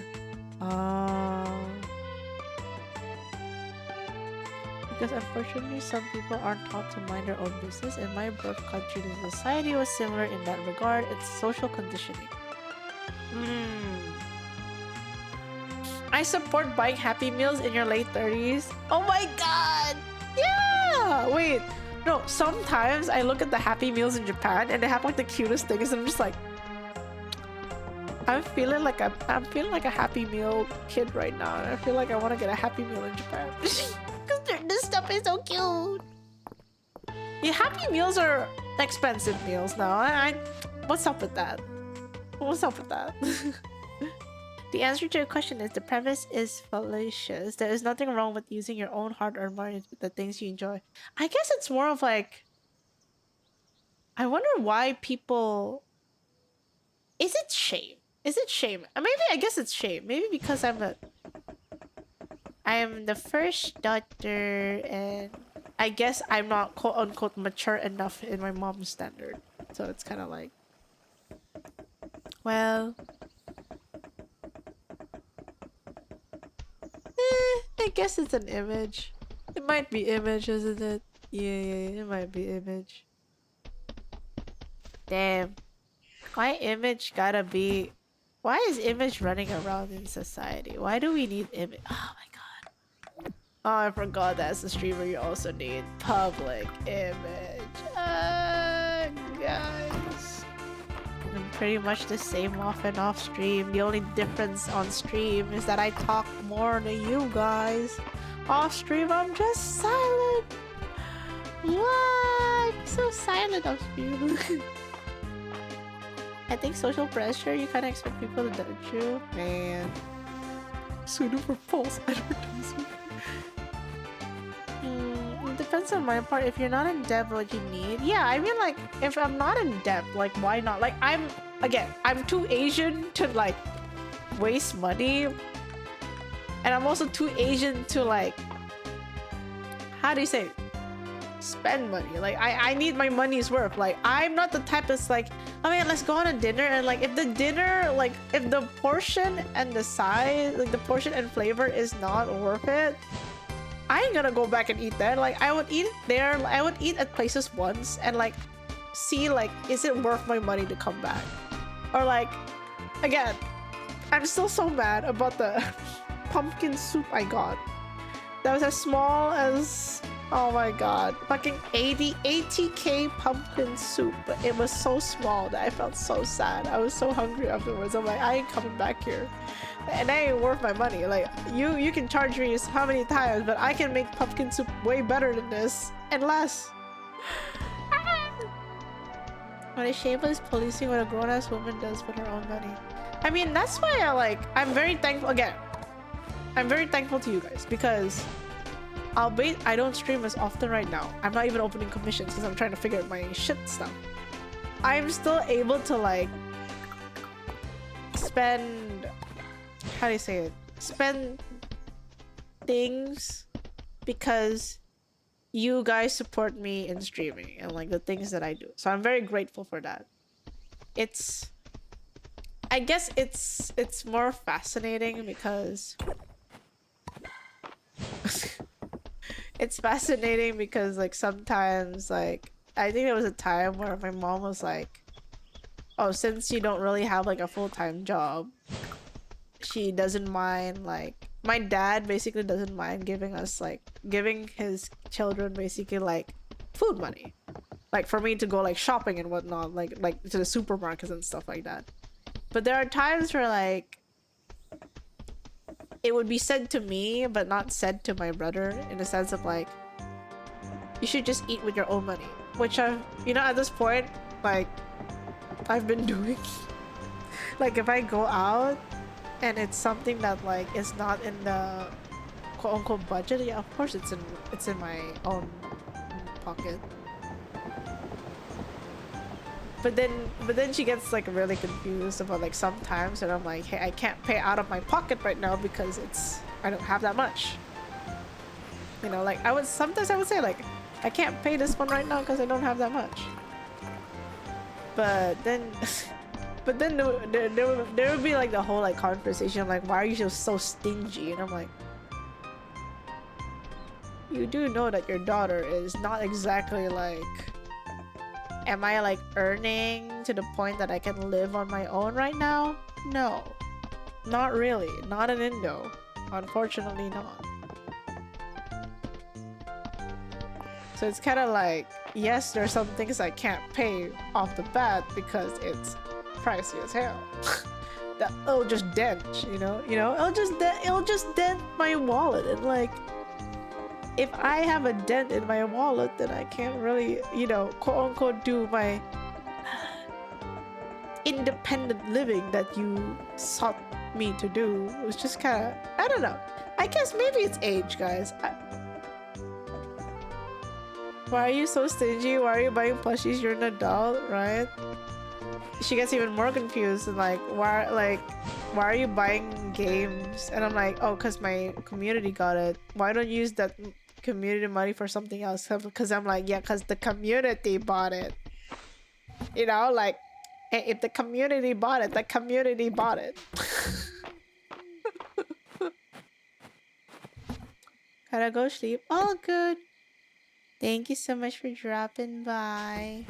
Because unfortunately some people aren't taught to mind their own business. In my birth country, the society was similar in that regard. It's social conditioning. I support buying Happy Meals in your late 30s. Oh my god! Yeah! Wait, no, sometimes I look at the Happy Meals in Japan and they have like the cutest things and I'm just like, I'm feeling like a Happy Meal kid right now. And I feel like I want to get a Happy Meal in Japan. Because this stuff is so cute. Yeah, Happy Meals are expensive meals now. What's up with that? What's up with that? The answer to your question is the premise is fallacious. There is nothing wrong with using your own hard-earned money with the things you enjoy. I guess it's more of like, I wonder why people... Is it shame? Is it shame? Maybe, I guess it's shame. Maybe because I am the first daughter, and I guess I'm not quote-unquote mature enough in my mom's standard. So it's kind of like... Well... I guess it's an image. It might be image, isn't it? Yeah, it might be image. Damn. Why image gotta be... Why is image running around in society? Why do we need image? Oh my god. Oh, I forgot that as a streamer you also need public image. Guys. I'm pretty much the same off and off stream. The only difference on stream is that I talk more than you guys. Off stream, I'm just silent. What? I'm so silent off stream. I think social pressure, you kind of expect people to judge you. Man. Suited for false advertisement. It depends on my part. If you're not in debt, what you need. Yeah, I mean, like, if I'm not in debt, like, why not? Like, I'm too Asian to, like, waste money. And I'm also too Asian to, like, how do you say, spend money. Like, I need my money's worth. Like, I'm not the type that's like, oh man, let's go on a dinner, and like, if the dinner, like, if the portion and the size, like, the portion and flavor is not worth it, I ain't gonna go back and eat there. Like, I would eat it there. I would eat at places once and, like, see, like, is it worth my money to come back? Or, like, again, I'm still so mad about the pumpkin soup I got. That was as small as, oh my god, fucking 80k pumpkin soup. But it was so small that I felt so sad. I was so hungry afterwards. I'm like, I ain't coming back here. And that ain't worth my money. Like, you can charge me how many times, but I can make pumpkin soup way better than this and less. What is shameless policing what a grown-ass woman does with her own money? I mean, that's why I'm very thankful. Again, I'm very thankful to you guys, because albeit I don't stream as often right now. I'm not even opening commissions because I'm trying to figure out my shit stuff. I'm still able to, like, spend, how do you say it? Spend things because you guys support me in streaming and, like, the things that I do. So I'm very grateful for that. I guess it's more fascinating because it's fascinating because, like, sometimes, like, I think there was a time where my mom was like, oh, since you don't really have, like, a full-time job, she doesn't mind, like, my dad basically doesn't mind giving us, like, giving his children basically, like, food money, like, for me to go, like, shopping and whatnot, like to the supermarkets and stuff like that. But there are times where, like, it would be said to me but not said to my brother, in the sense of, like, you should just eat with your own money, which I've, you know, at this point, like, I've been doing. Like, if I go out and it's something that, like, is not in the quote-unquote budget, yeah, of course it's in my own pocket. But then she gets, like, really confused about, like, sometimes, and I'm like, hey, I can't pay out of my pocket right now because I don't have that much. You know, like, sometimes I would say, like, I can't pay this one right now because I don't have that much. But then there would be, like, the whole, like, conversation, like, why are you so stingy? And I'm like, you do know that your daughter is not exactly, like, am I, like, earning to the point that I can live on my own right now? No, not really. Not an Indo, unfortunately not. So it's kind of like, yes, there's some things I can't pay off the bat because it's pricey as hell. That it'll just dent, you know, it'll just dent my wallet, and, like, if I have a dent in my wallet, then I can't really, you know, quote-unquote do my independent living that you sought me to do. It was just kind of, I don't know. I guess maybe it's age, guys. Why are you so stingy? Why are you buying plushies? You're an adult, right? She gets even more confused and like, why are you buying games? And I'm like, oh, cause my community got it. Why don't you use that community money for something else? Cause I'm like, yeah, cause the community bought it. You know, like, hey, if the community bought it, the community bought it. Gotta go sleep. All good. Thank you so much for dropping by.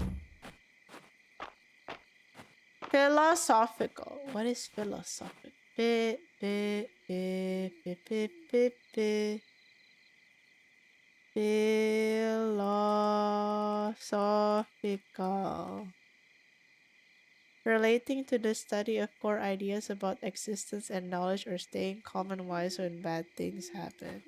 Philosophical. What is philosophical? Philosophical. Relating to the study of core ideas about existence and knowledge, or staying calm and wise when bad things happen.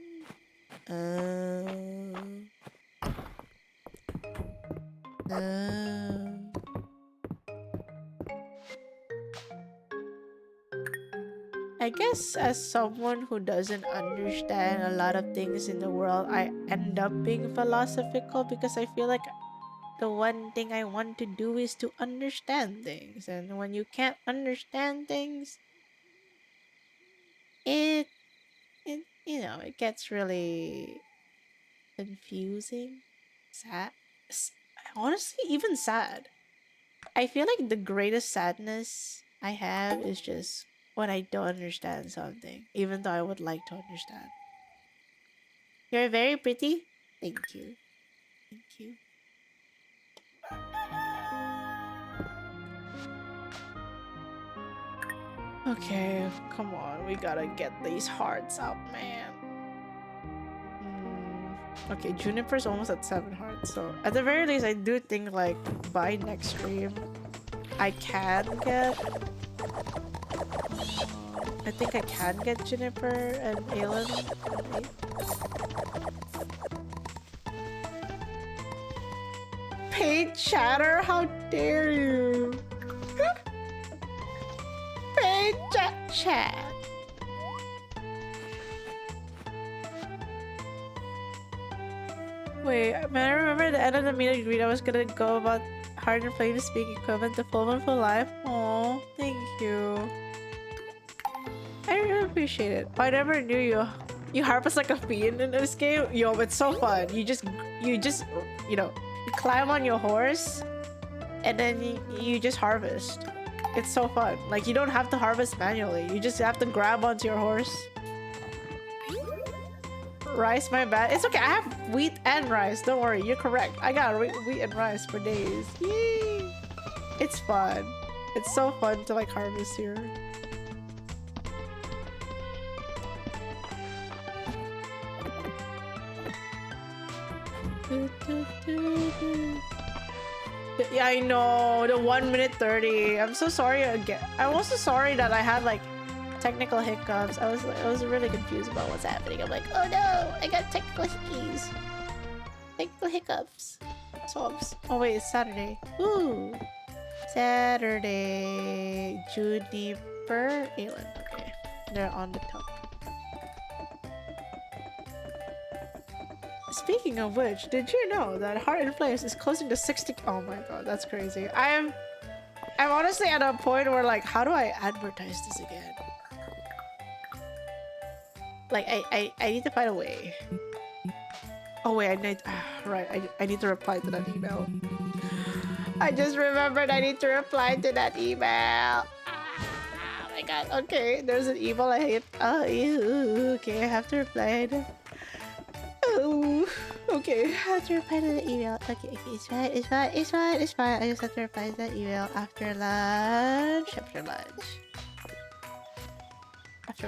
I guess as someone who doesn't understand a lot of things in the world, I end up being philosophical because I feel like the one thing I want to do is to understand things. And when you can't understand things, it you know, it gets really confusing, sad, honestly, even sad. I feel like the greatest sadness I have is just when I don't understand something, even though I would like to understand. You're very pretty. Thank you. Thank you. Okay, come on. We gotta get these hearts up, man. Okay, Juniper's almost at 7 hearts, so at the very least, I do think like by next stream, I can get. I think I can get Juniper and Aelin. Paid chatter? How dare you? Paid chat. Wait, man, I remember at the end of the meet and greet I was gonna go about hard and flame speaking equipment to full one for life. Oh, thank you. I really appreciate it. I never knew you harvest like a fiend in this game. Yo, it's so fun. You just you know, you climb on your horse and then you just harvest. It's so fun. Like, you don't have to harvest manually. You just have to grab onto your horse. Rice, my bad. It's okay. I have wheat and rice. Don't worry. You're correct. I got wheat and rice for days. Yay! It's fun. It's so fun to like harvest here. Yeah, I know. The 1 minute 30. I'm so sorry again. I'm also sorry that I had like technical hiccups. I was really confused about what's happening. I'm like, oh no, I got technical hickeys. Technical hiccups. Sobs. Oh wait, it's Saturday. Ooh. Saturday. Juniper. Aelin. Okay. They're on the top. Speaking of which, did you know that Heart and Flames is closing to 60? Oh my god, that's crazy. I'm honestly at a point where like, how do I advertise this again? Like, I need to find a way. Oh wait, I need to reply to that email. I just remembered I need to reply to that email. Oh my god, okay, there's an email I hate. Oh, ew, okay, I have to reply to. Oh, okay, I have to reply to the email. Okay, it's fine. I just have to reply to that email after lunch. After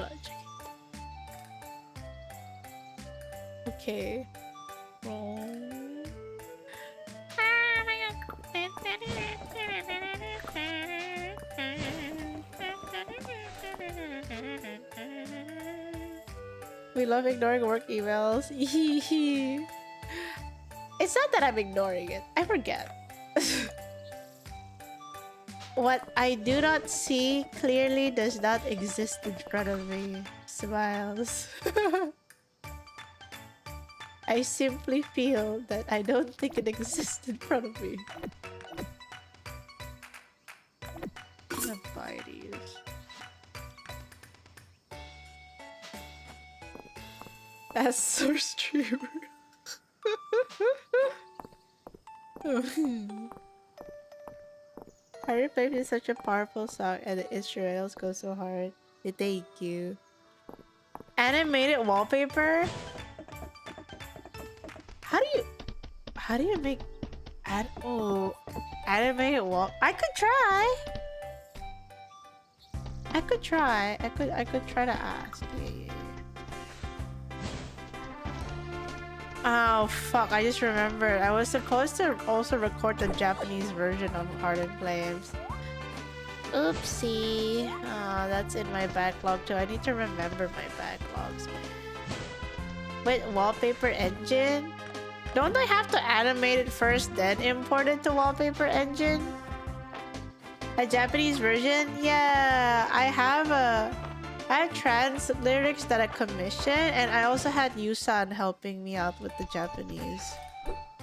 lunch. Okay. Oh. We love ignoring work emails. It's not that I'm ignoring it. I forget. What I do not see clearly does not exist in front of me. Smiles. I simply feel that I don't think it exists in front of me. I'm gonna buy these. That's so streamer. Harry played is such a powerful song and the instrumentals go so hard. Thank you. Animated wallpaper? How do you make animated wall? I could try. I could try to ask. Yeah. Oh fuck, I just remembered. I was supposed to also record the Japanese version of Heart and Flames. Oopsie. Oh, that's in my backlog too. I need to remember my backlogs, man. Wait, wallpaper engine? Don't I have to animate it first, then import it to wallpaper engine? A Japanese version? Yeah, I have trans lyrics that I commissioned, and I also had Yusan helping me out with the Japanese.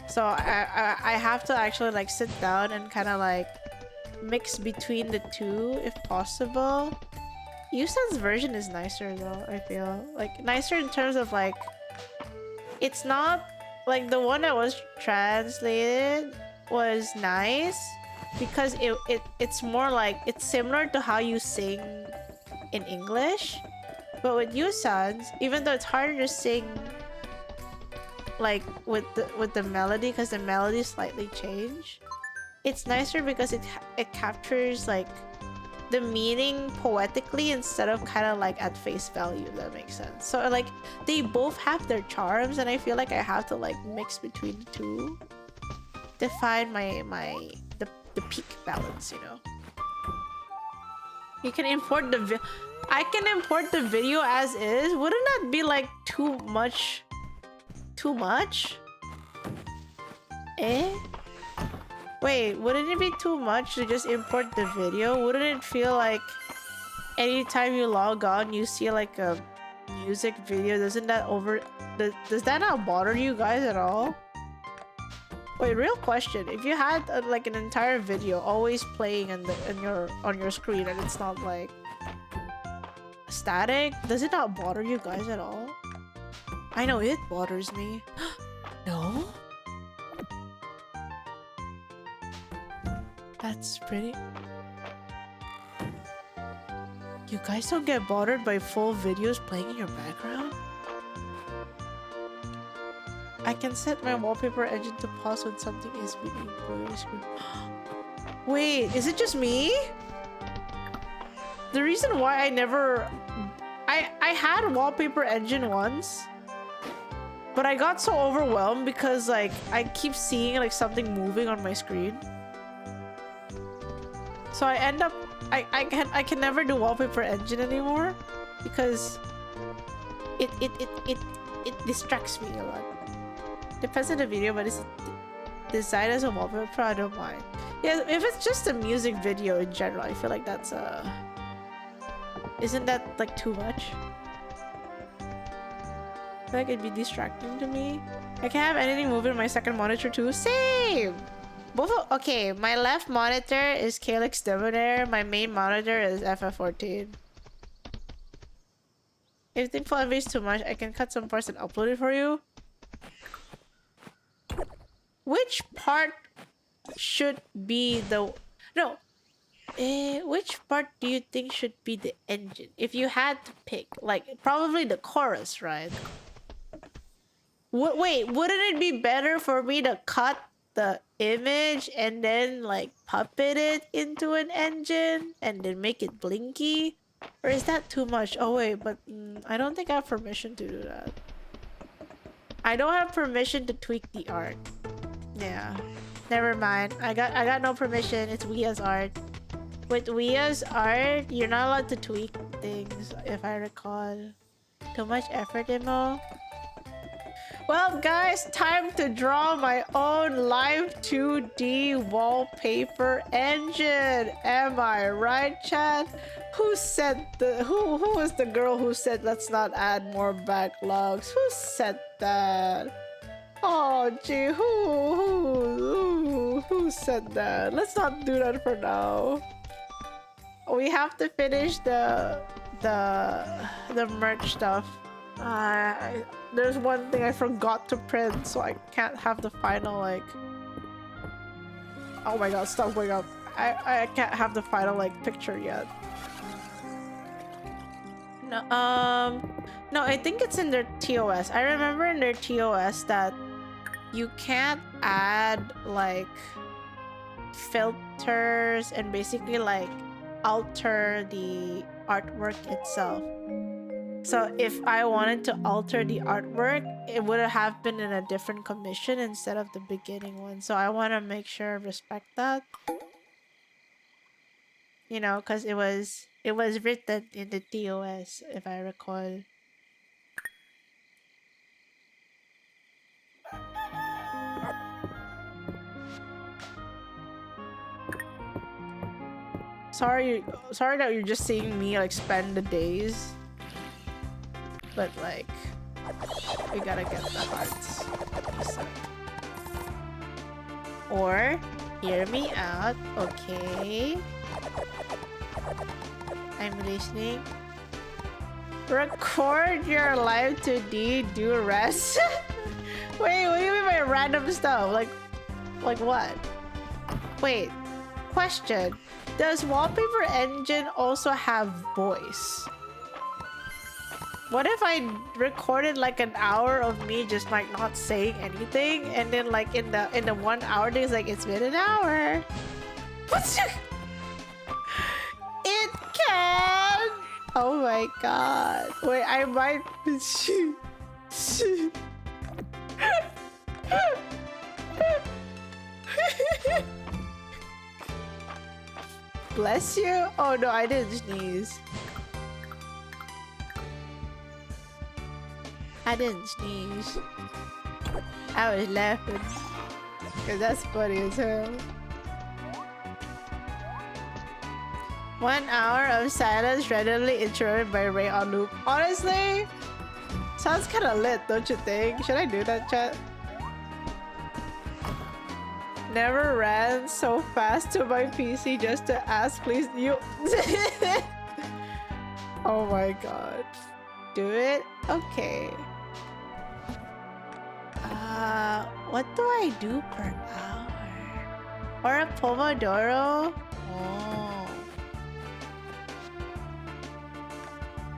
So I have to actually like sit down and kind of like mix between the two if possible. Yusan's version is nicer though, I feel. Like nicer in terms of like, it's not like the one that was translated was nice because it's more like, it's similar to how you sing in English, but with Yusan's, even though it's harder to sing like with the melody because the melody slightly changed, it's nicer because it captures like the meaning poetically instead of kind of like at face value, if that makes sense. So like they both have their charms, and I feel like I have to like mix between the two to find the peak balance, you know. You can import I can import the video as is. Wouldn't that be like too much? Too much? Eh? Wait, wouldn't it be too much to just import the video? Wouldn't it feel like anytime you log on you see like a music video? Does that not bother you guys at all? Wait, real question. If you had like an entire video always playing on your screen and it's not like static, does it not bother you guys at all? I know it bothers me. No? That's pretty. You guys don't get bothered by full videos playing in your background? I can set my wallpaper engine to pause when something is being put. Wait, is it just me? The reason why I had a wallpaper engine once, but I got so overwhelmed because like I keep seeing like something moving on my screen. So I end up I can never do wallpaper engine anymore because it distracts me a lot. Depends on the video, but it's designed as a wallpaper, I don't mind. Yeah, if it's just a music video in general, I feel like that's isn't that like too much? I feel like it'd be distracting to me. I can't have anything moving on my second monitor too. Same! Okay, my left monitor is Calyx Debonair, my main monitor is FF14. If the full MV is too much, I can cut some parts and upload it for you. Which part should be the... No. Which part do you think should be the engine? If you had to pick, like, probably the chorus, right? Wait, wouldn't it be better for me to cut the image and then, like, puppet it into an engine and then make it blinky? Or is that too much? Oh, wait, but I don't think I have permission to do that. I don't have permission to tweak the art. Yeah, never mind. I got no permission. It's Wia's art. With Wia's art, you're not allowed to tweak things, if I recall. Too much effort, Imo. Well, guys, time to draw my own live 2D wallpaper engine. Am I right, Chad? Who said who was the girl who said let's not add more backlogs? Who said that? Oh, gee, who said that? Let's not do that for now. We have to finish the merch stuff. There's one thing I forgot to print, so I can't have the final like. Oh my god! Stop going up. I can't have the final like picture yet. No, no, I think it's in their TOS. I remember in their TOS that you can't add like filters and basically like alter the artwork itself. So if I wanted to alter the artwork, it would have been in a different commission instead of the beginning one. So I want to make sure I respect that. You know, because it was written in the TOS, if I recall. Sorry that you're just seeing me like spend the days, but like we gotta get the hearts. Or hear me out, okay? I'm listening. Record your live 2D, do rest. Wait, what do you mean by random stuff? Like what? Wait, question. Does Wallpaper Engine also have voice? What if I recorded like an hour of me just like not saying anything, and then like in the 1 hour days like it's been an hour? It can. Oh my god. Wait, I might. Bless you? Oh no, I didn't sneeze. I didn't sneeze. I was laughing. Cause that's funny as hell. 1 hour of silence randomly interrupted by Ray on loop. Honestly, sounds kind of lit, don't you think? Should I do that, chat? Never ran so fast to my PC just to ask, please, you. Oh my god. Do it? Okay. What do I do per hour? Or a Pomodoro? Oh.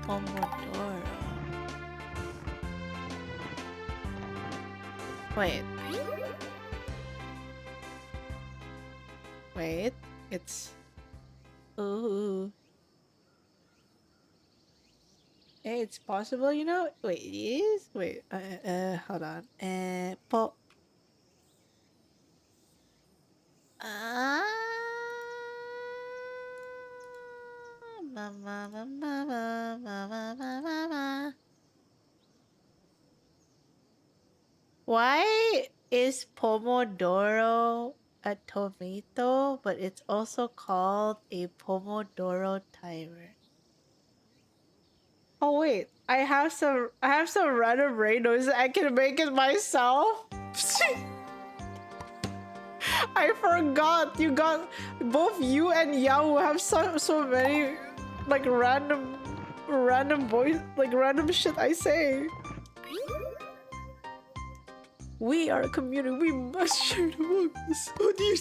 Pomodoro. Wait. Wait, it's... Ooh. Hey, it's possible, you know? Wait, it is? Wait, hold on. Why is Pomodoro a tomato, but it's also called a Pomodoro timer? Oh wait, I have some random brain noises. I can make it myself. I forgot both you and Yahoo have so many like random voice, like random shit I say. We are a community. We must share the work. So do you?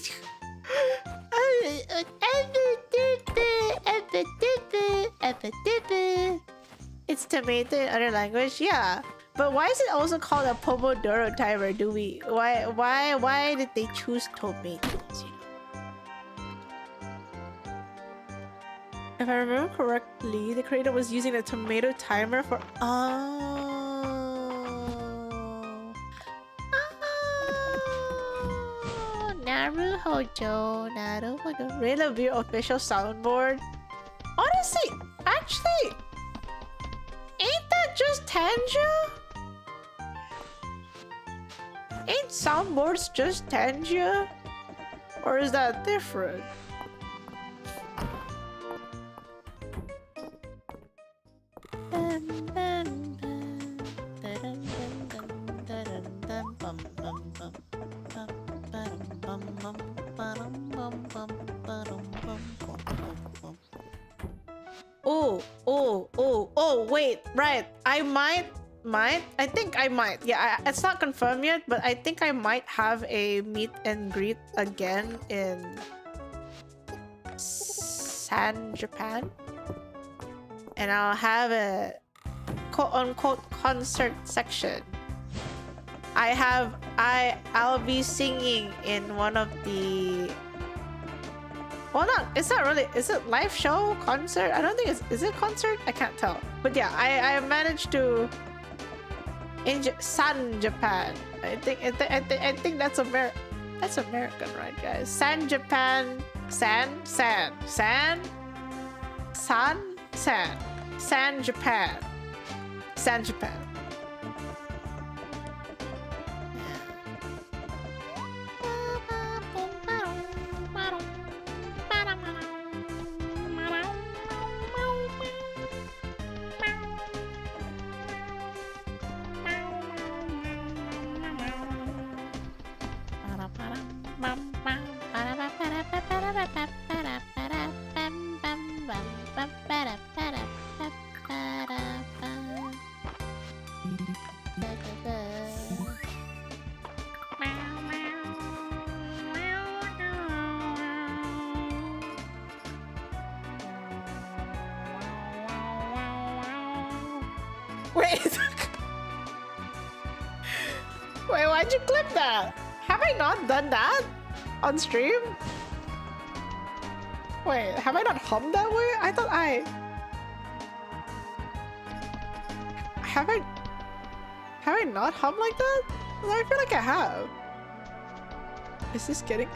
It's tomato in other language, yeah. But why is it also called a Pomodoro timer? Why did they choose tomatoes? You know? If I remember correctly, the creator was using a tomato timer for Naruhojo, raelaveire official soundboard. Honestly, actually, ain't that just Tanja? Ain't soundboards just Tanja? Or is that different? Oh, wait, right. I might. I think I might. Yeah, it's not confirmed yet, but I think I might have a meet and greet again in Japan. And I'll have a quote-unquote concert section. I'll be singing in one of the... Well, it's not really... Is it live show? Concert? I don't think it's... Is it concert? I can't tell. But yeah, I managed to... In Japan. I think that's American, right, guys? San Japan. San Japan. Wait, why'd you clip that? Have I not done that on stream? Wait, have I not hummed that way? I thought I... Have I not hummed like that? I feel like I have. Is this getting...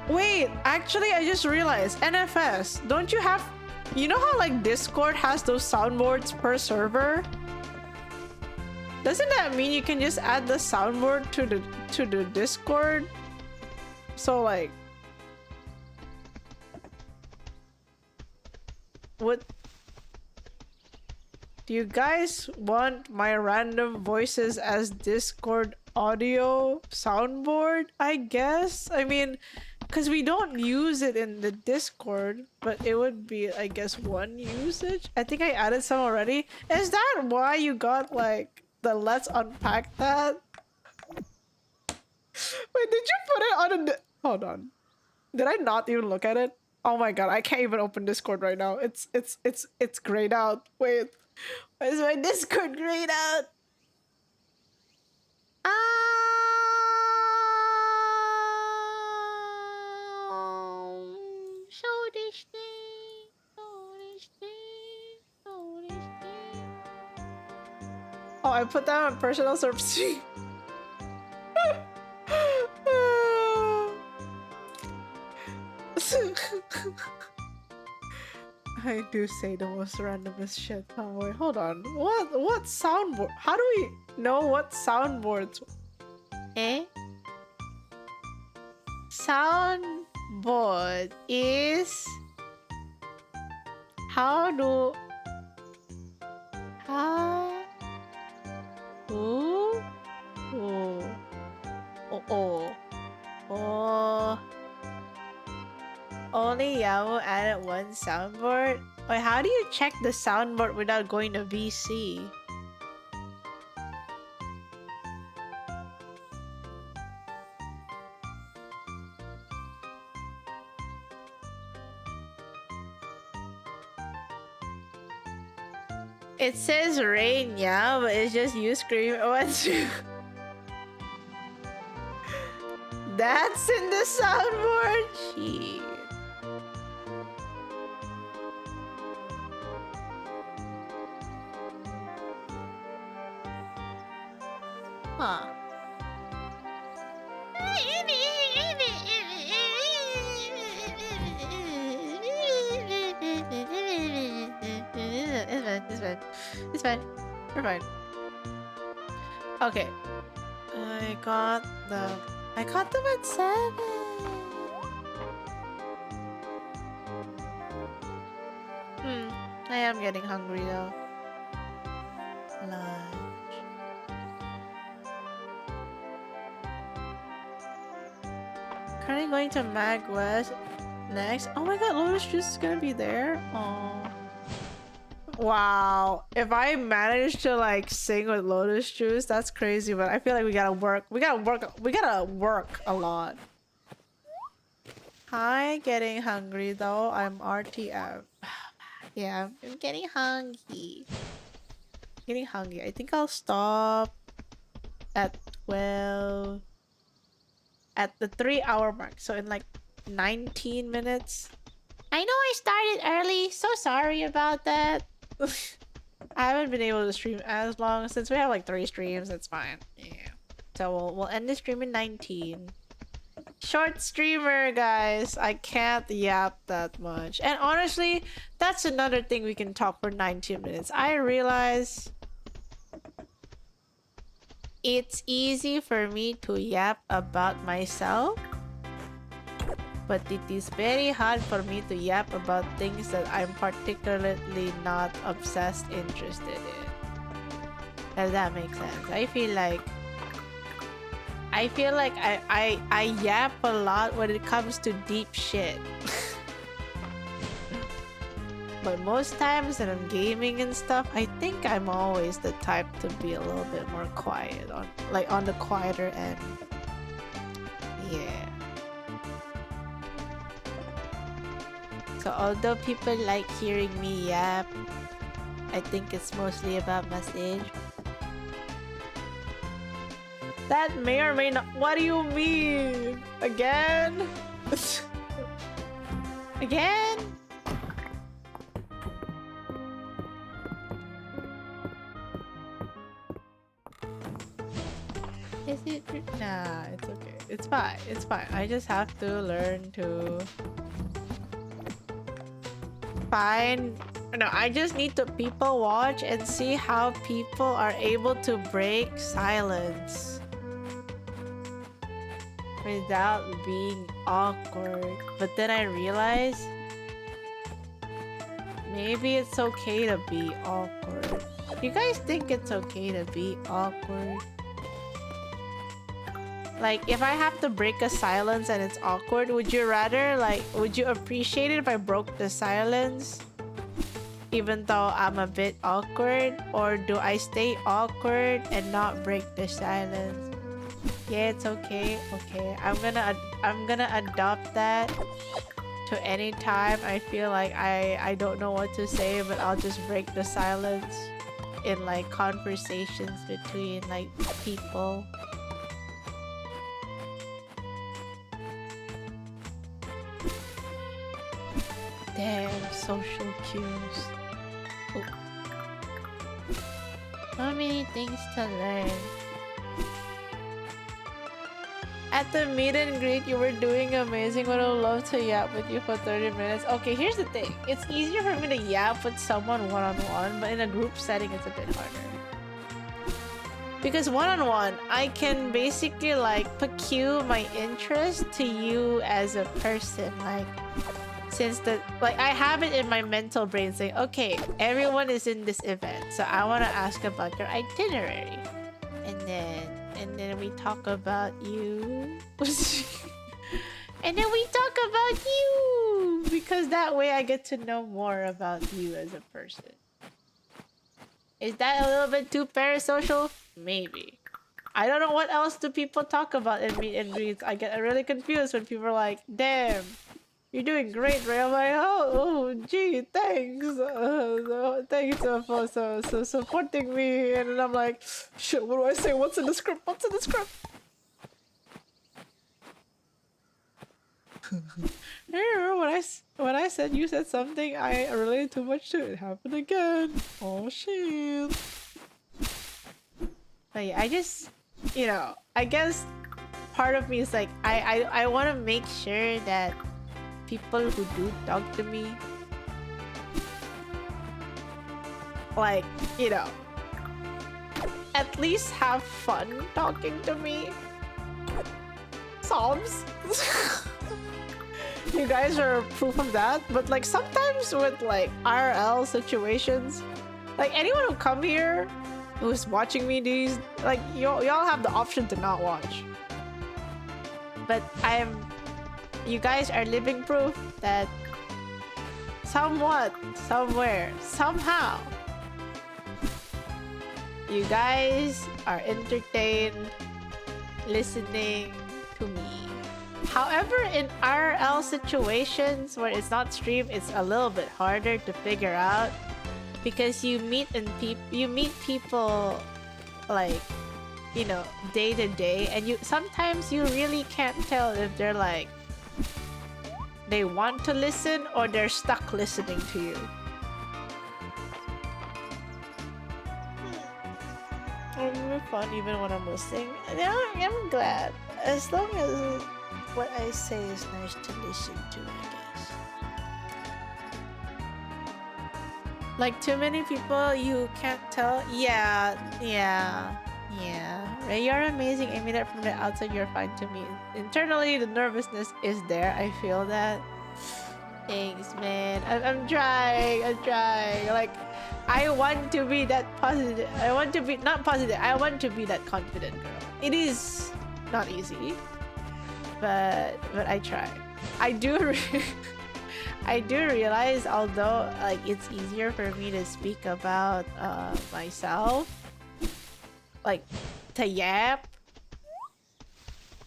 Wait, actually I just realized, NFS, don't you have... You know how like Discord has those soundboards per server? Doesn't that mean you can just add the soundboard to the Discord? So like, what? Do you guys want my random voices as Discord audio soundboard? I guess. I mean, because we don't use it in the Discord, but it would be, I guess, one usage. I think I added some already. Is that why you got like the let's unpack that? Wait, did you put it on a... Hold on. Did I not even look at it? Oh my god, I can't even open Discord right now. It's grayed out. Wait. Why is my Discord grayed out? Oh, I put that on personal service. I do say the most randomest shit. Oh wait, hold on. What soundboard? How do we know what soundboards? Soundboard is only Yahoo added one soundboard? Wait, how do you check the soundboard without going to VC? It says rain, yeah, but it's just you screaming. What's That's in the soundboard? Shit. Huh. It's fine. We're fine. Okay. I got them at 7. I am getting hungry though. Lunch. currently going to Mag West next. Oh my god, Lotus Juice is gonna be there. Oh. Wow. If I manage to like sing with Lotus Juice, that's crazy, but I feel like we gotta work a lot. Hi, getting hungry though. I'm RTF. Yeah, I'm getting hungry. I think I'll stop at 12 at the 3-hour mark, so in like 19 minutes. I know I started early, so sorry about that. I haven't been able to stream as long since we have like 3 streams. That's fine. Yeah, so we'll end the stream in 19. Short streamer, guys. I can't yap that much, and honestly that's another thing we can talk for 19 minutes. I realize it's easy for me to yap about myself, but it is very hard for me to yap about things that I'm particularly not obsessed interested in. Does that make sense? I feel like I yap a lot when it comes to deep shit. But most times when I'm gaming and stuff, I think I'm always the type to be a little bit more quiet, on the quieter end. Yeah. So although people like hearing me yap, I think it's mostly about message. That may or may not. What do you mean? Again? Again? Is it? Nah, it's okay. It's fine. It's fine. I just have to learn to find. No, I just need to people watch and see how people are able to break silence without being awkward. But then I realize maybe it's okay to be awkward. You guys think it's okay to be awkward? Like, if I have to break a silence and it's awkward, would you rather, like, would you appreciate it if I broke the silence even though I'm a bit awkward? Or do I stay awkward and not break the silence? Yeah, it's okay. Okay, I'm gonna adopt that to any time I feel like I don't know what to say, but I'll just break the silence in like conversations between like people. Damn, social cues. Oh. So many things to learn. At the meet and greet, you were doing amazing. Would have loved to yap with you for 30 minutes. Okay, here's the thing. It's easier for me to yap with someone one-on-one, but in a group setting, it's a bit harder. Because one-on-one, I can basically like pecu my interest to you as a person. Like, since I have it in my mental brain saying, okay, everyone is in this event, so I want to ask about your itinerary, and then we talk about you. And then we talk about you, because that way I get to know more about you as a person. Is that a little bit too parasocial? Maybe. I don't know what else do people talk about in meet and greets. I get really confused when people are like, damn, you're doing great, Ray. I'm like, oh, gee, thanks. Thanks for supporting me. And then I'm like, shit, what do I say? What's in the script? What's in the script? Remember when I said you said something I related too much to? It happened again. Oh, shit. But yeah, I just, you know, I guess part of me is like, I want to make sure that people who do talk to me, like, you know, at least have fun talking to me. Sobs. You guys are proof of that. But like sometimes with like IRL situations, like anyone who come here who's watching me these, like y'all have the option to not watch. But you guys are living proof that somewhat, somewhere, somehow, you guys are entertained listening to me. However, in RL situations where it's not streamed, it's a little bit harder to figure out because you meet people like, you know, day to day, and sometimes you really can't tell if they're like they want to listen or they're stuck listening to you. I'm really fun even when I'm listening. Yeah, I'm glad. As long as what I say is nice to listen to, I guess. Like too many people, you can't tell. Yeah. Ray, you're amazing. Aiming it from the outside, you're fine to me. Internally, the nervousness is there. I feel that. Thanks, man. I'm trying. Like, I want to be that positive. I want to be not positive. I want to be that confident girl. It is not easy, but I try. I do realize, although like it's easier for me to speak about myself, like to yap,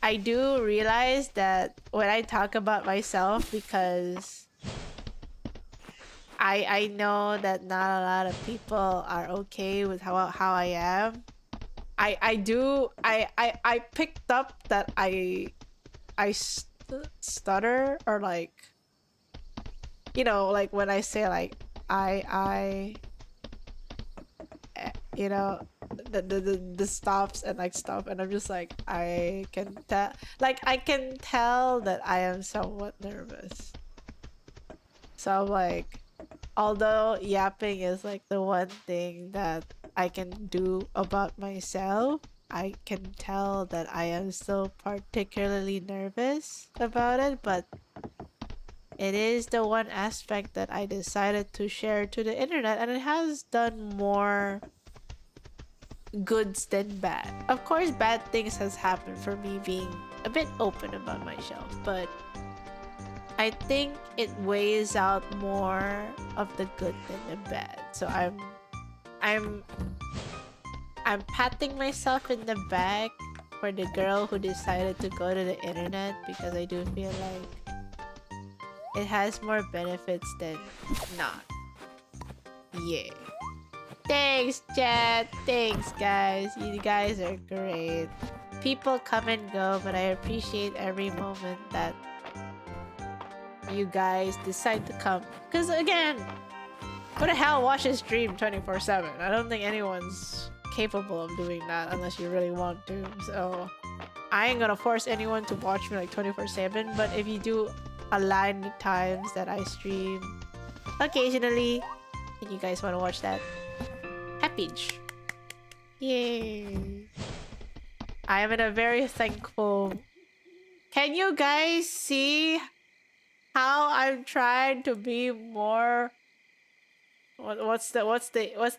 I do realize that when I talk about myself, because I know that not a lot of people are okay with how I am. I picked up that I stutter, or like, you know, like when I say like you know, the stops and like stuff, and I'm just like, I can tell that I am somewhat nervous. So I'm like, although yapping is like the one thing that I can do about myself, I can tell that I am still particularly nervous about it, but it is the one aspect that I decided to share to the internet, and it has done more goods than bad. Of course, bad things has happened for me being a bit open about myself, but I think it weighs out more of the good than the bad. So I'm patting myself in the back for the girl who decided to go to the internet, because I do feel like it has more benefits than not. Yeah. Thanks, chat. Thanks, guys. You guys are great. People come and go, but I appreciate every moment that you guys decide to come. Because again, who the hell watches stream 24/7? I don't think anyone's capable of doing that unless you really want to. So I ain't gonna force anyone to watch me like 24/7. But if you do align the times that I stream occasionally, and you guys want to watch that, happy. Yay. I am in a very thankful. Can you guys see how I'm trying to be more? What's the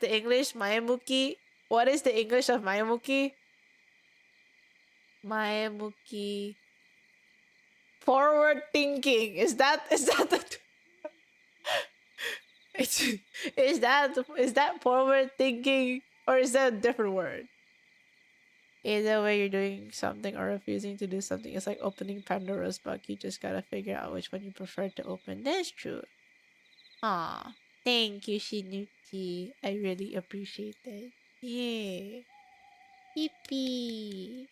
English? Mayamuki? What is the English of Mayamuki? Mayamuki. Forward thinking. Is that the is that forward thinking, or is that a different word? Either way, you're doing something or refusing to do something. It's like opening Pandora's box. You just gotta figure out which one you prefer to open. That's true. Aw, thank you, Shinuchi. I really appreciate that. Yeah. Yippee.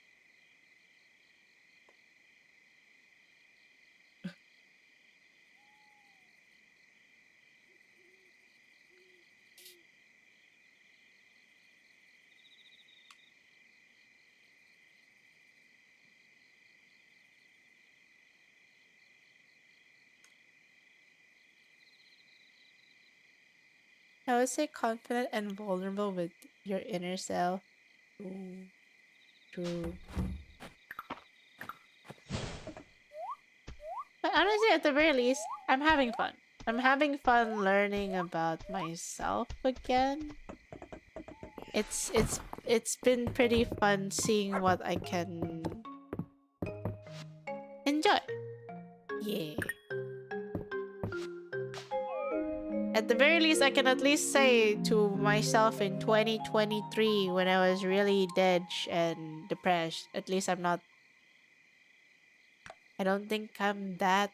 I would say confident and vulnerable with your inner self. Ooh, true. But honestly, at the very least, I'm having fun. I'm having fun learning about myself again. It's been pretty fun seeing what I can enjoy. Yeah. At the very least, I can at least say to myself in 2023 when I was really dead and depressed, at least I'm not... I don't think I'm that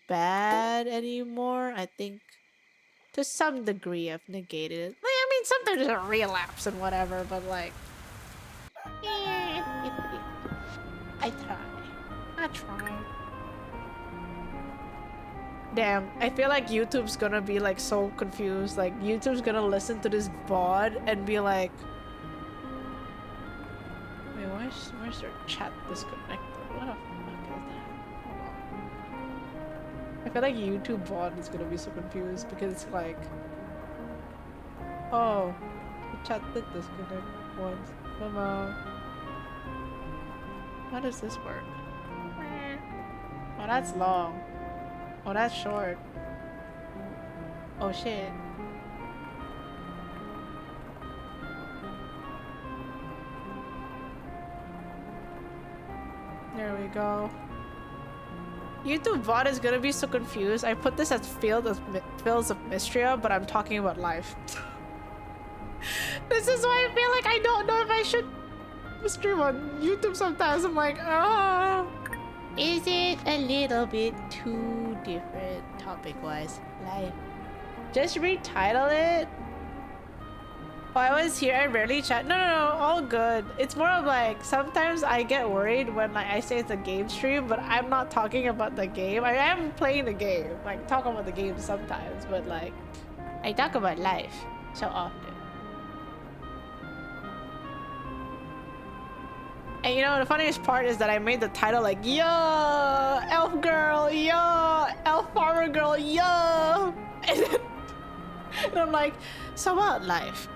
bad anymore. I think to some degree I've negated it. Like, I mean, sometimes there's a relapse and whatever, but like... I try. Damn, I feel like YouTube's gonna be like so confused. Like YouTube's gonna listen to this VOD and be like, wait, where's their chat disconnected? What the fuck is that? Hold on. I feel like YouTube VOD is gonna be so confused because it's like, oh, the chat did disconnect once. How does this work? Oh, that's long. Oh, that's short. Oh, shit. There we go. YouTube VOD is gonna be so confused. I put this as Fields of Mistria, but I'm talking about life. This is why I feel like I don't know if I should stream on YouTube sometimes. I'm like, ah. Is it a little bit too different topic-wise? Life. Just retitle it? Oh, I was here and rarely chat. No, all good. It's more of like, sometimes I get worried when like I say it's a game stream, but I'm not talking about the game. I am playing the game. Like, talk about the game sometimes, but like, I talk about life so often. And you know, the funniest part is that I made the title like, yo, elf girl, yo, elf farmer girl, yo. And I'm like, so what, life?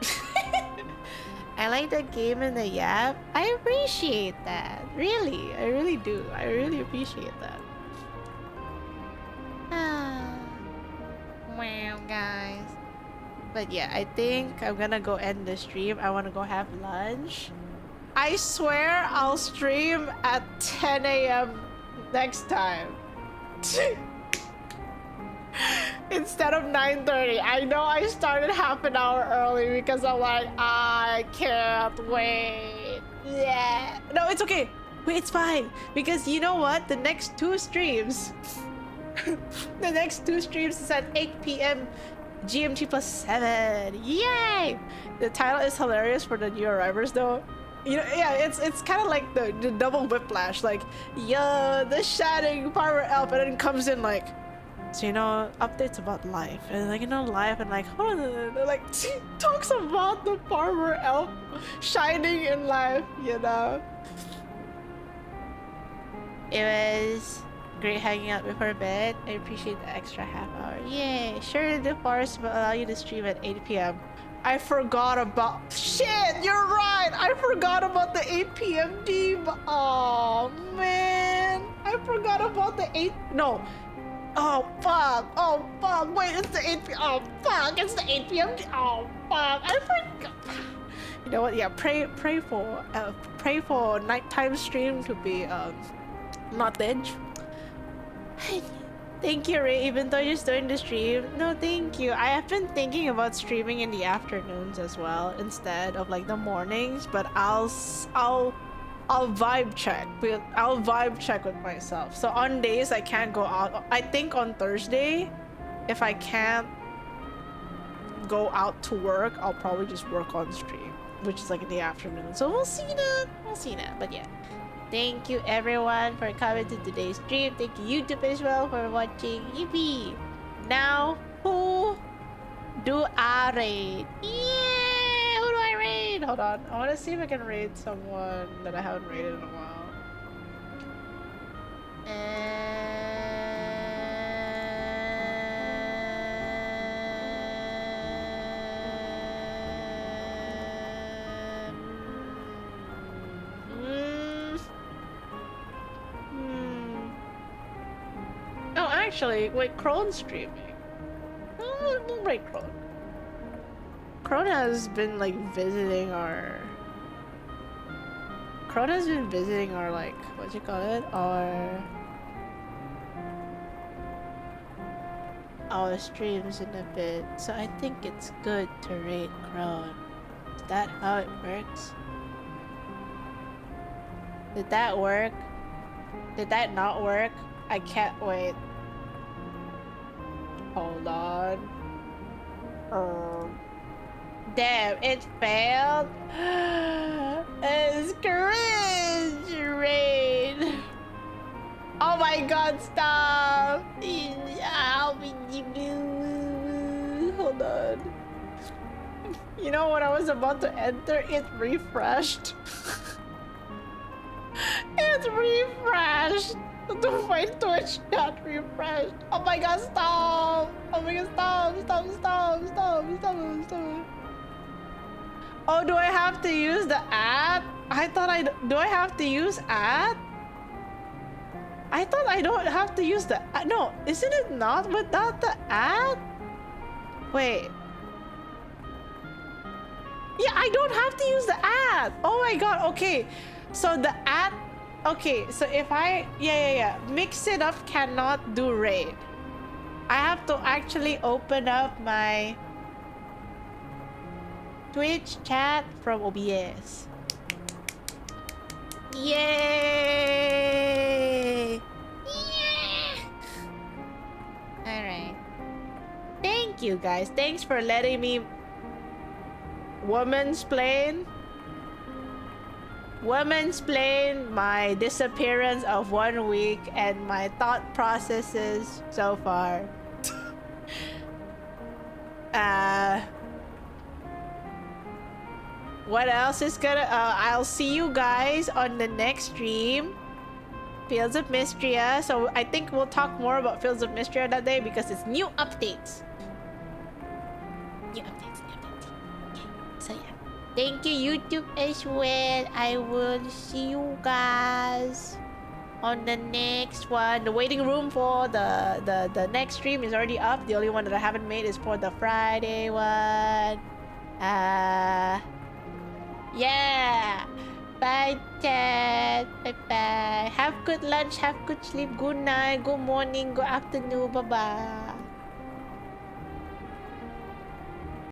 I like the game in the yap. I appreciate that. Really, I really do. I really appreciate that. Wow, guys. But yeah, I think I'm gonna go end the stream. I wanna go have lunch. I swear I'll stream at 10 a.m. next time. Instead of 9:30. I know I started half an hour early because I'm like, I can't wait. Yeah. No, it's okay. Wait, it's fine. Because you know what? The next two streams... the next two streams is at 8 p.m. GMT plus 7. Yay! The title is hilarious for the new arrivers though. You know, yeah, it's kind of like the double whiplash, like, yo, the shining power elf, and then comes in like, so you know, updates about life, and like, you know, life, and like, hold on, like, talks about the farmer elf shining in life, you know. It was great hanging out before bed. I appreciate the extra half hour. Yay! Sure, the forest will allow you to stream at 8 p.m. I forgot about... Shit, you're right! I forgot about the 8 p.m. deep. Oh, man. I forgot about the 8... No. Oh, fuck. Oh, fuck. Wait, it's the 8 p.m. Oh, fuck. It's the 8 p.m. Oh, fuck. I forgot. You know what? Yeah, pray for nighttime stream to be, not edge. Thank you, Ray, even though you're still in the stream. No, thank you. I have been thinking about streaming in the afternoons as well instead of like the mornings, but I'll vibe check. I'll vibe check with myself. So on days I can't go out, I think on Thursday, if I can't go out to work, I'll probably just work on stream, which is like in the afternoon. So we'll see that. But yeah. Thank you everyone for coming to today's stream. Thank you YouTube as well for watching. Yippee! Now, who do I raid? Yeah! Who do I raid? Hold on. I want to see if I can raid someone that I haven't raided in a while. Oh, actually, wait, Krone's streaming. We'll raid Krone. Krone has been like visiting our... like, what you call it? our streams in a bit, so I think it's good to rate Crown. Is that how it works? Did that work? Did that not work? I can't wait. Hold on. Damn, it failed. It's cringe, Rain. Oh my god, stop. Hold on. You know, when I was about to enter, it refreshed. It refreshed. My Twitch got refreshed. Oh my god, stop. Oh my god, stop. Oh, do I have to use the ad? Do I have to use ad? I thought I don't have to use the ad. No, isn't it not without the ad? Wait. Yeah, I don't have to use the ad. Oh my god, okay. So the ad, okay, so if I, mix it up cannot do raid. I have to actually open up my Twitch chat from OBS. Yay! Yeah! Alright. Thank you guys. Thanks for letting me womansplain my disappearance of 1 week and my thought processes so far. What else is gonna... I'll see you guys on the next stream. Fields of Mistria. So I think we'll talk more about Fields of Mistria that day because it's new updates. Okay, so yeah. Thank you, YouTube, as well. I will see you guys on the next one. The waiting room for the next stream is already up. The only one that I haven't made is for the Friday one. Yeah. Bye, chat. Bye-bye. Have good lunch. Have good sleep. Good night. Good morning. Good afternoon. Bye-bye.